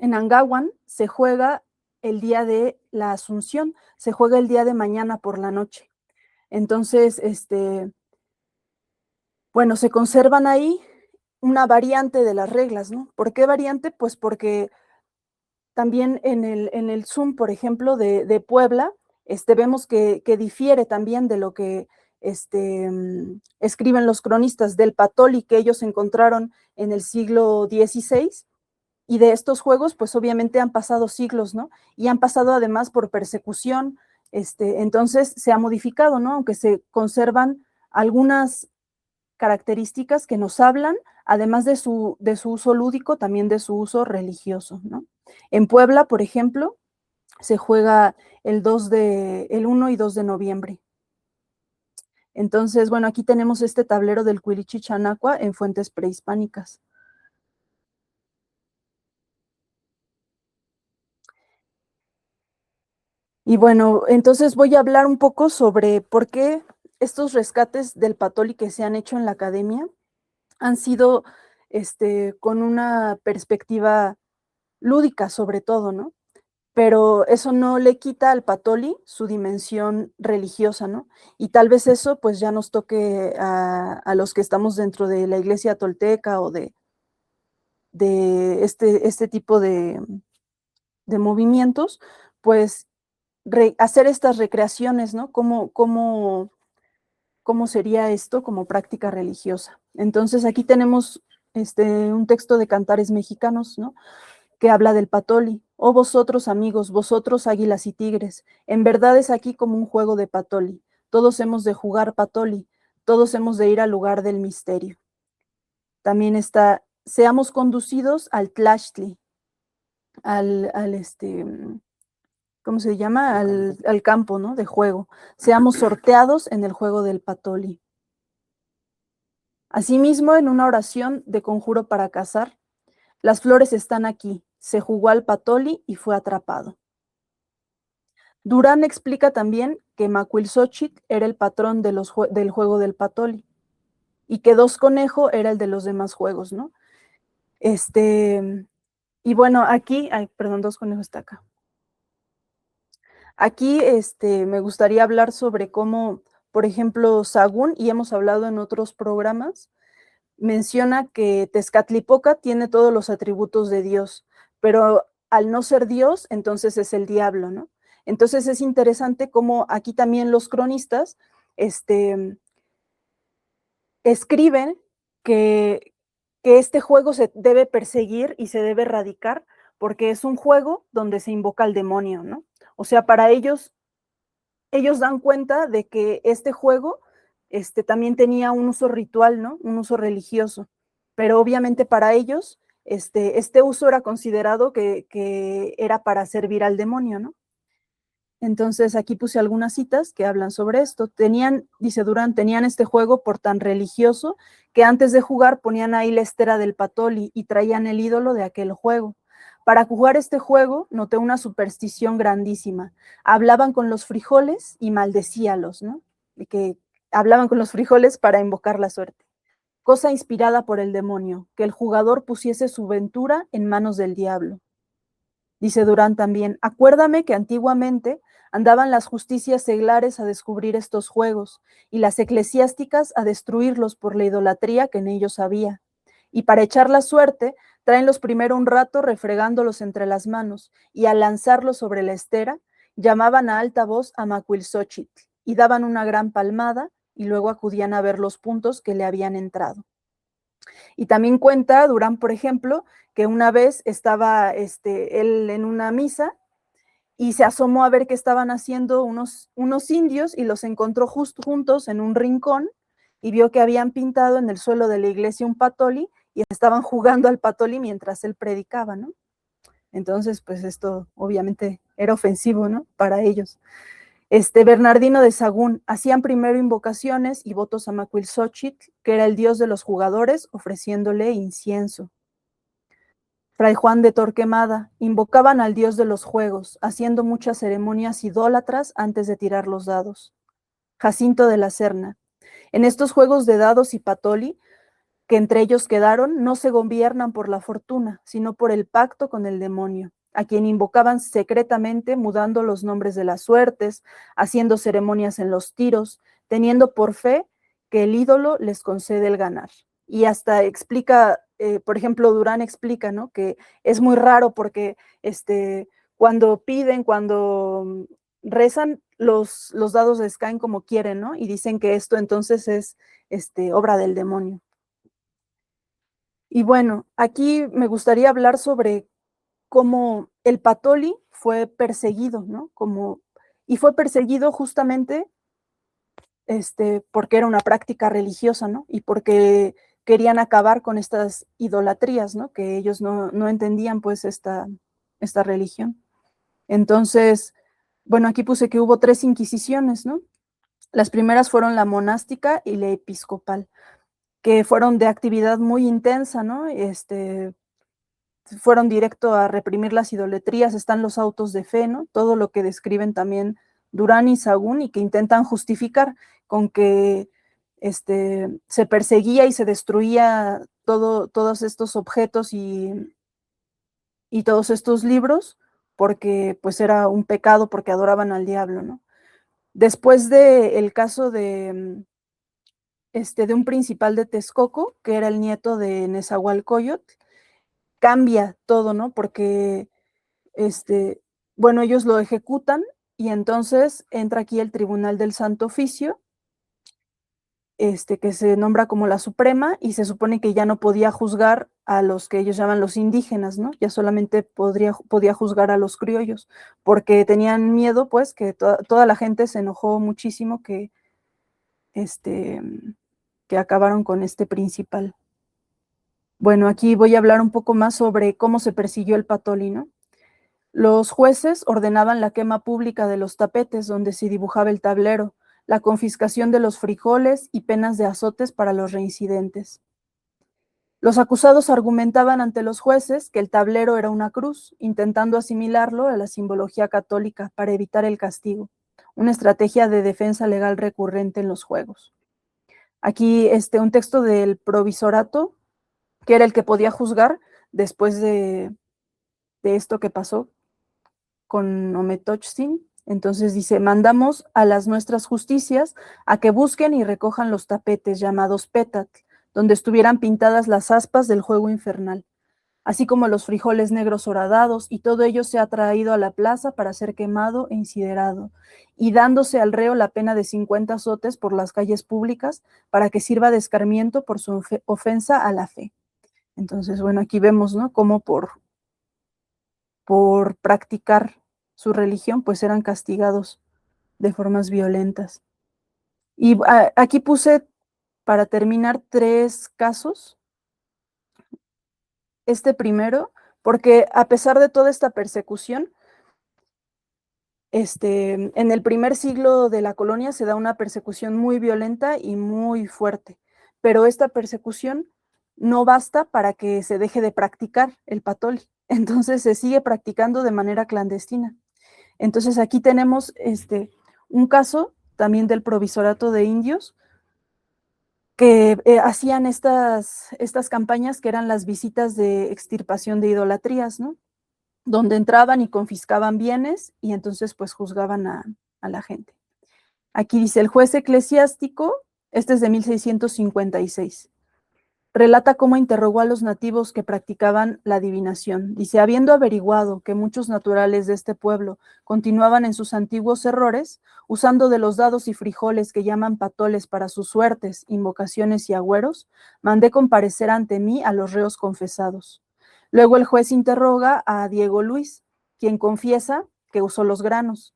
Angahuan se juega el día de la Asunción, se juega el día de mañana por la noche. Entonces, bueno, se conservan ahí una variante de las reglas, ¿no? ¿Por qué variante? Pues porque también en el Zoom, por ejemplo, de Puebla, vemos que difiere también de lo que escriben los cronistas del Patoli que ellos encontraron en el siglo XVI, Y de estos juegos, pues obviamente han pasado siglos, ¿no? Y han pasado además por persecución, entonces se ha modificado, ¿no? Aunque se conservan algunas características que nos hablan, además de su uso lúdico, también de su uso religioso, ¿no? En Puebla, por ejemplo, se juega el 1 y 2 de noviembre. Entonces, bueno, aquí tenemos este tablero del Cuilichi Chanacua en fuentes prehispánicas. Y bueno, entonces voy a hablar un poco sobre por qué estos rescates del Patoli que se han hecho en la academia han sido con una perspectiva lúdica sobre todo, ¿no? Pero eso no le quita al Patoli su dimensión religiosa, ¿no? Y tal vez eso pues ya nos toque a los que estamos dentro de la iglesia tolteca o de este tipo de movimientos, pues hacer estas recreaciones, ¿no? ¿Cómo sería esto como práctica religiosa? Entonces aquí tenemos un texto de Cantares Mexicanos, ¿no? Que habla del Patoli. Oh vosotros amigos, vosotros águilas y tigres, en verdad es aquí como un juego de Patoli. Todos hemos de jugar Patoli, todos hemos de ir al lugar del misterio. También está, seamos conducidos al Tlachtli, ¿cómo se llama? Al campo, ¿no? De juego. Seamos sorteados en el juego del Patoli. Asimismo, en una oración de conjuro para cazar, las flores están aquí, se jugó al Patoli y fue atrapado. Durán explica también que Macuilxóchitl era el patrón del juego del Patoli y que Dos Conejo era el de los demás juegos, ¿no? Y bueno, aquí, perdón, Dos Conejo está acá. Aquí me gustaría hablar sobre cómo, por ejemplo, Sagún, y hemos hablado en otros programas, menciona que Tezcatlipoca tiene todos los atributos de Dios, pero al no ser Dios, entonces es el diablo, ¿no? Entonces es interesante cómo aquí también los cronistas escriben que este juego se debe perseguir y se debe erradicar porque es un juego donde se invoca al demonio, ¿no? O sea, para ellos dan cuenta de que este juego también tenía un uso ritual, ¿no? Un uso religioso, pero obviamente para ellos este uso era considerado que era para servir al demonio, ¿no? Entonces aquí puse algunas citas que hablan sobre esto. Dice Durán, tenían este juego por tan religioso que antes de jugar ponían ahí la estera del Patoli y traían el ídolo de aquel juego. Para jugar este juego noté una superstición grandísima. Hablaban con los frijoles y maldecíalos, ¿no? De que hablaban con los frijoles para invocar la suerte. Cosa inspirada por el demonio, que el jugador pusiese su ventura en manos del diablo. Dice Durán también, acuérdame que antiguamente andaban las justicias seglares a descubrir estos juegos y las eclesiásticas a destruirlos por la idolatría que en ellos había. Y para echar la suerte, traenlos primero un rato refregándolos entre las manos y al lanzarlos sobre la estera, llamaban a alta voz a Macuilxóchitl y daban una gran palmada y luego acudían a ver los puntos que le habían entrado. Y también cuenta Durán, por ejemplo, que una vez estaba él en una misa y se asomó a ver qué estaban haciendo unos indios y los encontró justo juntos en un rincón y vio que habían pintado en el suelo de la iglesia un Patoli y estaban jugando al Patoli mientras él predicaba, ¿no? Entonces, pues esto obviamente era ofensivo, ¿no? Para ellos. Bernardino de Sagún, hacían primero invocaciones y votos a Macuilxóchitl, que era el dios de los jugadores, ofreciéndole incienso. Fray Juan de Torquemada, invocaban al dios de los juegos, haciendo muchas ceremonias idólatras antes de tirar los dados. Jacinto de la Serna, en estos juegos de dados y Patoli, que entre ellos quedaron, no se gobiernan por la fortuna, sino por el pacto con el demonio, a quien invocaban secretamente, mudando los nombres de las suertes, haciendo ceremonias en los tiros, teniendo por fe que el ídolo les concede el ganar. Y hasta explica, por ejemplo, Durán explica, ¿no? Que es muy raro porque cuando rezan, los dados les caen como quieren, ¿no? Y dicen que esto entonces es obra del demonio. Y bueno, aquí me gustaría hablar sobre cómo el patoli fue perseguido, ¿no? Y fue perseguido justamente porque era una práctica religiosa, ¿no? Y porque querían acabar con estas idolatrías, ¿no? Que ellos no entendían, pues, esta religión. Entonces, bueno, aquí puse que hubo 3 inquisiciones, ¿no? Las primeras fueron la monástica y la episcopal, que fueron de actividad muy intensa, ¿no? Fueron directo a reprimir las idolatrías, están los autos de fe, ¿no? Todo lo que describen también Durán y Sahagún y que intentan justificar con que se perseguía y se destruía todos estos objetos y todos estos libros porque pues era un pecado porque adoraban al diablo, ¿no? Después del caso de un principal de Texcoco, que era el nieto de Nezahualcóyotl, cambia todo, ¿no? Porque, bueno, ellos lo ejecutan y entonces entra aquí el Tribunal del Santo Oficio, que se nombra como la Suprema y se supone que ya no podía juzgar a los que ellos llaman los indígenas, ¿no? Ya solamente podía juzgar a los criollos, porque tenían miedo, pues, que toda la gente se enojó muchísimo que acabaron con este principal. Bueno, aquí voy a hablar un poco más sobre cómo se persiguió el patoli, ¿no? Los jueces ordenaban la quema pública de los tapetes donde se dibujaba el tablero, la confiscación de los frijoles y penas de azotes para los reincidentes. Los acusados argumentaban ante los jueces que el tablero era una cruz, intentando asimilarlo a la simbología católica para evitar el castigo, una estrategia de defensa legal recurrente en los juegos. Aquí un texto del provisorato, que era el que podía juzgar después de esto que pasó con Ometochsin. Entonces dice, mandamos a las nuestras justicias a que busquen y recojan los tapetes llamados pétatl, donde estuvieran pintadas las aspas del juego infernal, así como los frijoles negros horadados, y todo ello se ha traído a la plaza para ser quemado e incinerado, y dándose al reo la pena de 50 azotes por las calles públicas para que sirva de escarmiento por su ofensa a la fe. Entonces, bueno, aquí vemos, ¿no? Cómo por practicar su religión, pues eran castigados de formas violentas. Y aquí puse, para terminar, 3 casos. Primero, porque a pesar de toda esta persecución, en el primer siglo de la colonia se da una persecución muy violenta y muy fuerte, pero esta persecución no basta para que se deje de practicar el patoli. Entonces se sigue practicando de manera clandestina. Entonces aquí tenemos un caso también del provisorato de indios que hacían estas campañas que eran las visitas de extirpación de idolatrías, ¿no? Donde entraban y confiscaban bienes y entonces pues juzgaban a la gente. Aquí dice, el juez eclesiástico, es de 1656, relata cómo interrogó a los nativos que practicaban la adivinación. Dice, habiendo averiguado que muchos naturales de este pueblo continuaban en sus antiguos errores, usando de los dados y frijoles que llaman patoles para sus suertes, invocaciones y agüeros, mandé comparecer ante mí a los reos confesados. Luego el juez interroga a Diego Luis, quien confiesa que usó los granos.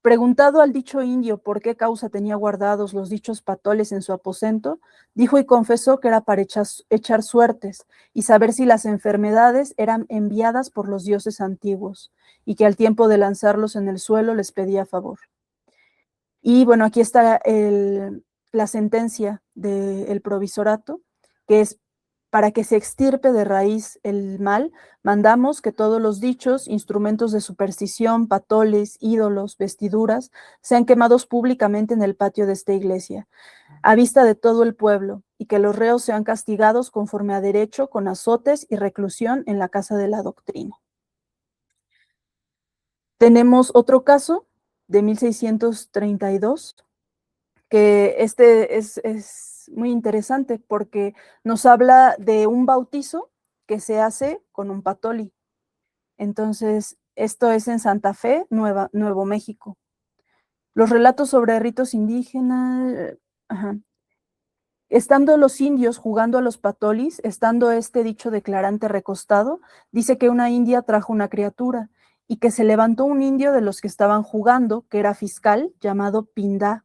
Preguntado al dicho indio por qué causa tenía guardados los dichos patoles en su aposento, dijo y confesó que era para echar suertes y saber si las enfermedades eran enviadas por los dioses antiguos, y que al tiempo de lanzarlos en el suelo les pedía favor. Y bueno, aquí está la sentencia del provisorato, que es: para que se extirpe de raíz el mal, mandamos que todos los dichos, instrumentos de superstición, patoles, ídolos, vestiduras, sean quemados públicamente en el patio de esta iglesia, a vista de todo el pueblo, y que los reos sean castigados conforme a derecho con azotes y reclusión en la casa de la doctrina. Tenemos otro caso de 1632, que es muy interesante porque nos habla de un bautizo que se hace con un patoli. Entonces, esto es en Santa Fe, Nuevo México. Los relatos sobre ritos indígenas, Estando los indios jugando a los patolis, estando este dicho declarante recostado, dice que una india trajo una criatura y que se levantó un indio de los que estaban jugando, que era fiscal, llamado Pindá,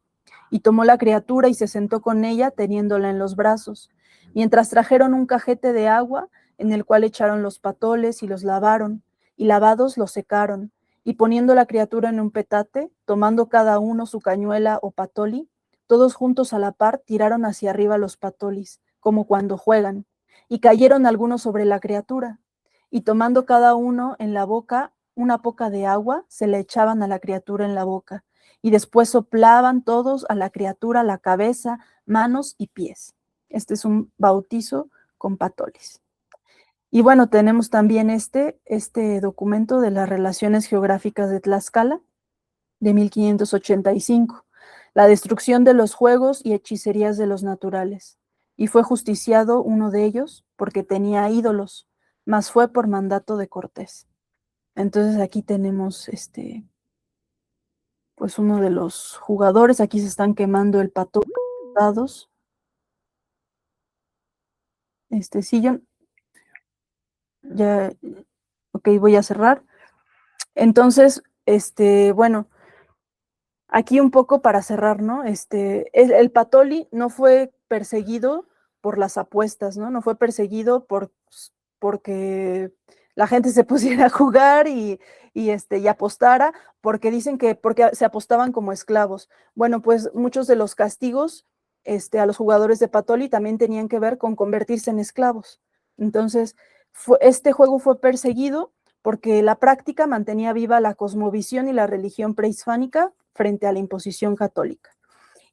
y tomó la criatura y se sentó con ella teniéndola en los brazos, mientras trajeron un cajete de agua en el cual echaron los patoles y los lavaron, y lavados los secaron, y poniendo la criatura en un petate, tomando cada uno su cañuela o patoli, todos juntos a la par tiraron hacia arriba los patolis, como cuando juegan, y cayeron algunos sobre la criatura, y tomando cada uno en la boca una poca de agua, se le echaban a la criatura en la boca, y después soplaban todos a la criatura la cabeza, manos y pies. Este es un bautizo con patolis. Y bueno, tenemos también este documento de las relaciones geográficas de Tlaxcala, de 1585. La destrucción de los juegos y hechicerías de los naturales, y fue justiciado uno de ellos porque tenía ídolos, mas fue por mandato de Cortés. Entonces aquí tenemos pues uno de los jugadores, aquí se están quemando el pato dados. Sí, yo ya, ok, voy a cerrar. Entonces, bueno, aquí un poco para cerrar, ¿no? El patoli no fue perseguido por las apuestas, ¿no? No fue perseguido porque la gente se pusiera a jugar y apostara, porque dicen que porque se apostaban como esclavos. Bueno, pues muchos de los castigos a los jugadores de patoli también tenían que ver con convertirse en esclavos. Entonces, este juego fue perseguido porque la práctica mantenía viva la cosmovisión y la religión prehispánica frente a la imposición católica.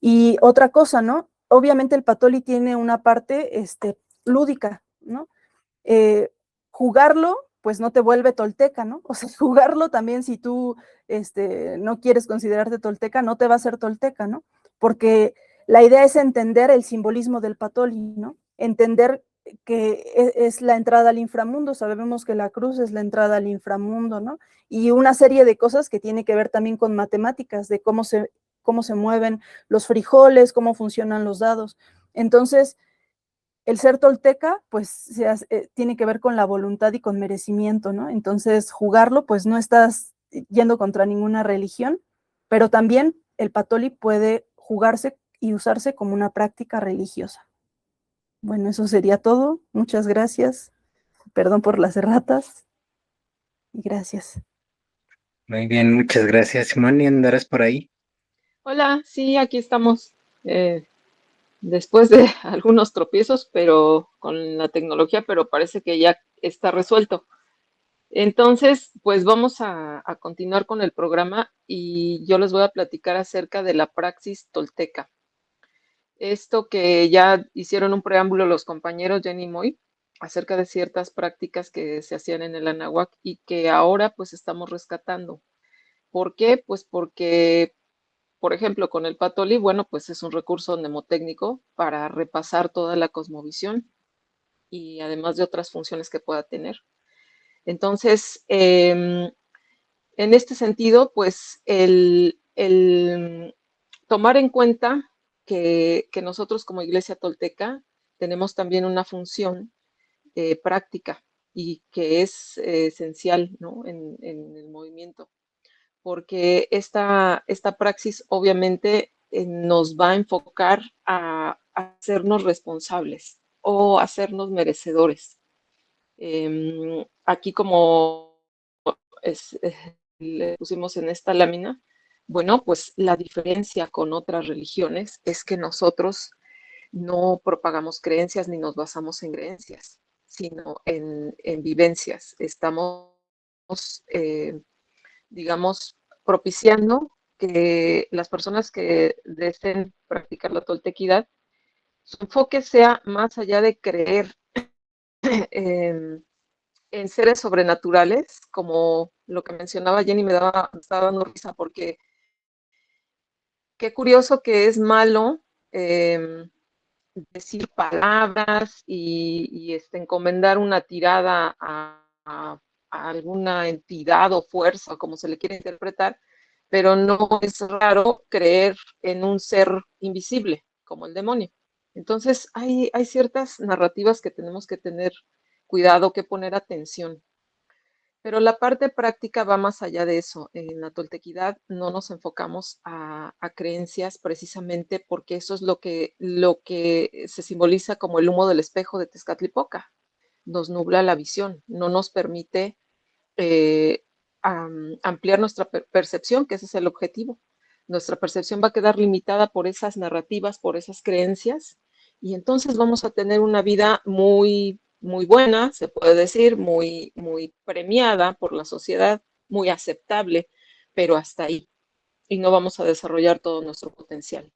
Y otra cosa, ¿no? Obviamente el patoli tiene una parte lúdica, ¿no? Jugarlo, pues no te vuelve tolteca, ¿no? O sea, jugarlo también si tú no quieres considerarte tolteca, no te va a ser tolteca, ¿no? Porque la idea es entender el simbolismo del patoli, ¿no? Entender que es la entrada al inframundo, sabemos que la cruz es la entrada al inframundo, ¿no? Y una serie de cosas que tiene que ver también con matemáticas, de cómo se mueven los frijoles, cómo funcionan los dados. Entonces, el ser tolteca, pues, tiene que ver con la voluntad y con merecimiento, ¿no? Entonces, jugarlo, pues, no estás yendo contra ninguna religión, pero también el patoli puede jugarse y usarse como una práctica religiosa. Bueno, eso sería todo. Muchas gracias. Perdón por las erratas. Y gracias. Muy bien, muchas gracias. Simón, ¿y andarás por ahí? Hola, sí, aquí estamos. Después de algunos tropiezos, pero con la tecnología, pero parece que ya está resuelto. Entonces, pues vamos a continuar con el programa y yo les voy a platicar acerca de la praxis tolteca. Esto que ya hicieron un preámbulo los compañeros Jenny y Moy acerca de ciertas prácticas que se hacían en el Anáhuac y que ahora pues estamos rescatando. ¿Por qué? Pues porque, por ejemplo, con el patoli, bueno, pues es un recurso mnemotécnico para repasar toda la cosmovisión y además de otras funciones que pueda tener. Entonces, en este sentido, pues el tomar en cuenta que nosotros como Iglesia Tolteca tenemos también una función práctica y que es esencial, ¿no? en el movimiento, porque esta praxis obviamente nos va a enfocar a hacernos responsables o hacernos merecedores. Aquí como le pusimos en esta lámina, bueno, pues la diferencia con otras religiones es que nosotros no propagamos creencias ni nos basamos en creencias, sino en vivencias. Estamos, digamos, propiciando que las personas que deseen practicar la toltequidad, su enfoque sea más allá de creer en seres sobrenaturales, como lo que mencionaba Jenny, me estaba dando risa porque qué curioso que es malo decir palabras y encomendar una tirada a alguna entidad o fuerza, como se le quiere interpretar, pero no es raro creer en un ser invisible, como el demonio. Entonces, hay ciertas narrativas que tenemos que tener cuidado, que poner atención. Pero la parte práctica va más allá de eso. En la toltequidad no nos enfocamos a creencias precisamente porque eso es lo que se simboliza como el humo del espejo de Tezcatlipoca. Nos nubla la visión, no nos permite ampliar nuestra percepción, que ese es el objetivo. Nuestra percepción va a quedar limitada por esas narrativas, por esas creencias, y entonces vamos a tener una vida muy, muy buena, se puede decir, muy, muy premiada por la sociedad, muy aceptable, pero hasta ahí, y no vamos a desarrollar todo nuestro potencial.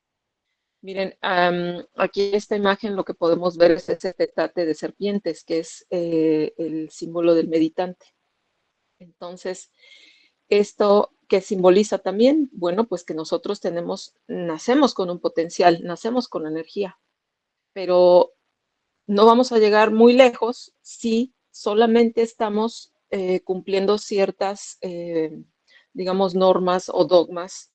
Miren, aquí en esta imagen lo que podemos ver es ese petate de serpientes, que es el símbolo del meditante. Entonces, ¿esto qué simboliza también? Bueno, pues que nosotros nacemos con un potencial, nacemos con energía, pero no vamos a llegar muy lejos si solamente estamos cumpliendo ciertas, digamos, normas o dogmas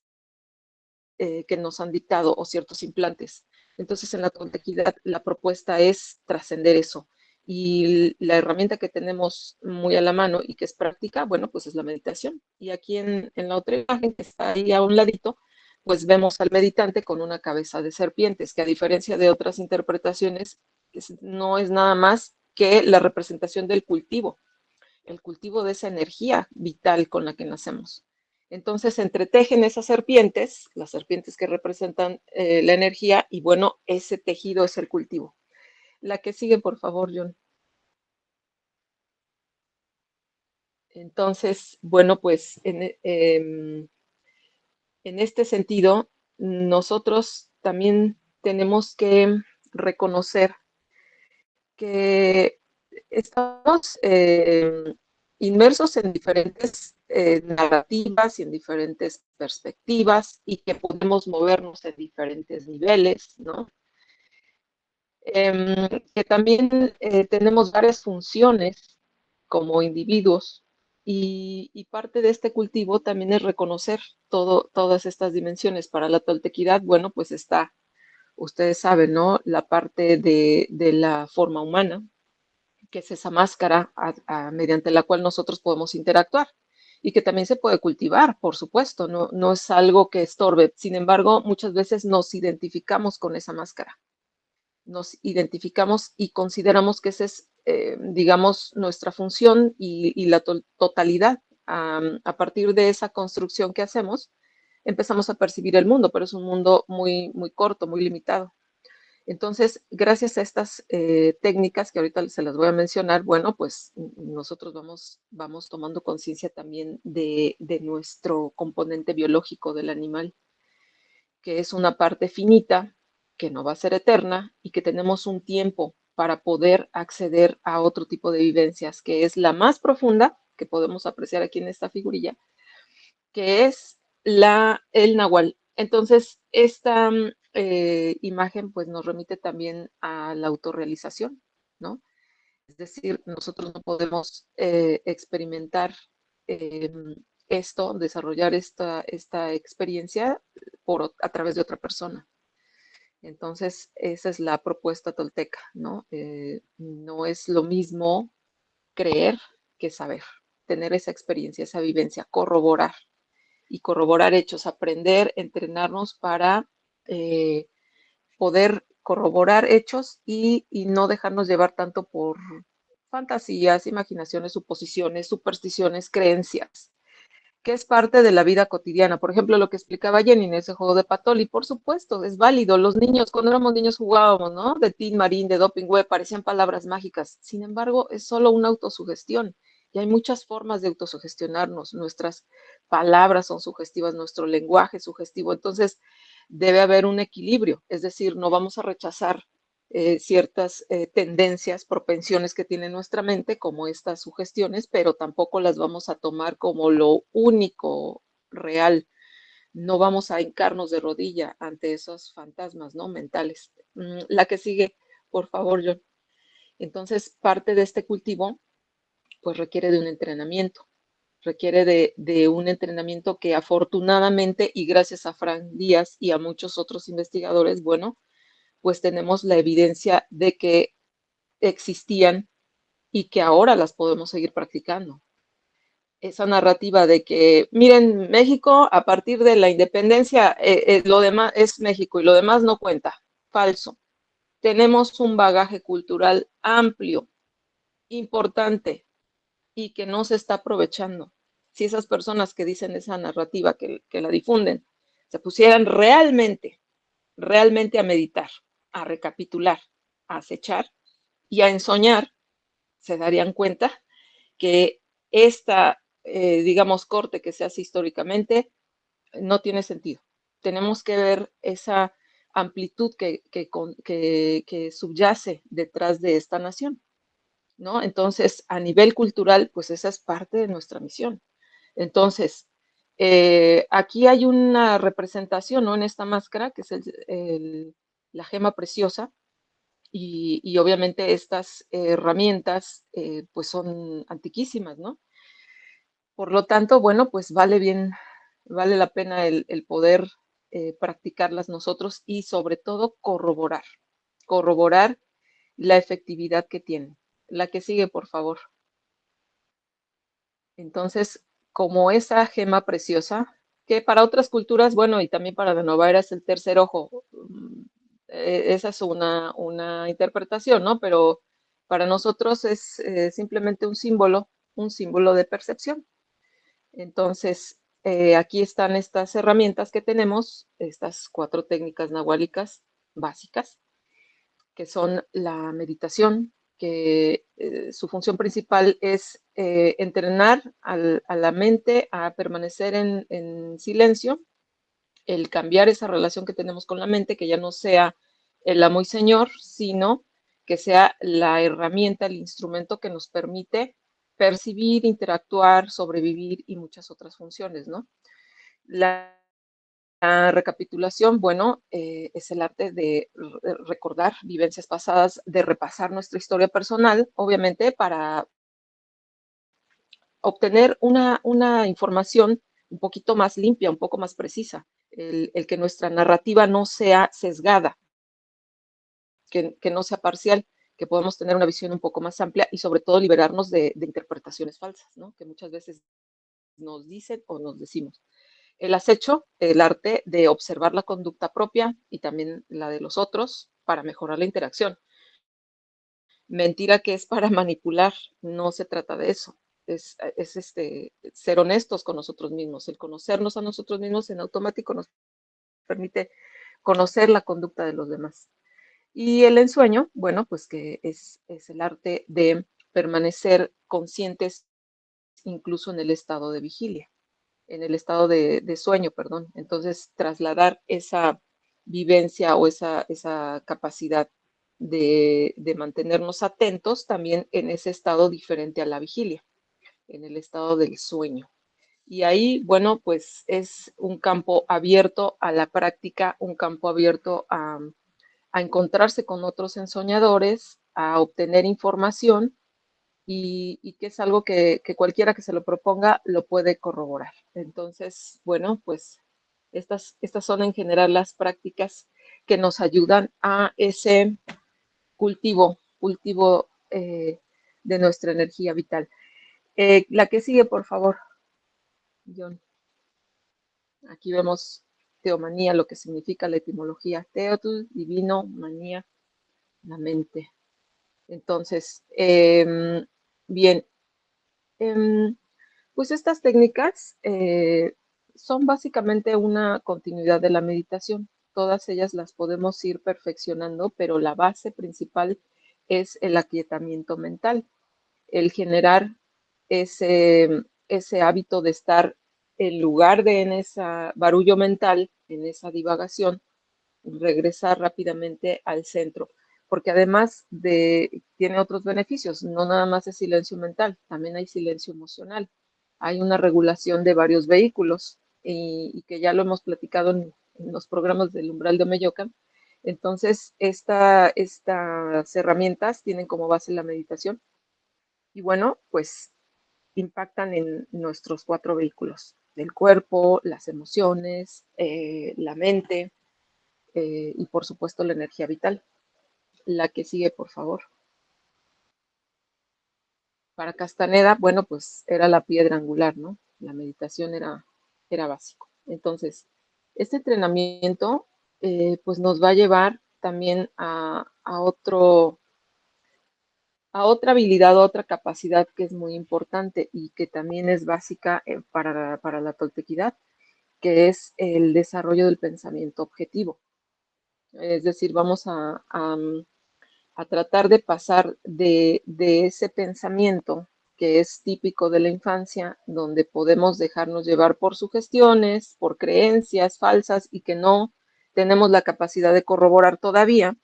que nos han dictado o ciertos implantes. Entonces, en la toltequidad la propuesta es trascender eso. Y la herramienta que tenemos muy a la mano y que es práctica, bueno, pues es la meditación. Y aquí en la otra imagen que está ahí a un ladito, pues vemos al meditante con una cabeza de serpientes, que a diferencia de otras interpretaciones, no es nada más que la representación del cultivo, el cultivo de esa energía vital con la que nacemos. Entonces se entretejen esas serpientes, las serpientes que representan la energía, y bueno, ese tejido es el cultivo. La que sigue, por favor, John. Entonces, bueno, pues en este sentido, nosotros también tenemos que reconocer que estamos inmersos en diferentes narrativas y en diferentes perspectivas y que podemos movernos en diferentes niveles, ¿no? Que también tenemos varias funciones como individuos y parte de este cultivo también es reconocer todas estas dimensiones. Para la toltequidad, bueno, pues está, ustedes saben, ¿no? La parte de la forma humana, que es esa máscara mediante la cual nosotros podemos interactuar y que también se puede cultivar, por supuesto, no es algo que estorbe. Sin embargo, muchas veces nos identificamos con esa máscara, nos identificamos y consideramos que esa es, digamos, nuestra función y la totalidad. A partir de esa construcción que hacemos, empezamos a percibir el mundo, pero es un mundo muy, muy corto, muy limitado. Entonces, gracias a estas técnicas que ahorita se las voy a mencionar, bueno, pues nosotros vamos tomando conciencia también de nuestro componente biológico del animal, que es una parte finita, que no va a ser eterna y que tenemos un tiempo para poder acceder a otro tipo de vivencias, que es la más profunda, que podemos apreciar aquí en esta figurilla, que es el nahual. Entonces, esta imagen pues nos remite también a la autorrealización, ¿no? Es decir, nosotros no podemos experimentar esto, desarrollar esta experiencia a través de otra persona. Entonces, esa es la propuesta tolteca, ¿no? No es lo mismo creer que saber, tener esa experiencia, esa vivencia, corroborar y corroborar hechos, aprender, entrenarnos para poder corroborar hechos y no dejarnos llevar tanto por fantasías, imaginaciones, suposiciones, supersticiones, creencias, que es parte de la vida cotidiana. Por ejemplo, lo que explicaba Jenny en ese juego de Patoli, por supuesto, es válido. Los niños, cuando éramos niños jugábamos, ¿no? De Tin Marín, de Doping Web, parecían palabras mágicas. Sin embargo, es solo una autosugestión. Y hay muchas formas de autosugestionarnos. Nuestras palabras son sugestivas, nuestro lenguaje es sugestivo. Entonces, debe haber un equilibrio. Es decir, no vamos a rechazar ciertas tendencias, propensiones que tiene nuestra mente, como estas sugestiones, pero tampoco las vamos a tomar como lo único real. No vamos a hincarnos de rodilla ante esos fantasmas, ¿no? Mentales. La que sigue, por favor, John. Entonces, parte de este cultivo, pues requiere de un entrenamiento. Requiere de un entrenamiento que afortunadamente, y gracias a Frank Díaz y a muchos otros investigadores, bueno, pues tenemos la evidencia de que existían y que ahora las podemos seguir practicando. Esa narrativa de que, miren, México a partir de la independencia, lo demás es México y lo demás no cuenta. Falso. Tenemos un bagaje cultural amplio, importante y que no se está aprovechando. Si esas personas que dicen esa narrativa, que la difunden, se pusieran realmente a meditar, a recapitular, a acechar y a ensoñar, se darían cuenta que esta, digamos, corte que se hace históricamente no tiene sentido. Tenemos que ver esa amplitud que subyace detrás de esta nación, ¿no? Entonces, a nivel cultural, pues esa es parte de nuestra misión. Entonces, aquí hay una representación, ¿no? En esta máscara, que es la gema preciosa, y obviamente estas herramientas, pues son antiquísimas, ¿no? Por lo tanto, bueno, pues vale la pena el poder practicarlas nosotros y sobre todo corroborar la efectividad que tienen. La que sigue, por favor. Entonces, como esa gema preciosa, que para otras culturas, bueno, y también para la nueva era es el tercer ojo, esa es una interpretación, ¿no? Pero para nosotros es simplemente un símbolo de percepción. Entonces, aquí están estas herramientas que tenemos, estas 4 técnicas nahuálicas básicas, que son la meditación, que su función principal es entrenar a la mente a permanecer en silencio, el cambiar esa relación que tenemos con la mente, que ya no sea el amo y señor, sino que sea la herramienta, el instrumento que nos permite percibir, interactuar, sobrevivir y muchas otras funciones, ¿no? La recapitulación, bueno, es el arte de recordar vivencias pasadas, de repasar nuestra historia personal, obviamente, para obtener una información un poquito más limpia, un poco más precisa, el que nuestra narrativa no sea sesgada, que no sea parcial, que podamos tener una visión un poco más amplia y sobre todo liberarnos de interpretaciones falsas, ¿no? Que muchas veces nos dicen o nos decimos. El acecho, el arte de observar la conducta propia y también la de los otros para mejorar la interacción. Mentira que es para manipular, no se trata de eso. Es ser honestos con nosotros mismos. El conocernos a nosotros mismos en automático nos permite conocer la conducta de los demás. Y el ensueño, bueno, pues que es el arte de permanecer conscientes incluso en el estado de vigilia, en el estado de sueño, perdón. Entonces, trasladar esa vivencia o esa capacidad de mantenernos atentos también en ese estado diferente a la vigilia, en el estado del sueño. Y ahí, bueno, pues es un campo abierto a la práctica, un campo abierto a encontrarse con otros ensoñadores, a obtener información y que es algo que cualquiera que se lo proponga lo puede corroborar. Entonces, bueno, pues estas son en general las prácticas que nos ayudan a ese cultivo de nuestra energía vital. La que sigue, por favor, John. Aquí vemos teomanía, lo que significa la etimología. Teotus, divino, manía, la mente. Entonces, bien, pues estas técnicas son básicamente una continuidad de la meditación. Todas ellas las podemos ir perfeccionando, pero la base principal es el aquietamiento mental, el generar ese hábito de estar en lugar de en ese barullo mental, en esa divagación, regresar rápidamente al centro, porque además tiene otros beneficios, no nada más es silencio mental, también hay silencio emocional, hay una regulación de varios vehículos y que ya lo hemos platicado en los programas del umbral de Omeyocan. Entonces, estas herramientas tienen como base la meditación y bueno, pues impactan en nuestros 4 vehículos, el cuerpo, las emociones, la mente, y por supuesto la energía vital. La que sigue, por favor. Para Castaneda, bueno, pues era la piedra angular, ¿no? La meditación era básico. Entonces, este entrenamiento pues nos va a llevar también a otra habilidad, a otra capacidad que es muy importante y que también es básica para la toltequidad, que es el desarrollo del pensamiento objetivo. Es decir, vamos a tratar de pasar de ese pensamiento que es típico de la infancia, donde podemos dejarnos llevar por sugestiones, por creencias falsas y que no tenemos la capacidad de corroborar todavía,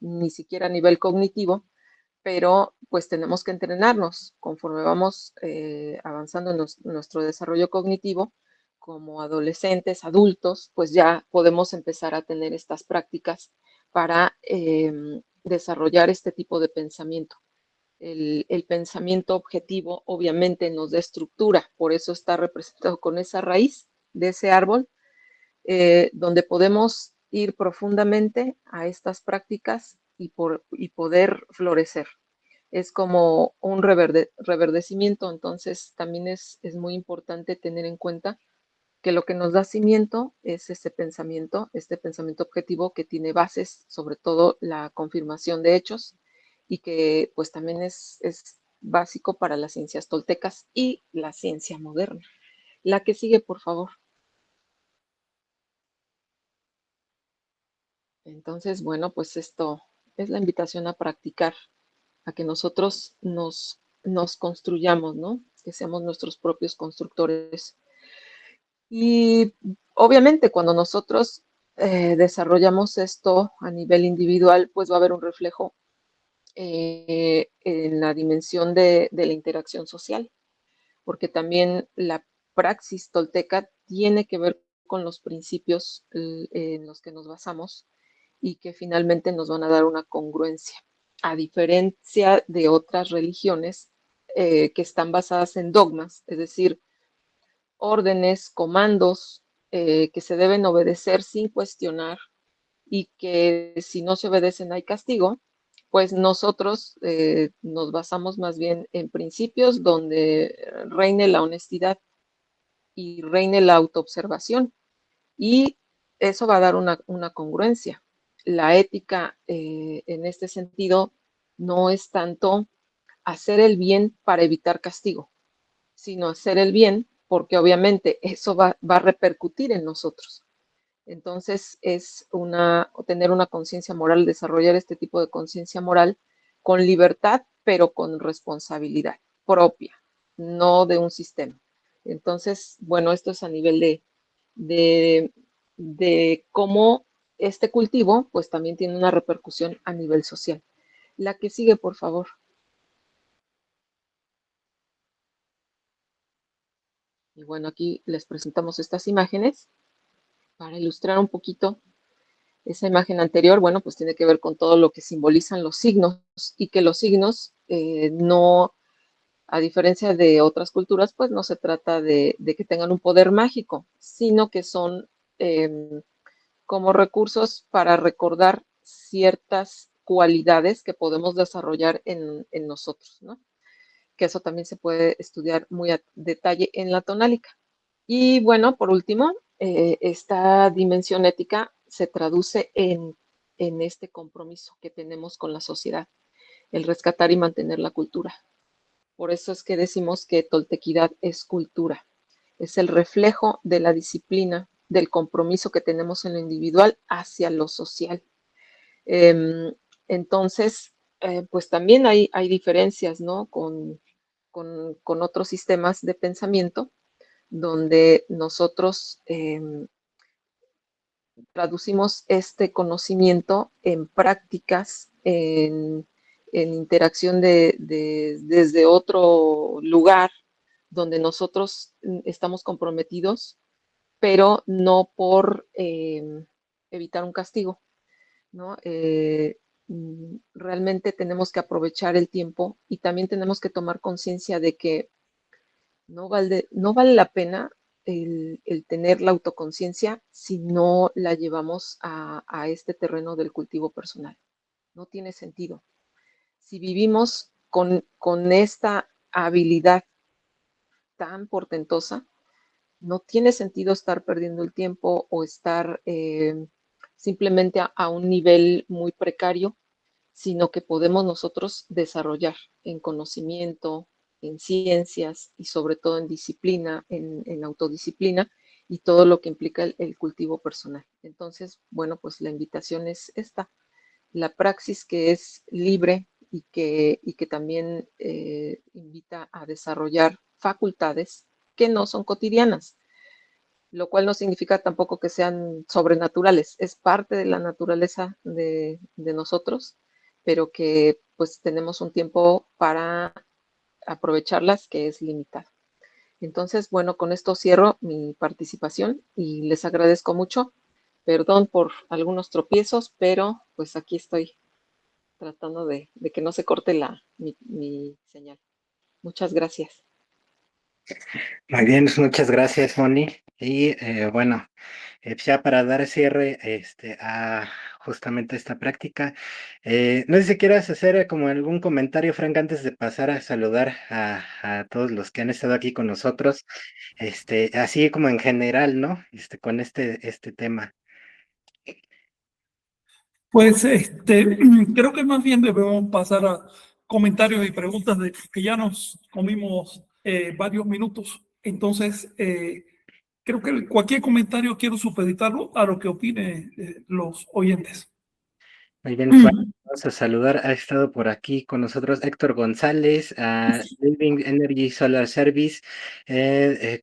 ni siquiera a nivel cognitivo, pero pues tenemos que entrenarnos conforme vamos avanzando en nuestro desarrollo cognitivo. Como adolescentes, adultos, pues ya podemos empezar a tener estas prácticas para desarrollar este tipo de pensamiento. El pensamiento objetivo obviamente nos da estructura, por eso está representado con esa raíz de ese árbol, donde podemos ir profundamente a estas prácticas y poder florecer. Es como un reverdecimiento, entonces también es muy importante tener en cuenta que lo que nos da cimiento es este pensamiento objetivo que tiene bases, sobre todo la confirmación de hechos, y que pues también es básico para las ciencias toltecas y la ciencia moderna. La que sigue, por favor. Entonces, bueno, pues esto es la invitación a practicar, a que nosotros nos construyamos, ¿no? Que seamos nuestros propios constructores. Y obviamente cuando nosotros desarrollamos esto a nivel individual, pues va a haber un reflejo en la dimensión de la interacción social, porque también la praxis tolteca tiene que ver con los principios en los que nos basamos y que finalmente nos van a dar una congruencia, a diferencia de otras religiones que están basadas en dogmas, es decir, órdenes, comandos que se deben obedecer sin cuestionar y que si no se obedecen hay castigo. Pues nosotros nos basamos más bien en principios donde reine la honestidad y reine la autoobservación, y eso va a dar una congruencia. La ética en este sentido no es tanto hacer el bien para evitar castigo, sino hacer el bien porque obviamente eso va a repercutir en nosotros. Entonces es tener una conciencia moral, desarrollar este tipo de conciencia moral con libertad, pero con responsabilidad propia, no de un sistema. Entonces, bueno, esto es a nivel de cómo este cultivo, pues también tiene una repercusión a nivel social. La que sigue, por favor. Y bueno, aquí les presentamos estas imágenes para ilustrar un poquito. Esa imagen anterior, bueno, pues tiene que ver con todo lo que simbolizan los signos y que los signos no, a diferencia de otras culturas, pues no se trata de que tengan un poder mágico, sino que son como recursos para recordar ciertas cualidades que podemos desarrollar en nosotros, ¿no? Que eso también se puede estudiar muy a detalle en la tonálica. Y bueno, por último, esta dimensión ética se traduce en este compromiso que tenemos con la sociedad, el rescatar y mantener la cultura. Por eso es que decimos que toltequidad es cultura, es el reflejo de la disciplina, del compromiso que tenemos en lo individual hacia lo social. Entonces, pues también hay diferencias, ¿no? Con otros sistemas de pensamiento, donde nosotros traducimos este conocimiento en prácticas, en interacción desde otro lugar, donde nosotros estamos comprometidos, pero no por evitar un castigo, ¿no? Realmente tenemos que aprovechar el tiempo y también tenemos que tomar conciencia de que no vale la pena el tener la autoconciencia si no la llevamos a este terreno del cultivo personal. No tiene sentido. Si vivimos con esta habilidad tan portentosa, no tiene sentido estar perdiendo el tiempo o estar simplemente a un nivel muy precario, sino que podemos nosotros desarrollar en conocimiento, en ciencias y sobre todo en disciplina, en autodisciplina y todo lo que implica el cultivo personal. Entonces, bueno, pues la invitación es esta, la praxis que es libre y que también invita a desarrollar facultades que no son cotidianas, lo cual no significa tampoco que sean sobrenaturales, es parte de la naturaleza de nosotros, pero que pues tenemos un tiempo para aprovecharlas que es limitado. Entonces, bueno, con esto cierro mi participación y les agradezco mucho. Perdón por algunos tropiezos, pero pues aquí estoy tratando de que no se corte mi señal. Muchas gracias. Muy bien, muchas gracias, Moni. Y bueno, ya para dar cierre a justamente esta práctica, no sé si quieras hacer como algún comentario, Frank, antes de pasar a saludar a todos los que han estado aquí con nosotros, así como en general, ¿no? Con este tema. Pues creo que más bien debemos pasar a comentarios y preguntas de que ya nos comimos varios minutos. Entonces, creo que cualquier comentario quiero supeditarlo a lo que opinen los oyentes. Muy bien, Frank, vamos a saludar. Ha estado por aquí con nosotros Héctor González, a Living Energy Solar Service,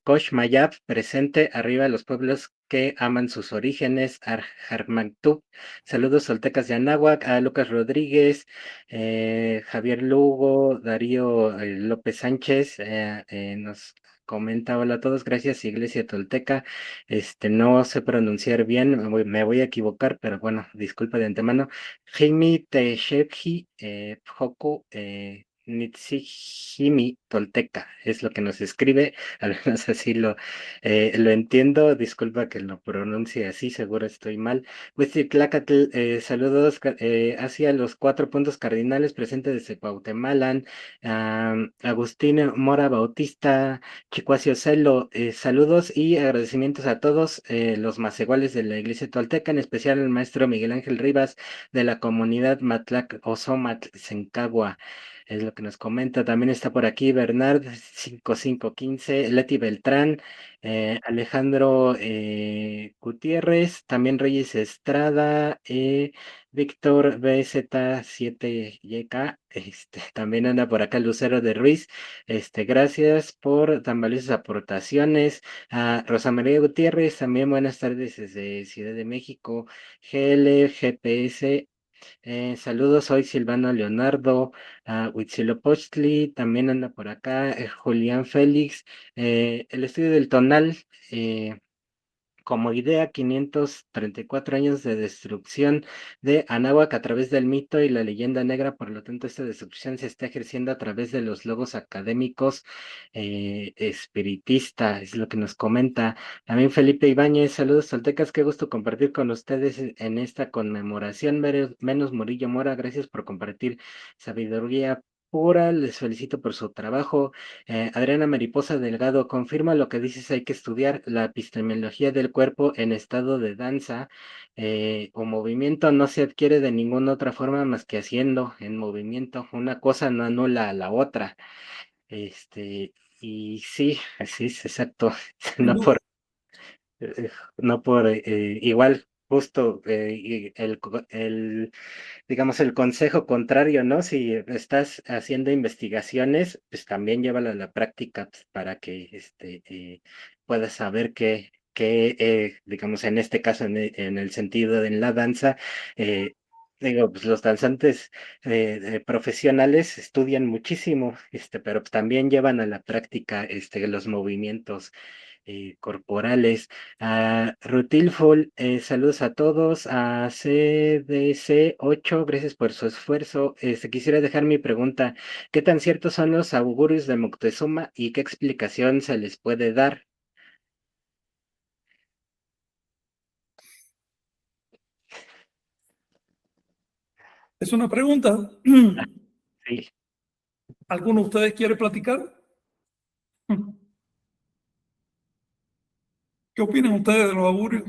Kosh Mayab, presente, arriba los pueblos que aman sus orígenes, Arjamantú. Saludos soltecas de Anáhuac, a Lucas Rodríguez, Javier Lugo, Darío López Sánchez, nos comenta: hola a todos, gracias Iglesia Tolteca. No sé pronunciar bien, me voy a equivocar, pero bueno, disculpa de antemano. Jimi Teshebji Pjoku Nitzijimi Tolteca es lo que nos escribe, al menos así lo entiendo. Disculpa que lo pronuncie así, seguro estoy mal. Huitzitlacatl, saludos hacia los 4 puntos cardinales presentes desde Cuauhtemalan. Agustín Mora Bautista, Chicuacio Celo, saludos y agradecimientos a todos los maceguales de la Iglesia Tolteca, en especial al maestro Miguel Ángel Rivas de la comunidad Matlac Osomatl Sencagua. Es lo que nos comenta. También está por aquí Bernard 5515, Leti Beltrán, Alejandro Gutiérrez, también Reyes Estrada, Víctor BZ7YK, también anda por acá Lucero de Ruiz. Gracias por tan valiosas aportaciones. A Rosa María Gutiérrez, también buenas tardes desde Ciudad de México. GL, GPS, saludos, soy Silvano Leonardo, Huitzilopochtli, también anda por acá, Julián Félix, el estudio del tonal, como idea, 534 años de destrucción de Anáhuac a través del mito y la leyenda negra. Por lo tanto, esta destrucción se está ejerciendo a través de los logos académicos espiritista, es lo que nos comenta. También Felipe Ibáñez, saludos toltecas, qué gusto compartir con ustedes en esta conmemoración. Menos Murillo Mora, gracias por compartir sabiduría pura, les felicito por su trabajo. Adriana Mariposa Delgado, confirma lo que dices, hay que estudiar la epistemología del cuerpo en estado de danza o movimiento, no se adquiere de ninguna otra forma más que haciendo en movimiento. Una cosa no anula a la otra. Y sí, así es, exacto. No por, no por igual, justo digamos, el consejo contrario, ¿no? Si estás haciendo investigaciones, pues también llévala a la práctica, pues, para que puedas saber digamos, en este caso, en el sentido de la danza, digo, pues los danzantes profesionales estudian muchísimo, pero pues, también llevan a la práctica los movimientos corporales. Rutilful, saludos a todos. A CDC8, gracias por su esfuerzo. Quisiera dejar mi pregunta: ¿qué tan ciertos son los augurios de Moctezuma y qué explicación se les puede dar? Es una pregunta. Sí. ¿Alguno de ustedes quiere platicar? ¿Qué opinan ustedes de los augurios?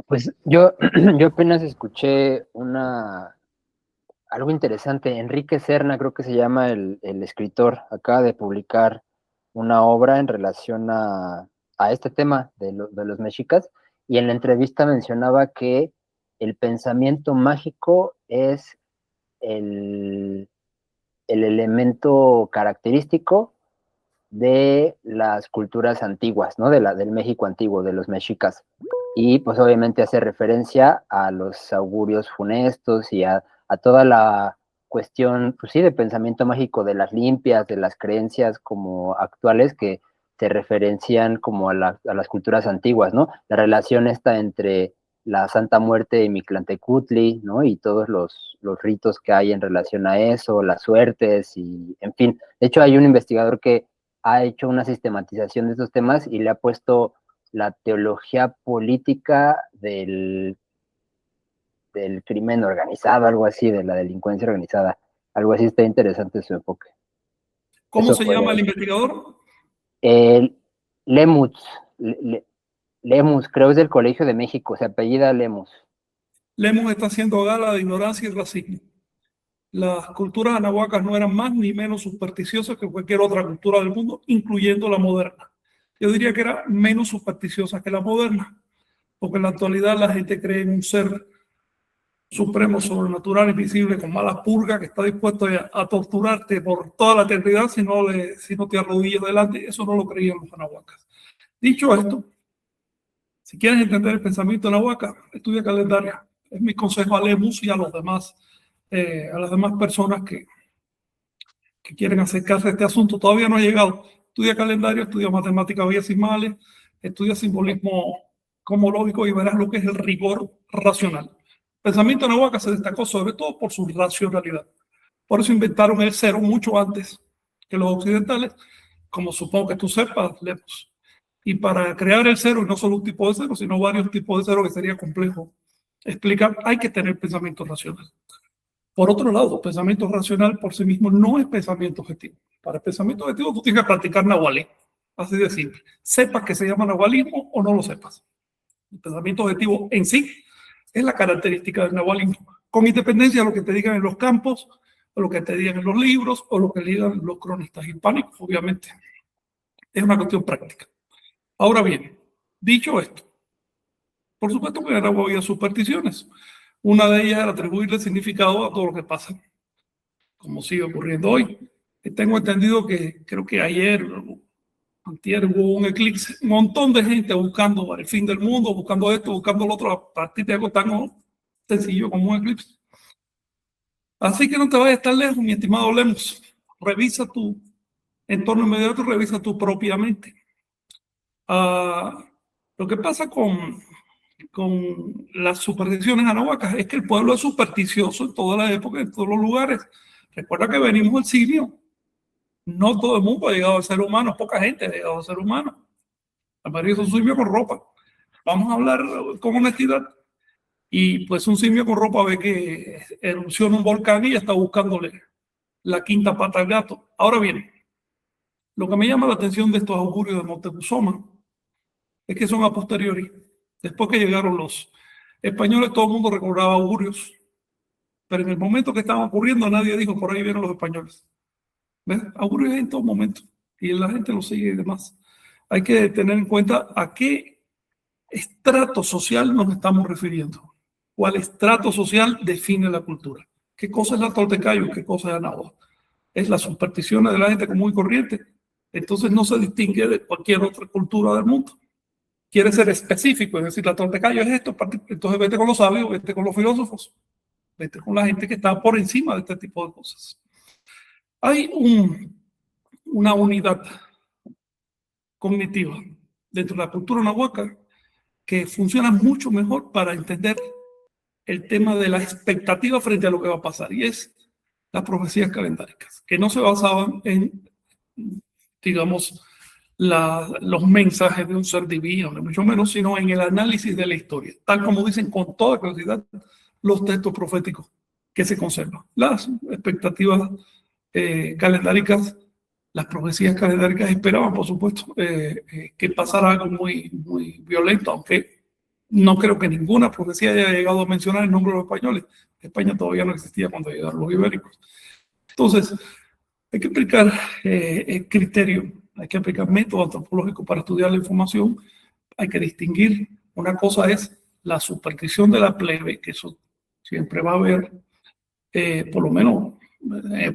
Pues yo apenas escuché algo interesante. Enrique Serna, creo que se llama el escritor, acaba de publicar una obra en relación a este tema de los mexicas, y en la entrevista mencionaba que el pensamiento mágico es el elemento característico de las culturas antiguas, ¿no? Del México antiguo, de los mexicas. Y pues obviamente hace referencia a los augurios funestos y a toda la cuestión, pues sí, de pensamiento mágico de las limpias, de las creencias como actuales que se referencian como a las culturas antiguas, ¿no? La relación está entre la Santa Muerte y Mictlantecutli, ¿no? Y todos los ritos que hay en relación a eso, las suertes y, en fin. De hecho, hay un investigador que ha hecho una sistematización de estos temas y le ha puesto la teología política del crimen organizado, algo así, de la delincuencia organizada. Algo así, está interesante su enfoque. ¿Cómo Eso se fue llama el investigador? Lemus, Lemus, creo es del Colegio de México, se apellida Lemus. Lemus está haciendo gala de ignorancia y racismo. Las culturas anahuacas no eran más ni menos supersticiosas que cualquier otra cultura del mundo, incluyendo la moderna. Yo diría que era menos supersticiosa que la moderna, porque en la actualidad la gente cree en un ser supremo, sobrenatural, invisible, con malas purgas, que está dispuesto a torturarte por toda la eternidad si no te arrodillas delante. Eso no lo creían los anahuacas. Dicho esto, si quieres entender el pensamiento anahuaca, estudia calendario. Es mi consejo a Lemus y a los demás, a las demás personas que quieren acercarse a este asunto. Todavía no ha llegado. Estudia calendario, estudia matemáticas decimales, estudia simbolismo cosmológico y verás lo que es el rigor racional. El pensamiento anahuaca se destacó sobre todo por su racionalidad. Por eso inventaron el cero mucho antes que los occidentales, como supongo que tú sepas, Lemus. Y para crear el cero, y no solo un tipo de cero, sino varios tipos de cero que sería complejo explicar, hay que tener pensamiento racional. Por otro lado, pensamiento racional por sí mismo no es pensamiento objetivo. Para el pensamiento objetivo tú tienes que practicar nahualí. Así de simple. Sepas que se llama nahualismo o no lo sepas. El pensamiento objetivo en sí es la característica del nahualismo, con independencia de lo que te digan en los campos, o lo que te digan en los libros, o lo que digan los cronistas hispánicos, obviamente. Es una cuestión práctica. Ahora bien, dicho esto, por supuesto que en Aragua había supersticiones. Una de ellas era atribuirle significado a todo lo que pasa, como sigue ocurriendo hoy. Tengo entendido que creo que ayer, antier, hubo un eclipse, un montón de gente buscando el fin del mundo, buscando esto, buscando lo otro, a partir de algo tan sencillo como un eclipse. Así que no te vayas tan lejos, mi estimado Lemus. Revisa tu entorno inmediato, revisa tu propia mente. Lo que pasa con las supersticiones anahuacas es que el pueblo es supersticioso en todas las épocas, en todos los lugares. Recuerda que venimos del simio. No todo el mundo ha llegado al ser humano, poca gente ha llegado al ser humano. La mayoría son simios con ropa. Vamos a hablar con honestidad. Y pues un simio con ropa ve que erupciona un volcán y ya está buscándole la quinta pata al gato. Ahora bien, lo que me llama la atención de estos augurios de Montezuma es que son a posteriori. Después que llegaron los españoles, todo el mundo recordaba augurios. Pero en el momento que estaban ocurriendo, nadie dijo, por ahí vienen los españoles. ¿Ves? Augurios en todo momento. Y la gente lo sigue y demás. Hay que tener en cuenta a qué estrato social nos estamos refiriendo. ¿Cuál estrato social define la cultura? ¿Qué cosa es la toltecayo? ¿Qué cosa es Anáhuac? Es las supersticiones de la gente común y corriente. Entonces no se distingue de cualquier otra cultura del mundo. Quiere ser específico, es decir, la toltecayo es esto, entonces vete con los sabios, vete con los filósofos, vete con la gente que está por encima de este tipo de cosas. Hay una unidad cognitiva dentro de la cultura nahuaca que funciona mucho mejor para entender el tema de la expectativa frente a lo que va a pasar, y es las profecías calendáricas, que no se basaban en, digamos, los mensajes de un ser divino, ni mucho menos, sino en el análisis de la historia. Tal como dicen con toda claridad los textos proféticos que se conservan. Las expectativas calendáricas, las profecías calendáricas esperaban, por supuesto, que pasara algo muy, muy violento, aunque no creo que ninguna profecía haya llegado a mencionar el nombre de los españoles. España todavía no existía cuando llegaron los ibéricos. Entonces, hay que aplicar criterio, hay que aplicar método antropológico para estudiar la información. Hay que distinguir, una cosa es la superstición de la plebe, que eso siempre va a haber, por lo menos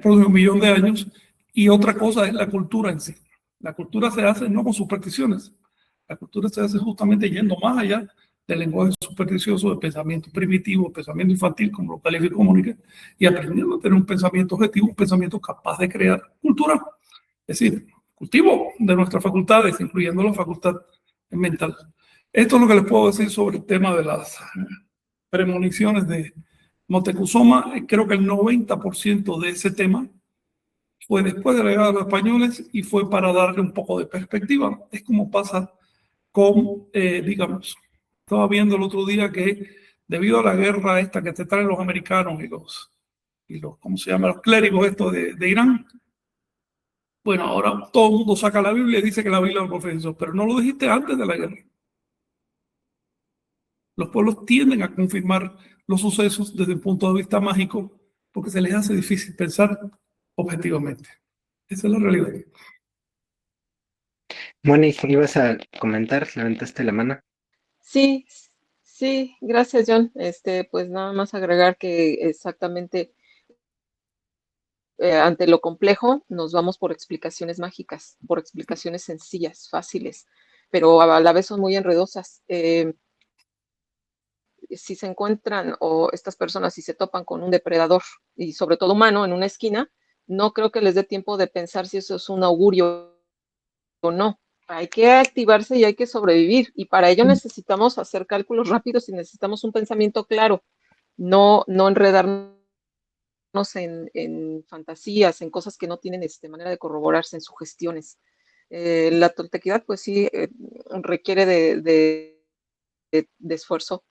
por 1.000.000 de años, y otra cosa es la cultura en sí. La cultura se hace no con supersticiones, la cultura se hace justamente yendo más allá del lenguaje supersticioso, de pensamiento primitivo, pensamiento infantil, como lo califica Mónica, y aprendiendo a tener un pensamiento objetivo, un pensamiento capaz de crear cultura. Es decir, cultivo de nuestras facultades, incluyendo la facultad mental. Esto es lo que les puedo decir sobre el tema de las premoniciones de Moctezuma. Creo que el 90% de ese tema fue después de la llegada de los españoles y fue para darle un poco de perspectiva. Es como pasa con, digamos, estaba viendo el otro día que debido a la guerra esta que te traen los americanos y los ¿cómo se llama? Los clérigos estos de Irán. Bueno, ahora todo el mundo saca la Biblia y dice que la Biblia lo profetizó, pero no lo dijiste antes de la guerra. Los pueblos tienden a confirmar los sucesos desde el punto de vista mágico porque se les hace difícil pensar objetivamente. Esa es la realidad. Mónica, ibas a comentar, levantaste la mano. Sí, sí, gracias, John. Pues nada más agregar que exactamente ante lo complejo nos vamos por explicaciones mágicas, por explicaciones sencillas, fáciles, pero a la vez son muy enredosas. Si se encuentran o estas personas si se topan con un depredador y sobre todo humano en una esquina, no creo que les dé tiempo de pensar si eso es un augurio o no. Hay que activarse y hay que sobrevivir, y para ello necesitamos hacer cálculos rápidos y necesitamos un pensamiento claro, no enredarnos en fantasías, en cosas que no tienen manera de corroborarse, en sugestiones. La toltequidad, pues sí, requiere de esfuerzo,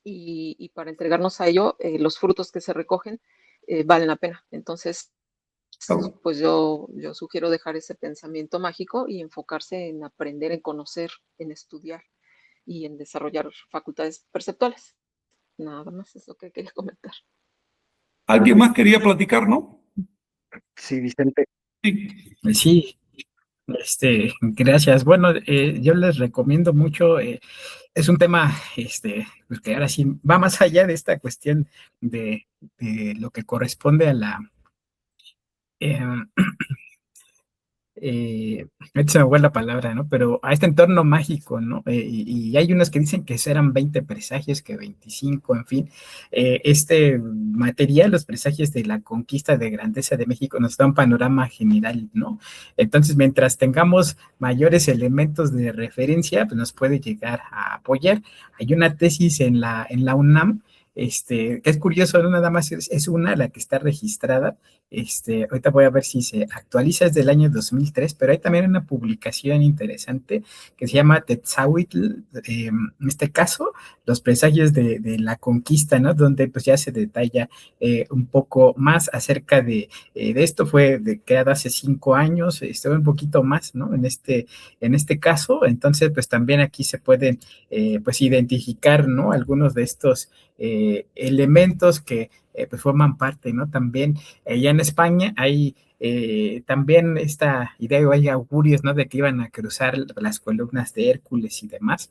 y para entregarnos a ello, los frutos que se recogen valen la pena. Entonces, pues yo sugiero dejar ese pensamiento mágico y enfocarse en aprender, en conocer, en estudiar y en desarrollar facultades perceptuales. Nada más es lo que quería comentar. ¿Alguien más quería platicar, no? Sí, Vicente. Sí, gracias. Bueno, yo les recomiendo mucho, es un tema, pues que ahora sí va más allá de esta cuestión de lo que corresponde a la se me fue la palabra, ¿no? Pero a este entorno mágico, ¿no? Y hay unos que dicen que eran 20 presagios, que 25, en fin. Este material, los presagios de la conquista de grandeza de México, nos da un panorama general, ¿no? Entonces, mientras tengamos mayores elementos de referencia, pues nos puede llegar a apoyar. Hay una tesis en la UNAM, que es curioso, no nada más es una la que está registrada. Ahorita voy a ver si se actualiza, es del año 2003, pero hay también una publicación interesante que se llama Tetzahuitl, en este caso, los presagios de la conquista, ¿no? Donde pues ya se detalla un poco más acerca de esto. Fue creada hace 5 años, un poquito más, ¿no? En este caso, entonces pues también aquí se pueden pues identificar, ¿no? Algunos de estos elementos que pues forman parte, ¿no? También allá en España hay también esta idea, o hay augurios, ¿no? De que iban a cruzar las columnas de Hércules y demás,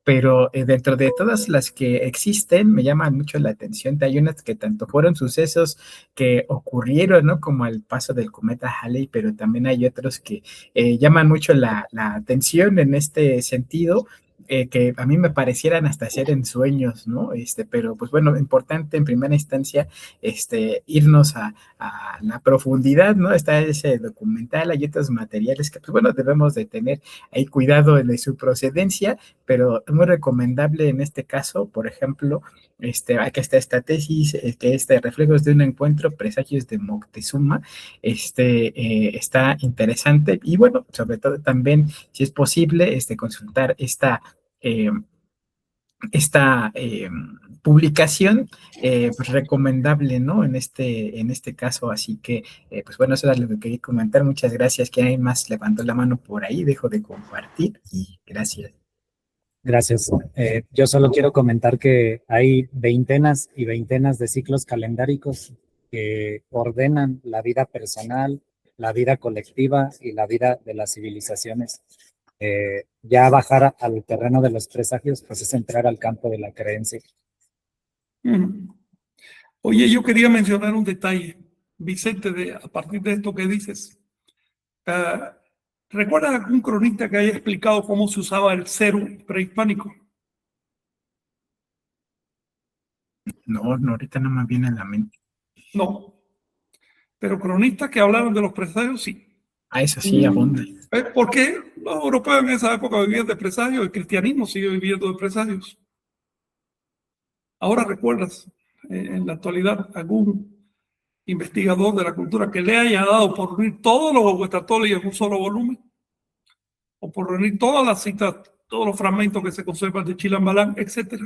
pero dentro de todas las que existen, me llaman mucho la atención. Hay unas que tanto fueron sucesos que ocurrieron, ¿no? Como el paso del cometa Halley, pero también hay otros que llaman mucho la atención en este sentido, que a mí me parecieran hasta ser en sueños, ¿no? Pero pues bueno, importante en primera instancia, irnos a la profundidad, ¿no? Está ese documental, hay otros materiales que, pues bueno, debemos de tener ahí cuidado de su procedencia, pero es muy recomendable en este caso. Por ejemplo, aquí está esta tesis, que es de Reflejos de un encuentro, presagios de Moctezuma. Está interesante, y bueno, sobre todo también, si es posible, consultar esta esta publicación, pues recomendable, ¿no? En este caso, así que, pues bueno, eso era lo que quería comentar. Muchas gracias. ¿Quién hay más levantó la mano por ahí? Dejo de compartir y gracias. Gracias. Yo solo quiero comentar que hay veintenas y veintenas de ciclos calendáricos que ordenan la vida personal, la vida colectiva y la vida de las civilizaciones. Ya bajar al terreno de los presagios, pues es entrar al campo de la creencia. Oye, yo quería mencionar un detalle, Vicente, a partir de esto que dices. ¿Recuerdas algún cronista que haya explicado cómo se usaba el cero prehispánico? No, ahorita no me viene a la mente. No. Pero cronistas que hablaron de los presagios, sí. A eso sí, abunda. Porque los europeos en esa época vivían de presagios, el cristianismo sigue viviendo de presagios. Ahora recuerdas, en la actualidad, algún investigador de la cultura que le haya dado por unir todos los Huehuetatoli en un solo volumen, o por reunir todas las citas, todos los fragmentos que se conservan de Chilambalán, etc.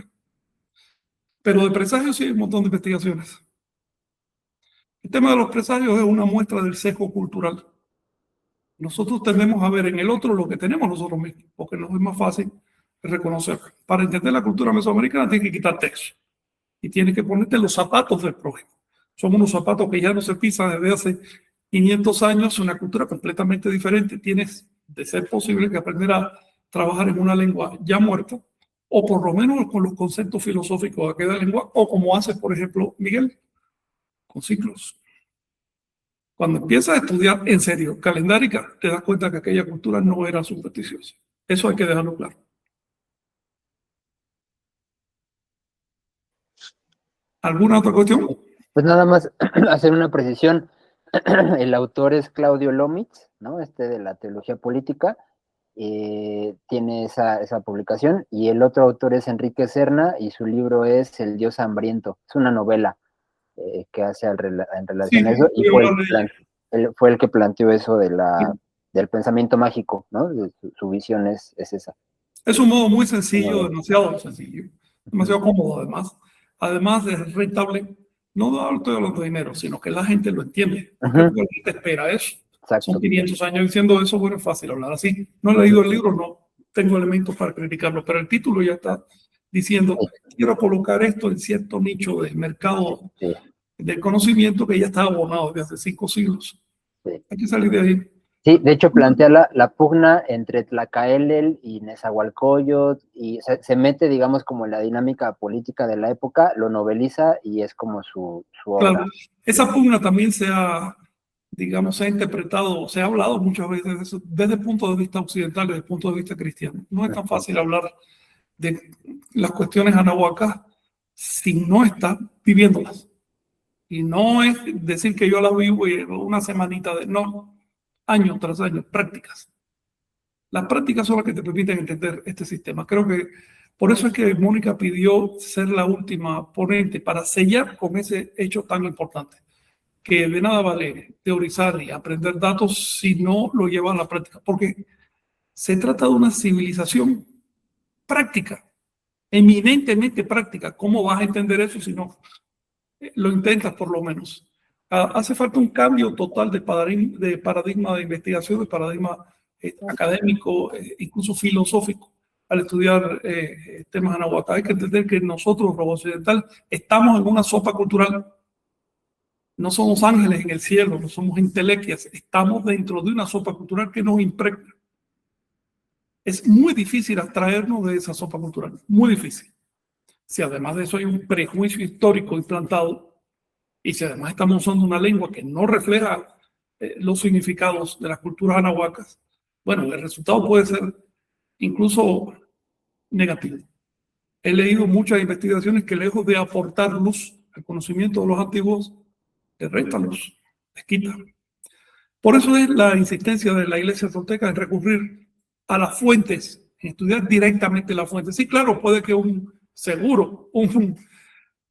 Pero de presagios sí hay un montón de investigaciones. El tema de los presagios es una muestra del sesgo cultural. Nosotros tendemos a ver en el otro lo que tenemos nosotros mismos, porque nos es más fácil reconocer. Para entender la cultura mesoamericana tienes que quitarte eso. Y tienes que ponerte los zapatos del prójimo. Son unos zapatos que ya no se pisan desde hace 500 años, una cultura completamente diferente. Tienes, de ser posible, que aprender a trabajar en una lengua ya muerta, o por lo menos con los conceptos filosóficos de aquella lengua, o como hace, por ejemplo, Miguel, con ciclos. Cuando empiezas a estudiar en serio calendárica, te das cuenta que aquella cultura no era supersticiosa. Eso hay que dejarlo claro. ¿Alguna otra cuestión? Pues nada más hacer una precisión. El autor es Claudio Lomitz, ¿no? De la teología política. Tiene esa publicación. Y el otro autor es Enrique Serna y su libro es El Dios Hambriento. Es una novela que hace en relación a eso. Y fue el que planteó eso del pensamiento mágico, ¿no? Su visión es esa. Es un modo muy sencillo, demasiado sencillo, demasiado cómodo además. Además es rentable. No estoy hablando de dinero, sino que la gente lo entiende. Porque la gente espera eso. Exacto. Son 500 años diciendo eso, bueno, es fácil hablar así. No he leído el libro, no tengo elementos para criticarlo, pero el título ya está diciendo, quiero colocar esto en cierto nicho de mercado del conocimiento que ya está abonado desde hace 5 siglos. Hay que salir de ahí. Sí, de hecho plantea la pugna entre Tlacaelel y Nezahualcóyotl y se mete, digamos, como en la dinámica política de la época, lo noveliza y es como su obra. Claro, esa pugna también se ha interpretado, se ha hablado muchas veces de eso, desde el punto de vista occidental, desde el punto de vista cristiano. No es tan fácil hablar de las cuestiones anahuacas si no está viviéndolas. Y no es decir que yo las vivo y una semanita no. Año tras año, prácticas. Las prácticas son las que te permiten entender este sistema. Creo que por eso es que Mónica pidió ser la última ponente para sellar con ese hecho tan importante, que de nada vale teorizar y aprender datos si no lo lleva a la práctica, porque se trata de una civilización práctica, eminentemente práctica. ¿Cómo vas a entender eso si no lo intentas por lo menos? Hace falta un cambio total de paradigma de investigación, de paradigma académico, incluso filosófico, al estudiar temas anahuacá. Hay que entender que nosotros, los occidentales, estamos en una sopa cultural. No somos ángeles en el cielo, no somos entelequias. Estamos dentro de una sopa cultural que nos impregna. Es muy difícil abstraernos de esa sopa cultural, muy difícil. Si además de eso hay un prejuicio histórico implantado, y si además estamos usando una lengua que no refleja los significados de las culturas anahuacas, bueno, el resultado puede ser incluso negativo. He leído muchas investigaciones que lejos de aportar luz al conocimiento de los antiguos, le restan luz, les quitan. Por eso es la insistencia de la Iglesia tolteca en recurrir a las fuentes, en estudiar directamente las fuentes. Sí, claro, puede que un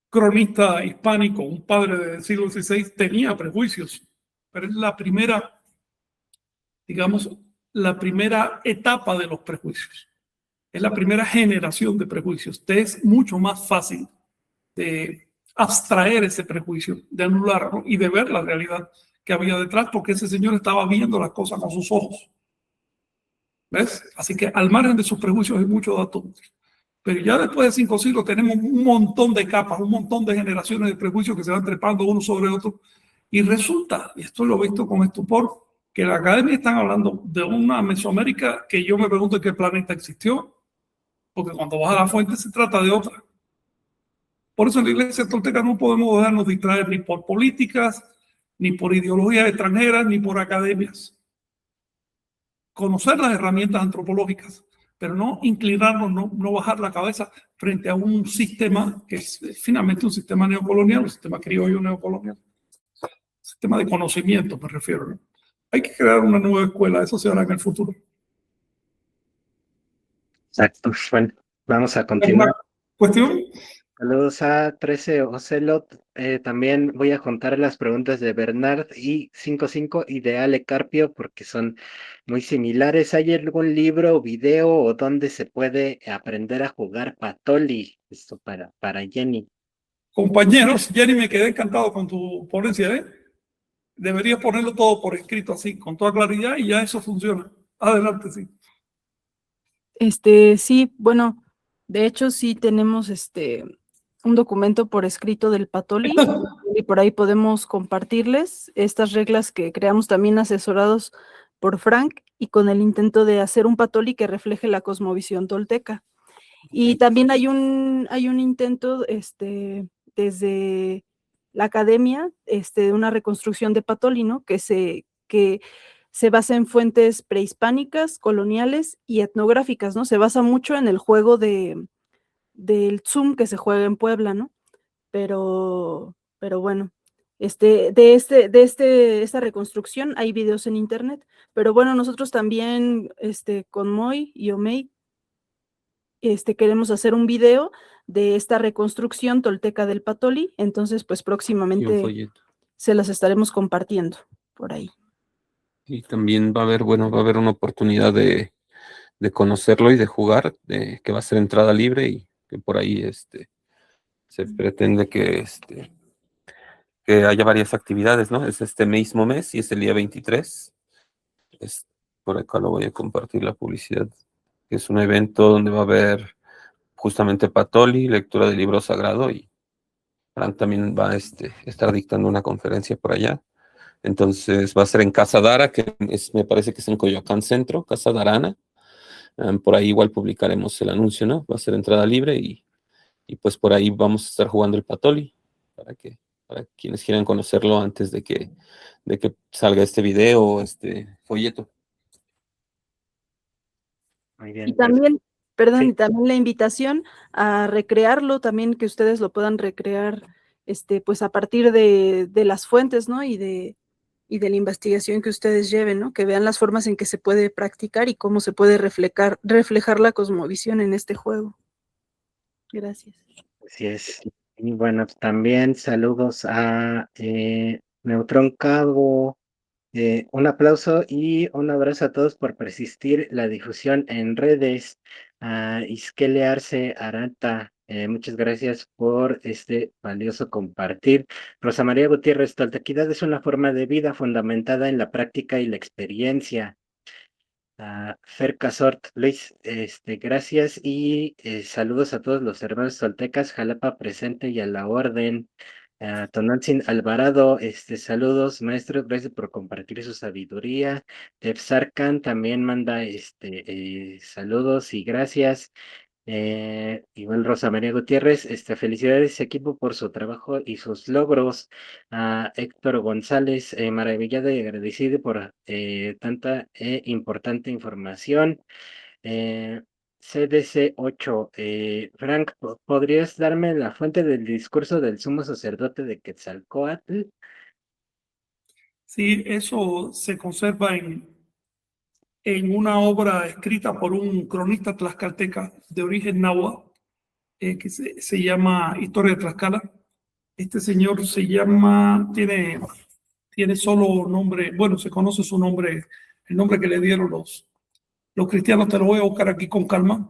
cronista hispánico, un padre del siglo XVI, tenía prejuicios, pero es la primera, digamos, la primera etapa de los prejuicios. es la primera generación de prejuicios. Te es mucho más fácil de abstraer ese prejuicio, de anularlo y de ver la realidad que había detrás, porque ese señor estaba viendo las cosas con sus ojos. ¿Ves? Así que al margen de sus prejuicios hay mucho dato. Pero ya después de 5 siglos tenemos un montón de capas, un montón de generaciones de prejuicios que se van trepando uno sobre otro. Y resulta, y esto lo he visto con estupor, que la academia están hablando de una Mesoamérica que yo me pregunto en qué planeta existió, porque cuando vas a la fuente se trata de otra. Por eso en la iglesia tolteca no podemos dejarnos distraer ni por políticas, ni por ideologías extranjeras, ni por academias. Conocer las herramientas antropológicas, pero no inclinarnos, no bajar la cabeza frente a un sistema que es finalmente un sistema neocolonial, un sistema criollo neocolonial. Sistema de conocimiento, me refiero, ¿no? Hay que crear una nueva escuela, eso se hará en el futuro. Exacto. Bueno, vamos a continuar. ¿Cuestión? Saludos a 13 Ocelot. También voy a juntar las preguntas de Bernard y 55 y de Ale Carpio porque son muy similares. ¿Hay algún libro o video o donde se puede aprender a jugar Patoli? Esto para Jenny. Compañeros, Jenny, me quedé encantado con tu ponencia, ¿eh? Deberías ponerlo todo por escrito así, con toda claridad, y ya eso funciona. Adelante, sí. Sí, bueno, de hecho sí tenemos un documento por escrito del Patoli y por ahí podemos compartirles estas reglas que creamos también asesorados por Frank y con el intento de hacer un Patoli que refleje la cosmovisión tolteca. Y también hay un intento desde la academia de una reconstrucción de Patoli, ¿no? Que se basa en fuentes prehispánicas, coloniales y etnográficas, ¿no? Se basa mucho en el juego del Tzum que se juega en Puebla, ¿no? Pero bueno, esta reconstrucción hay videos en internet, pero bueno, nosotros también, con Moy y Omey, queremos hacer un video de esta reconstrucción tolteca del Patoli, entonces pues próximamente se las estaremos compartiendo por ahí. Y también va a haber una oportunidad de conocerlo y de jugar, que va a ser entrada libre y que por ahí se pretende que haya varias actividades, ¿no? Es este mismo mes y es el día 23. Por acá lo voy a compartir la publicidad. Es un evento donde va a haber justamente Patoli, lectura del libro sagrado, y Frank también va a estar dictando una conferencia por allá. Entonces va a ser en Casa Dara, que me parece que es en Coyoacán Centro, Casa Darana. Por ahí igual publicaremos el anuncio, ¿no? Va a ser entrada libre y pues por ahí vamos a estar jugando el Patoli para quienes quieran conocerlo antes de que salga este video o este folleto. Muy bien. Y también, perdón, Sí. y también la invitación a recrearlo, también que ustedes lo puedan recrear, pues a partir de las fuentes, ¿no? Y de la investigación que ustedes lleven, ¿no? Que vean las formas en que se puede practicar y cómo se puede reflejar la cosmovisión en este juego. Gracias. Así es. Y bueno, también saludos a Neutrón Cabo. Un aplauso y un abrazo a todos por persistir la difusión en redes. A Iskele Arce Arata, muchas gracias por este valioso compartir. Rosa María Gutiérrez, toltequidad es una forma de vida fundamentada en la práctica y la experiencia. Fer Casort, Luis, gracias y saludos a todos los hermanos toltecas, Jalapa presente y a la orden. Tonantzin Alvarado, saludos, maestros, gracias por compartir su sabiduría. Tepsarcan también manda saludos y gracias. Igual Rosa María Gutiérrez, felicidades equipo por su trabajo y sus logros. A Héctor González, maravillado y agradecido por tanta importante información. CDC 8, Frank, ¿podrías darme la fuente del discurso del sumo sacerdote de Quetzalcóatl? Sí, eso se conserva en una obra escrita por un cronista tlaxcalteca de origen náhuatl, que se llama Historia de Tlaxcala. Este señor tiene solo nombre, bueno, se conoce su nombre, el nombre que le dieron los cristianos. Te lo voy a buscar aquí con calma.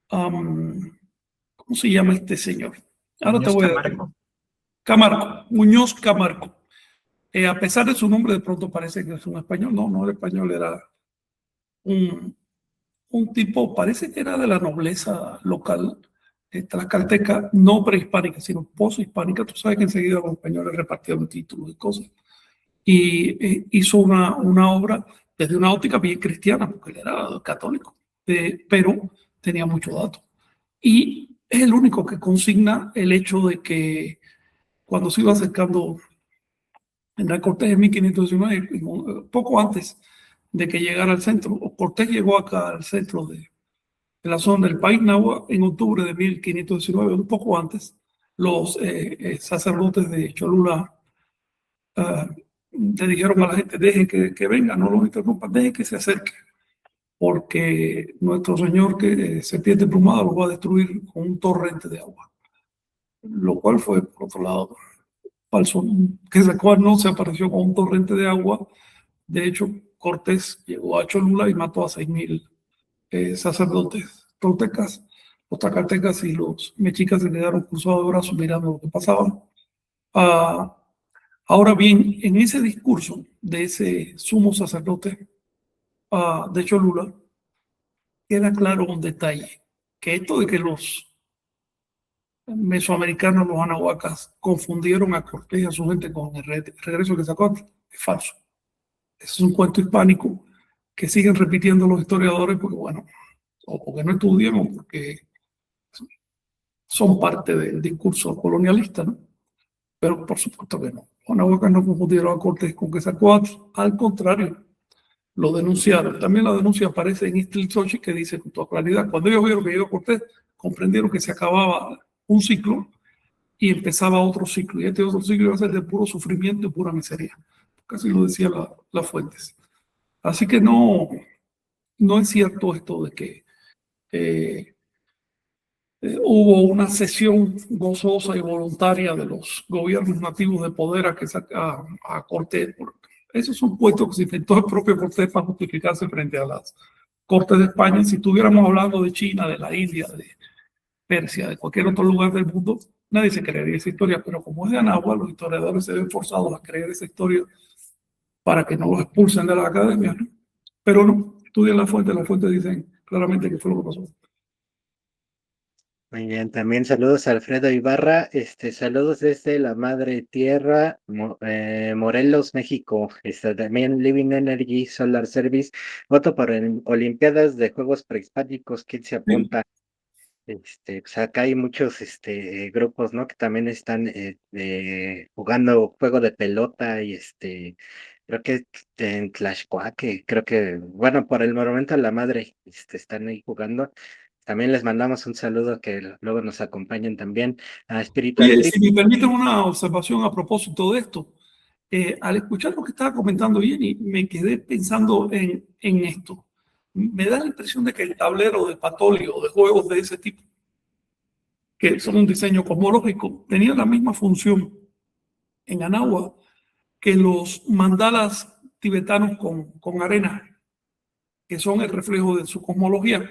¿Cómo se llama este señor? Ahora Muñoz te voy a Camargo. Camargo, Muñoz Camargo. A pesar de su nombre, de pronto parece que es un español. No, no era español, era un tipo, parece que era de la nobleza local, tlaxcalteca, no prehispánica, sino poshispánica. Tú sabes que enseguida los españoles repartieron títulos y cosas. Y hizo una obra desde una óptica bien cristiana, porque él era católico, pero tenía mucho dato. Y es el único que consigna el hecho de que cuando se iba acercando en la Cortés de 1519, poco antes de que llegara al centro, Cortés llegó acá al centro de la zona del país Nahua en octubre de 1519, un poco antes, los sacerdotes de Cholula le dijeron a la gente, dejen que vengan, no los interrumpan, dejen que se acerquen, porque nuestro Señor, que serpiente plumada, los va a destruir con un torrente de agua. Lo cual fue, por otro lado, falso, que ese cual no se apareció con un torrente de agua. De hecho, Cortés llegó a Cholula y mató a 6,000 sacerdotes toltecas. Los tlaxcaltecas y los mexicas se quedaron cruzados de brazos mirando lo que pasaba. Ahora bien, en ese discurso de ese sumo sacerdote de Cholula, queda claro un detalle, que esto de que los mesoamericanos, los anahuacas, confundieron a Cortés y a su gente con el regreso que sacó, es falso. Es un cuento hispánico que siguen repitiendo los historiadores porque, bueno, o porque no estudian o porque son parte del discurso colonialista, ¿no? Pero por supuesto que no. Los anahuacas no confundieron a Cortés con Quetzalcóatl, al contrario, lo denunciaron. También la denuncia aparece en Ixtlilxóchitl, que dice con toda claridad, cuando ellos vieron que llegó Cortés, comprendieron que se acababa un ciclo y empezaba otro ciclo. Y este otro ciclo iba a ser de puro sufrimiento y pura miseria. Casi lo decía las fuentes. Así que no es cierto esto de que hubo una cesión gozosa y voluntaria de los gobiernos nativos de poder a Cortés. Esos son puestos que se inventó el propio Cortés para justificarse frente a las Cortes de España. Si estuviéramos hablando de China, de la India, de Persia, de cualquier otro lugar del mundo, nadie se creería esa historia, pero como es de Anáhuac, los historiadores se ven forzados a creer esa historia para que no los expulsen de la academia, ¿no? Pero no, estudian las fuentes dicen claramente que fue lo que pasó. Muy bien, también saludos a Alfredo Ibarra, saludos desde la Madre Tierra, Morelos, México, también Living Energy Solar Service, voto por Olimpiadas de Juegos Prehispánicos, ¿quién se apunta? Pues acá hay muchos grupos, ¿no? Que también están jugando juego de pelota y creo que en Tlaxcuaque, creo que, bueno, por el momento la madre están ahí jugando. También les mandamos un saludo que luego nos acompañen también a Espiritual Oye, Trip. si me permiten una observación a propósito de esto, al escuchar lo que estaba comentando Jenny, me quedé pensando en esto. Me da la impresión de que el tablero de Patolio, de juegos de ese tipo, que son un diseño cosmológico, tenía la misma función en Anáhuac que los mandalas tibetanos con arena, que son el reflejo de su cosmología,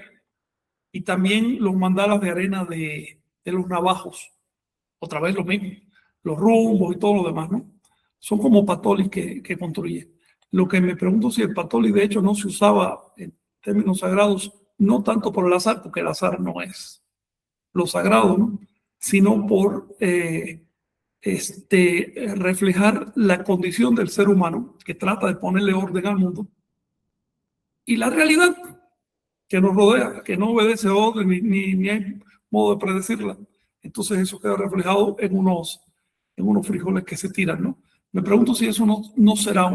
y también los mandalas de arena de los navajos, otra vez lo mismo, los rumbos y todo lo demás, ¿no? Son como patolis que construyen. Lo que me pregunto si el patoli de hecho no se usaba en términos sagrados, no tanto por el azar, porque el azar no es lo sagrado, ¿no? Sino por reflejar la condición del ser humano que trata de ponerle orden al mundo y la realidad que nos rodea, que no obedece orden ni hay modo de predecirla. Entonces eso queda reflejado en unos frijoles que se tiran, ¿no? Me pregunto si eso no será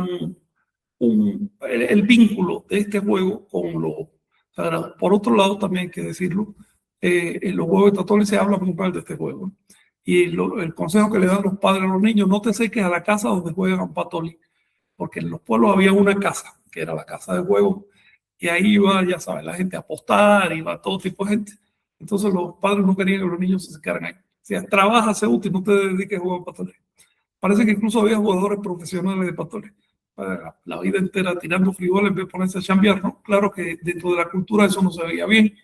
el vínculo de este juego con lo sagrado. Por otro lado, también hay que decirlo, en los juegos estatales se habla muy mal de este juego, ¿no? Y el consejo que le dan los padres a los niños, no te acerques a la casa donde juegan patoli, porque en los pueblos había una casa, que era la casa de juego, y ahí iba, ya sabes, la gente a apostar, iba todo tipo de gente. Entonces los padres no querían que los niños se quedaran ahí. O sea, trabaja, sé útil, no te dediques a jugar patolé. Parece que incluso había jugadores profesionales de patolé. la vida entera tirando frijoles en vez de ponerse a chambear, ¿no? Claro que dentro de la cultura eso no se veía bien,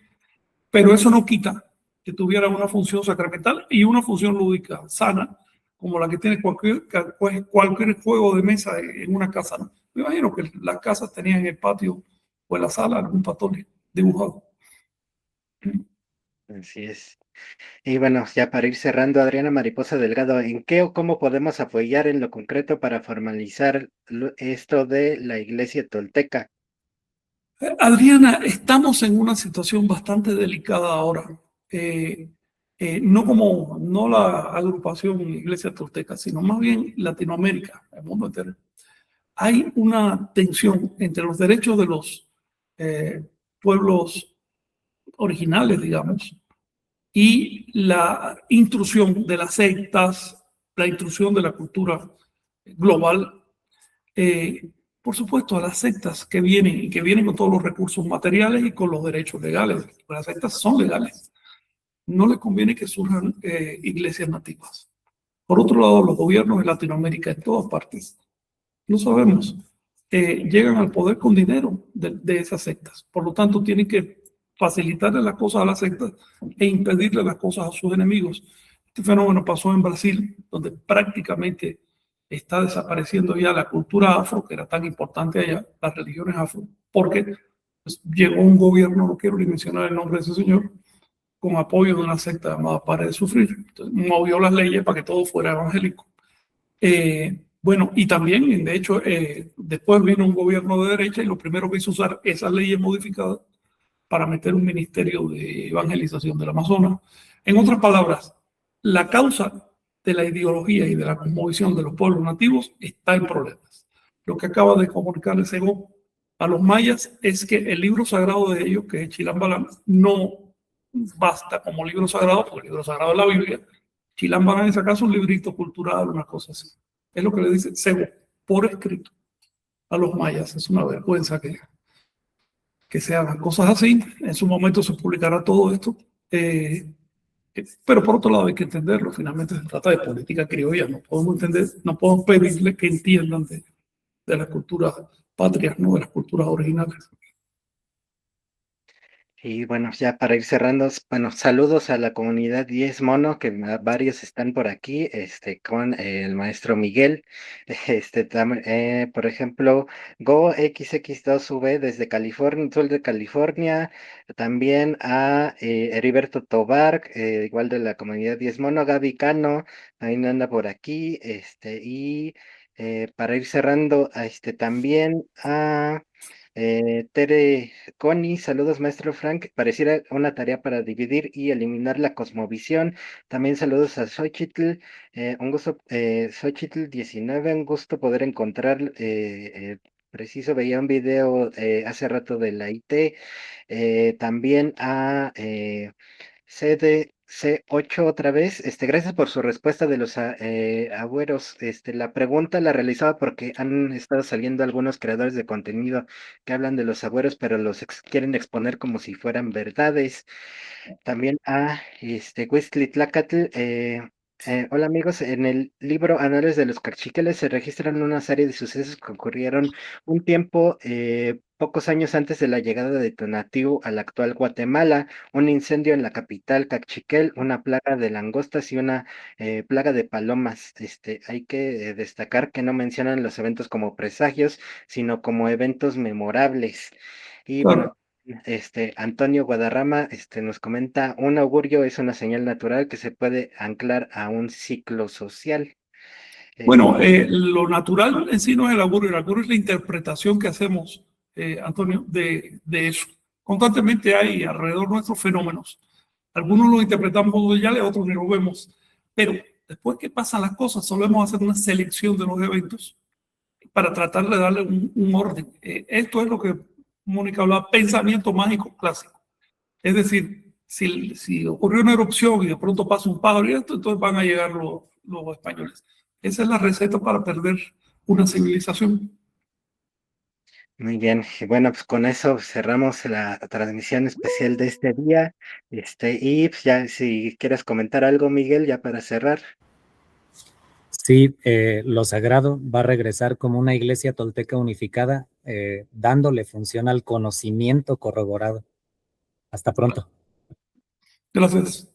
pero eso no quita que tuviera una función sacramental y una función lúdica sana, como la que tiene cualquier juego de mesa en una casa, ¿no? Me imagino que las casas tenían en el patio o en la sala algún patón dibujado. Así es. Y bueno, ya para ir cerrando, Adriana Mariposa Delgado, ¿en qué o cómo podemos apoyar en lo concreto para formalizar esto de la iglesia tolteca? Adriana, estamos en una situación bastante delicada ahora. No la agrupación Iglesia Tolteca, sino más bien Latinoamérica, el mundo entero. Hay una tensión entre los derechos de los pueblos originales, digamos, y la intrusión de las sectas, la intrusión de la cultura global. Por supuesto, a las sectas que vienen con todos los recursos materiales y con los derechos legales. Las sectas son legales. No les conviene que surjan iglesias nativas. Por otro lado, los gobiernos de Latinoamérica, en todas partes, lo sabemos, llegan al poder con dinero de esas sectas. Por lo tanto, tienen que facilitarle las cosas a las sectas e impedirle las cosas a sus enemigos. Este fenómeno pasó en Brasil, donde prácticamente está desapareciendo ya la cultura afro, que era tan importante allá, las religiones afro, porque pues, llegó un gobierno, no quiero ni mencionar el nombre de ese señor, con apoyo de una secta llamada Pare de Sufrir. Entonces, movió las leyes para que todo fuera evangélico. Bueno, y también, de hecho, después vino un gobierno de derecha y lo primero que hizo usar esas leyes modificadas para meter un ministerio de evangelización del Amazonas. En otras palabras, la causa de la ideología y de la cosmovisión de los pueblos nativos está en problemas. Lo que acaba de comunicarle Segó a los mayas es que el libro sagrado de ellos, que es Chilambalam, no basta como libro sagrado, porque el libro sagrado es la Biblia. Chilambalam es acaso un librito cultural, una cosa así. Es lo que le dice Segó por escrito a los mayas. Es una vergüenza que se hagan cosas así. En su momento se publicará todo esto. Pero por otro lado hay que entenderlo. Finalmente se trata de política criolla. No podemos entender, no podemos pedirle que entiendan de las culturas patrias, ¿no? De las culturas originales. Y bueno, ya para ir cerrando, bueno, saludos a la comunidad 10 Mono, que varios están por aquí, con el maestro Miguel, por ejemplo, Go XX2V desde California, sur de California, también a Heriberto Tobar, igual de la comunidad 10 Mono, Gaby Cano, también anda por aquí, y para ir cerrando, también a Tere Connie, saludos maestro Frank. Pareciera una tarea para dividir y eliminar la cosmovisión. También saludos a Xochitl, un gusto, Xochitl 19, un gusto poder encontrar, preciso, veía un video hace rato de la IT. También a CDC8 otra vez, gracias por su respuesta de los agüeros. La pregunta la realizaba porque han estado saliendo algunos creadores de contenido que hablan de los agüeros, pero quieren exponer como si fueran verdades. También a Huixtlitlacatl, hola amigos, en el libro Anales de los Cachiqueles se registran una serie de sucesos que ocurrieron un tiempo, pocos años antes de la llegada de Tonatiuh al actual Guatemala, un incendio en la capital Cachiquel, una plaga de langostas y una plaga de palomas. Hay que destacar que no mencionan los eventos como presagios, sino como eventos memorables. Y bueno, Claro. Antonio Guadarrama, nos comenta, un augurio es una señal natural que se puede anclar a un ciclo social. Bueno, lo natural en sí no es el augurio es la interpretación que hacemos, Antonio, de eso. Constantemente hay alrededor nuestros fenómenos. Algunos los interpretamos como señales, otros ni los vemos. Pero después que pasan las cosas, solemos hacer una selección de los eventos para tratar de darle un orden. Esto es lo que Mónica hablaba, pensamiento mágico clásico. Es decir, si ocurrió una erupción y de pronto pasa un pájaro y esto, entonces van a llegar los españoles. Esa es la receta para perder una civilización. Muy bien, y bueno, pues con eso cerramos la transmisión especial de este día. Y pues ya si quieres comentar algo, Miguel, ya para cerrar. Sí, lo sagrado va a regresar como una iglesia tolteca unificada, dándole función al conocimiento corroborado. Hasta pronto. Gracias.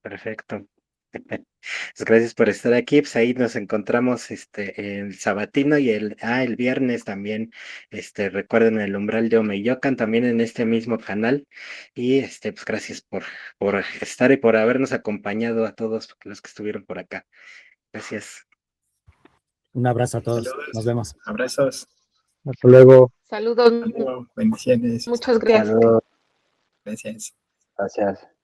Perfecto. Pues gracias por estar aquí. Pues ahí nos encontramos el sabatino y el viernes también. Recuerden el umbral de Omeyocan también en este mismo canal. Y pues gracias por estar y por habernos acompañado a todos los que estuvieron por acá. Gracias. Un abrazo a todos. Saludos. Nos vemos. Abrazos. Hasta luego. Saludos, Hasta luego. Bendiciones. muchas gracias. Saludos, Gracias. gracias.